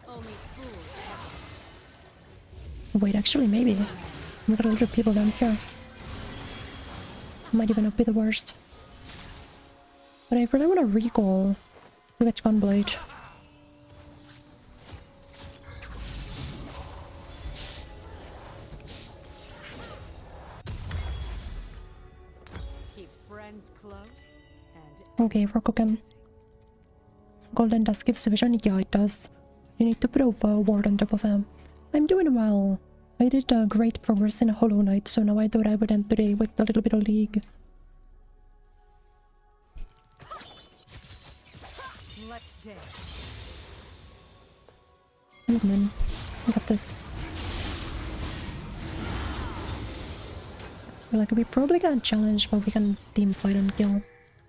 Only fools. Wait, actually, maybe. We got a lot of people down here. Might even not be the worst. But I really want to recall to get Gunblade. Keep friends close and Okay, we're cooking. Golden Dust gives vision? Yeah, it does. You need to put up a ward on top of him. I'm doing well. I did great progress in Hollow Knight, so now I thought I would end today with a little bit of League. let's dance. Come on, I got this. Like, we probably can't challenge, but we can team fight and kill.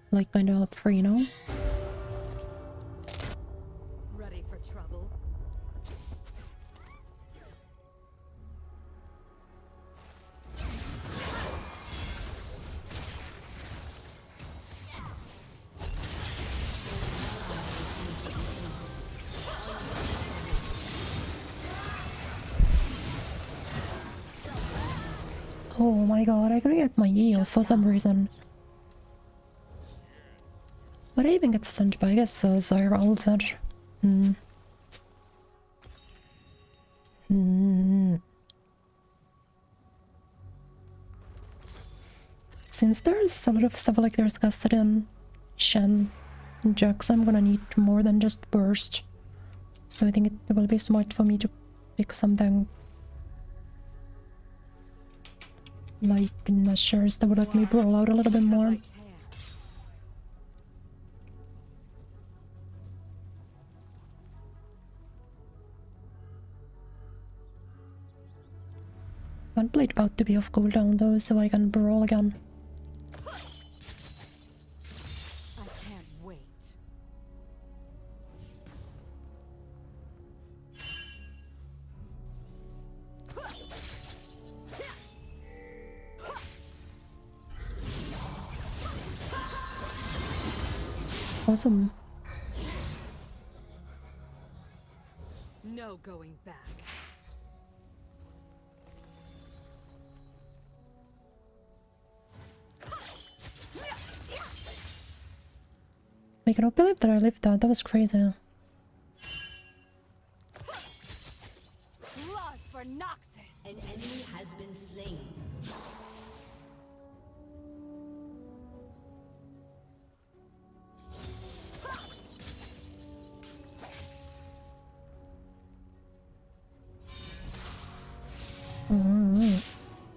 Like, kind of free, you know? Ready for trouble? Oh my god, I couldn't get my E off for some reason. Would I even get stunned by? I guess so, Zyra altered. Since there's a lot of stuff like there's Cassidy, Shen, and Jax, I'm gonna need more than just Burst. So I think it will be smart for me to pick something like Nashers that would let me brawl out a little bit more. I can. Gunblade about to be off cooldown though, so I can brawl again. I can't wait. Awesome. No going back. I cannot believe that I lived that. That was crazy. Blood for Noxus. An enemy has been slain.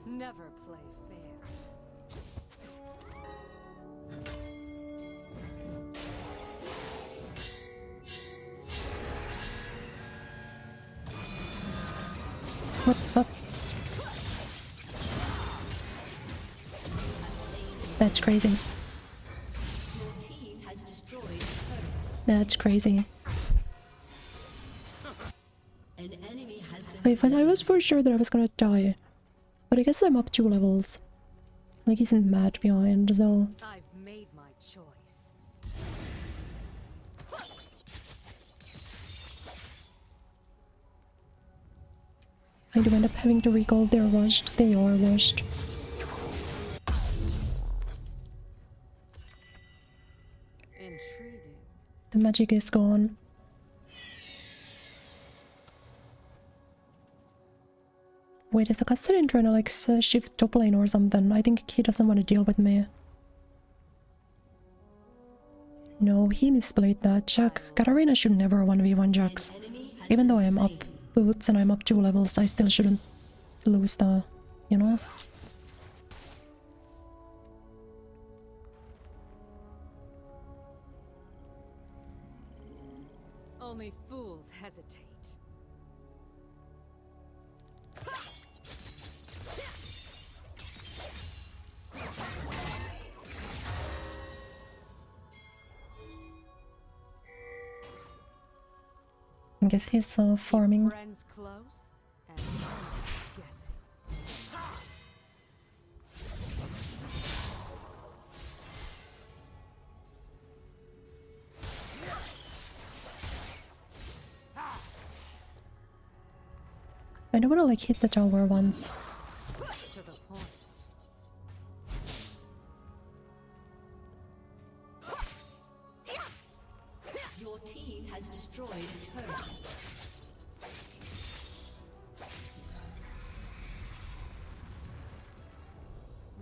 Never play fair. That's crazy. Your team has destroyed a turret. That's crazy. An enemy has been Wait, but I was for sure that I was gonna die. But I guess I'm up 2 levels. Like, he's mad behind, so... I've made my choice. I do end up having to recall. They're rushed. They are rushed. Intriguing. The magic is gone. Wait, is the Castellan trying to like shift top lane or something? I think he doesn't want to deal with me. No, he misplayed that. Jack, Katarina should never 1v1 Jax. Even though I am up boots and I'm up 2 levels, I still shouldn't lose the, you know? Only fools hesitate. I guess he's farming. Friends close and enemies guessing. I don't want to like hit the tower once. To the point. Your team has destroyed a turret.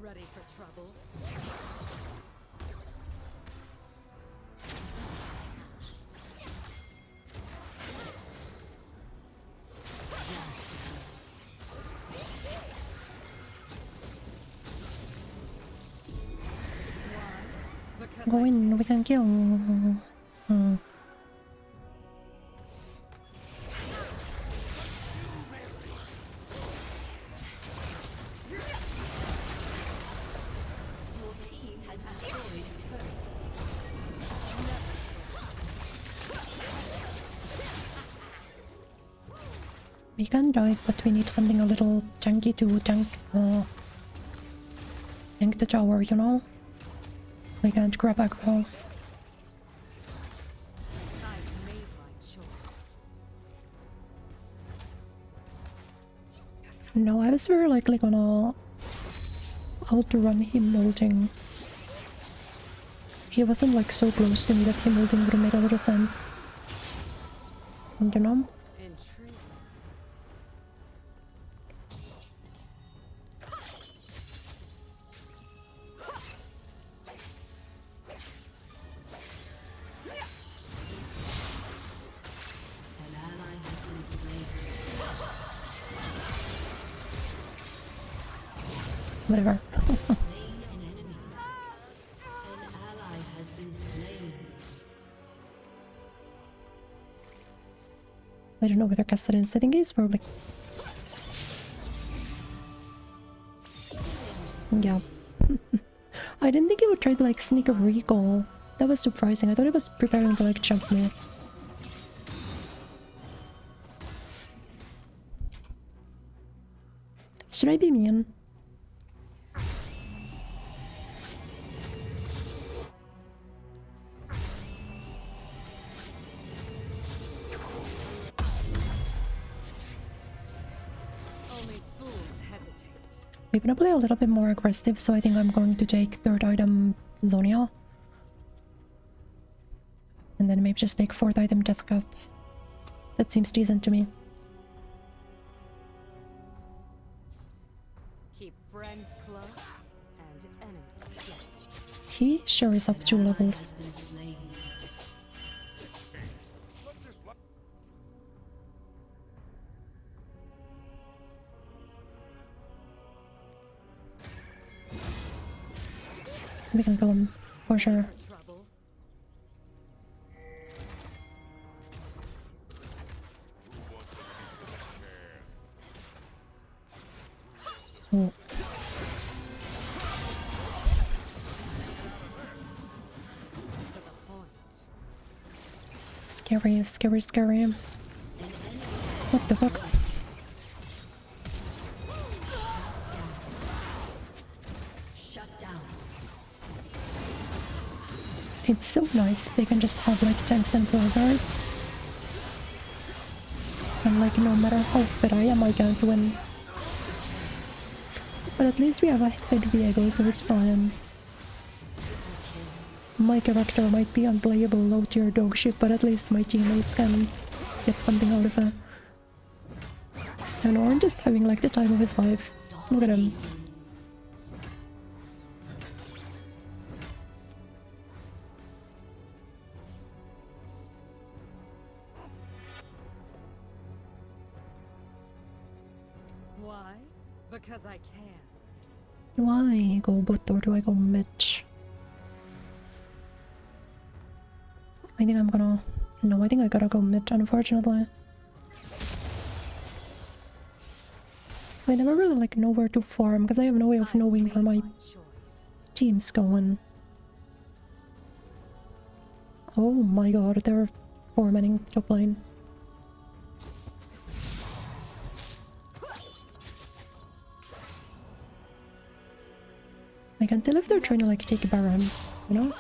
Ready for trouble? Because Go in, we can kill. Your team has destroyed a turret. We can dive, but we need something a little tanky to tank the tower, you know? We can't grab aggro. I've made my choice. No, I was very likely gonna outrun him ulting. He wasn't like so close to me that him ulting would have made a lot of sense. You know? Intriguing. An ally has been slain. Whatever. Slain an enemy. An ally has been slain. I don't know whether Castellan's. I think he's probably... Yeah. I didn't think he would try to like sneak a recall. That was surprising. I thought he was preparing to like jump me. Should I be mean? Only fools hesitate. We're gonna play a little bit more aggressive, so I think I'm going to take 3rd item Zonia. And then maybe just take 4th item Death Cup. That seems decent to me. Keep friends close and enemies guessing. He sure is up 2 levels. Has been slain. We can kill him, for sure. For trouble? Oh. Scary, scary, scary. What the fuck? Shut down. It's so nice that they can just have like tanks and closers. And like no matter how fit I am, I can't win. But at least we have a fit Viego, so it's fine. My character might be unplayable low tier dog shit, but at least my teammates can get something out of it. And Orange just having like the time of his life. Look at him. Why? Because I can. Do I go bot or do I go mid? I think I'm gonna... No, I think I gotta go mid, unfortunately. I never really like know where to farm, because I have no way of knowing where my team's going. Oh my god, there are 4 men top lane. I can tell if they're trying to like take a Baron, you know?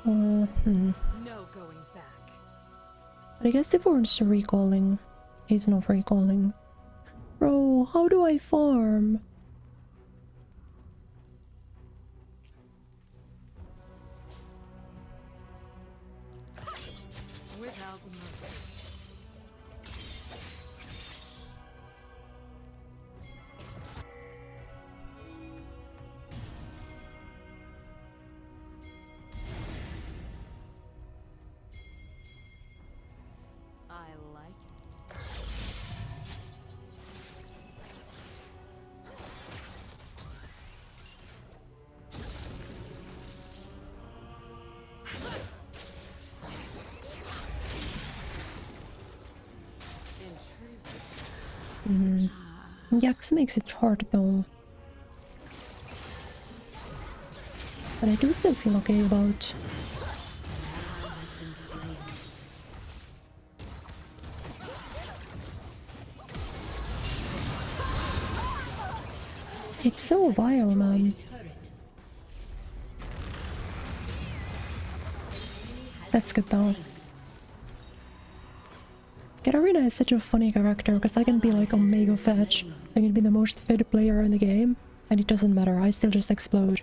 No going back. But I guess if Orange is recalling, he's not recalling. Bro, how do I farm? Without mercy. I like it. Jax makes it hard though. But I do still feel okay about... It's so vile, man. That's good though. Katarina is such a funny character because I can be like a mega fetch. I can be the most fed player in the game and it doesn't matter, I still just explode.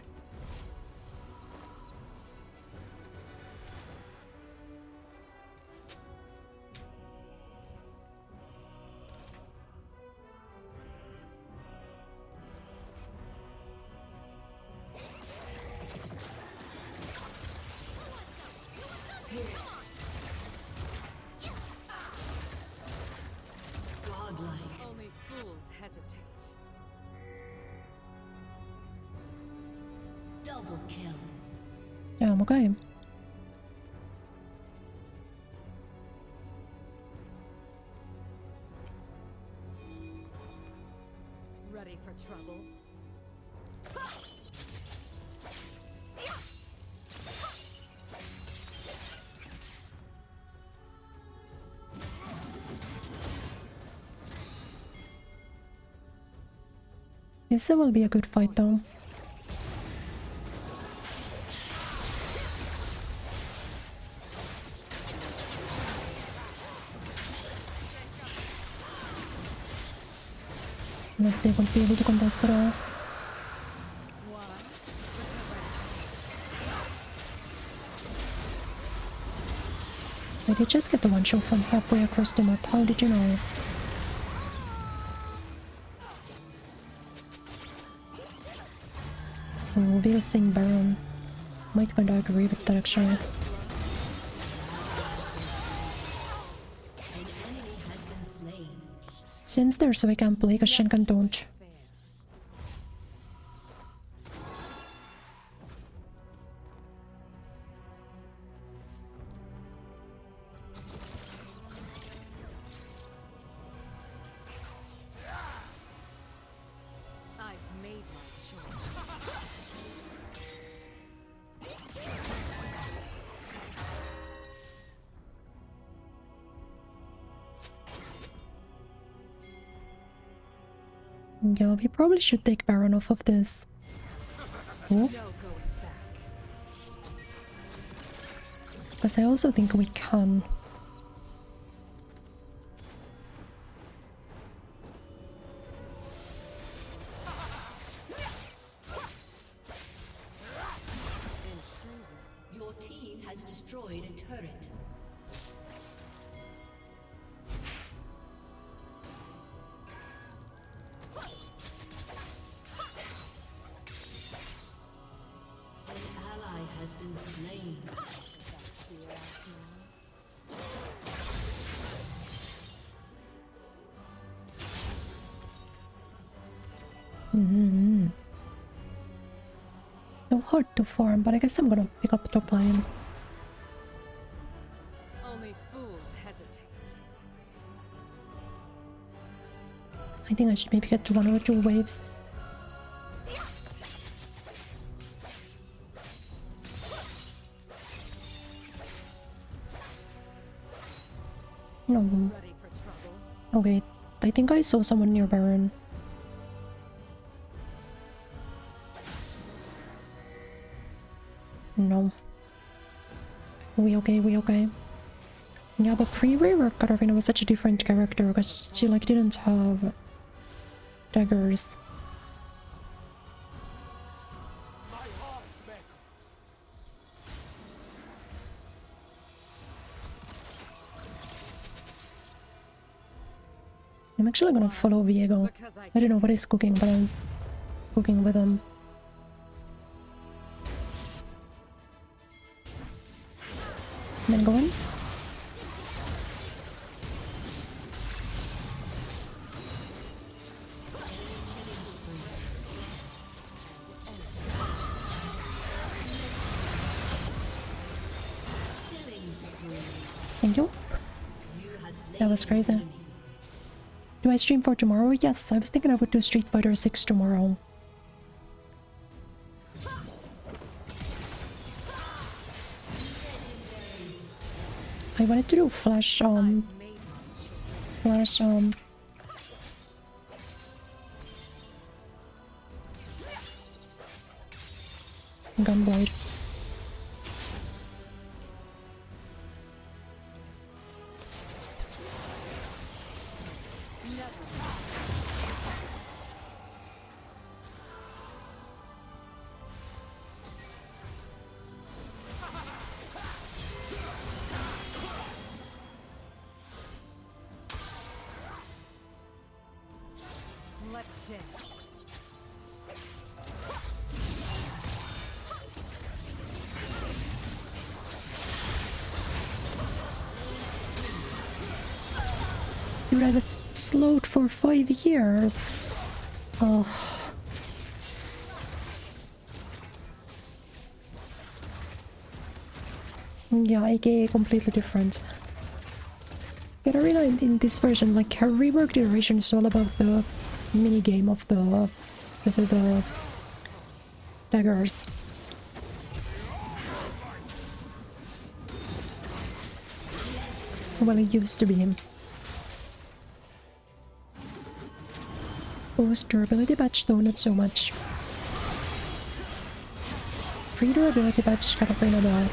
Only fools hesitate. Double kill. Yeah, I'm okay. Ready for trouble? This will be a good fight though. And they won't be able to contest at all. I did just get the one shot from halfway across the map. How did you know? Oh, we'll sing Baron. Might kinda agree with that actually. An enemy has been slain. Since they're so I can't play because Shinkan don't. Yeah, we probably should take Baron off of this. Oh. No going back. Because I also think we can. Your team has destroyed a turret. An ally has been slain. So hard to farm, but I guess I'm gonna pick up top lane. Only fools hesitate. I think I should maybe get to 1 or 2 waves. No. Ready for trouble. Oh wait, I think I saw someone near Baron. No. We okay, we okay. Yeah, but pre-rework Katarina was such a different character because she like didn't have daggers. I'm actually gonna follow Viego. Because I I don't know what he's cooking, but I'm cooking with him. And then go in. Thank you. That was crazy. Do I stream for tomorrow? Yes, I was thinking I would do Street Fighter 6 tomorrow. I wanted to do Flash, Gunblade. Let's dance. Dude, I was slowed for 5 years. Oh. Yeah, AKA completely different. Katarina in this version, like her reworked iteration is all about the mini game of the daggers. Well, it used to be. Post durability patch though, not so much. Pre-durability patch Katarina though.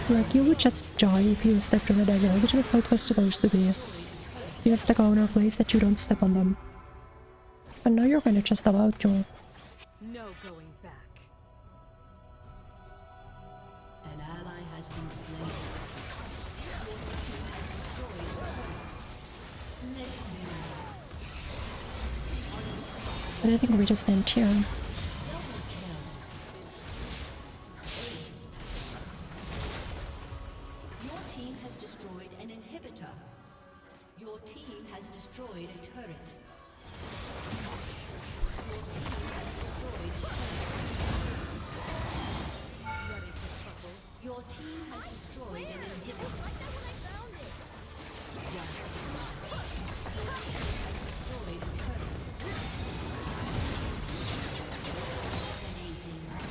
Like, you would just die if you stepped on a dagger, which was how it was supposed to be. Because the counter plays that you don't step on them. But now you're kinda just about to. No going back. An ally has been slain. But I think we just end here. Your team has destroyed an inhibitor. Your team has destroyed a turret. Your team has destroyed a turret. Ready for trouble. Your team has destroyed an inhibitor.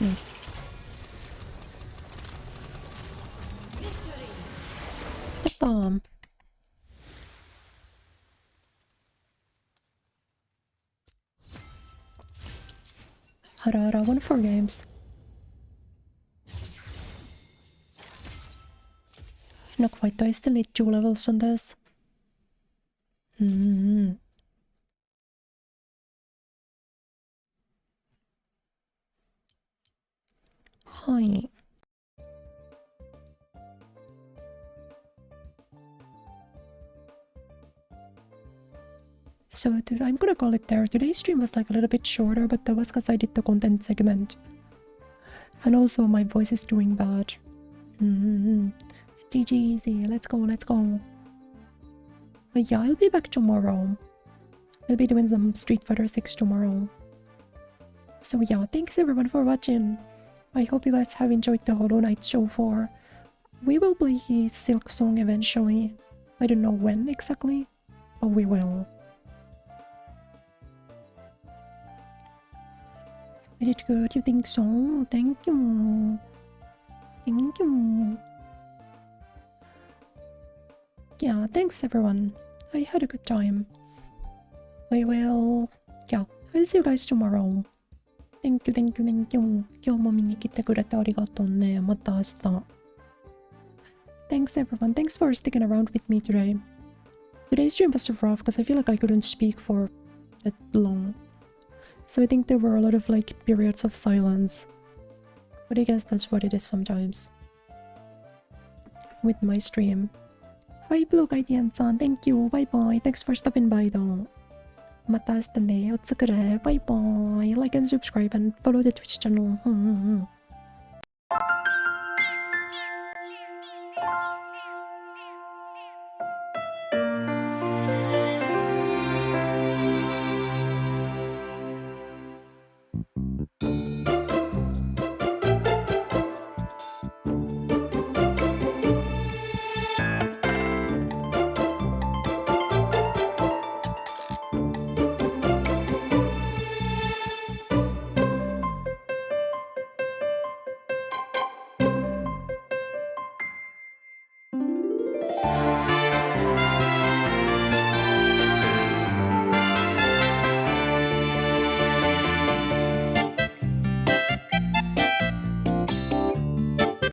Yes. Bomb. Hara, 1-4 games. Not quite though, I still need 2 levels on this. Hi. So dude, I'm gonna call it there. Today's stream was like a little bit shorter, but that was because I did the content segment. And also my voice is doing bad. GG easy, let's go. But yeah, I'll be back tomorrow. I'll be doing some Street Fighter 6 tomorrow. So yeah, thanks everyone for watching. I hope you guys have enjoyed the Hollow Knight show 4. We will play Silk Song eventually. I don't know when exactly, but we will. I did good, you think so? Thank you. Thank you. Yeah, thanks everyone. I had a good time. I will... Yeah, I'll see you guys tomorrow. Thank you. 今日も見に来てくれてありがとうね。また明日。Thanks everyone. Thanks for sticking around with me today. Today's stream was rough because I feel like I couldn't speak for that long. So I think there were a lot of like periods of silence. But I guess that's what it is sometimes. With my stream. Hi Blue Guardian-san, thank you. Bye bye. Thanks for stopping by though. また明日ね。おつくれ。バイバイ。Like and subscribe and follow the Twitch channel.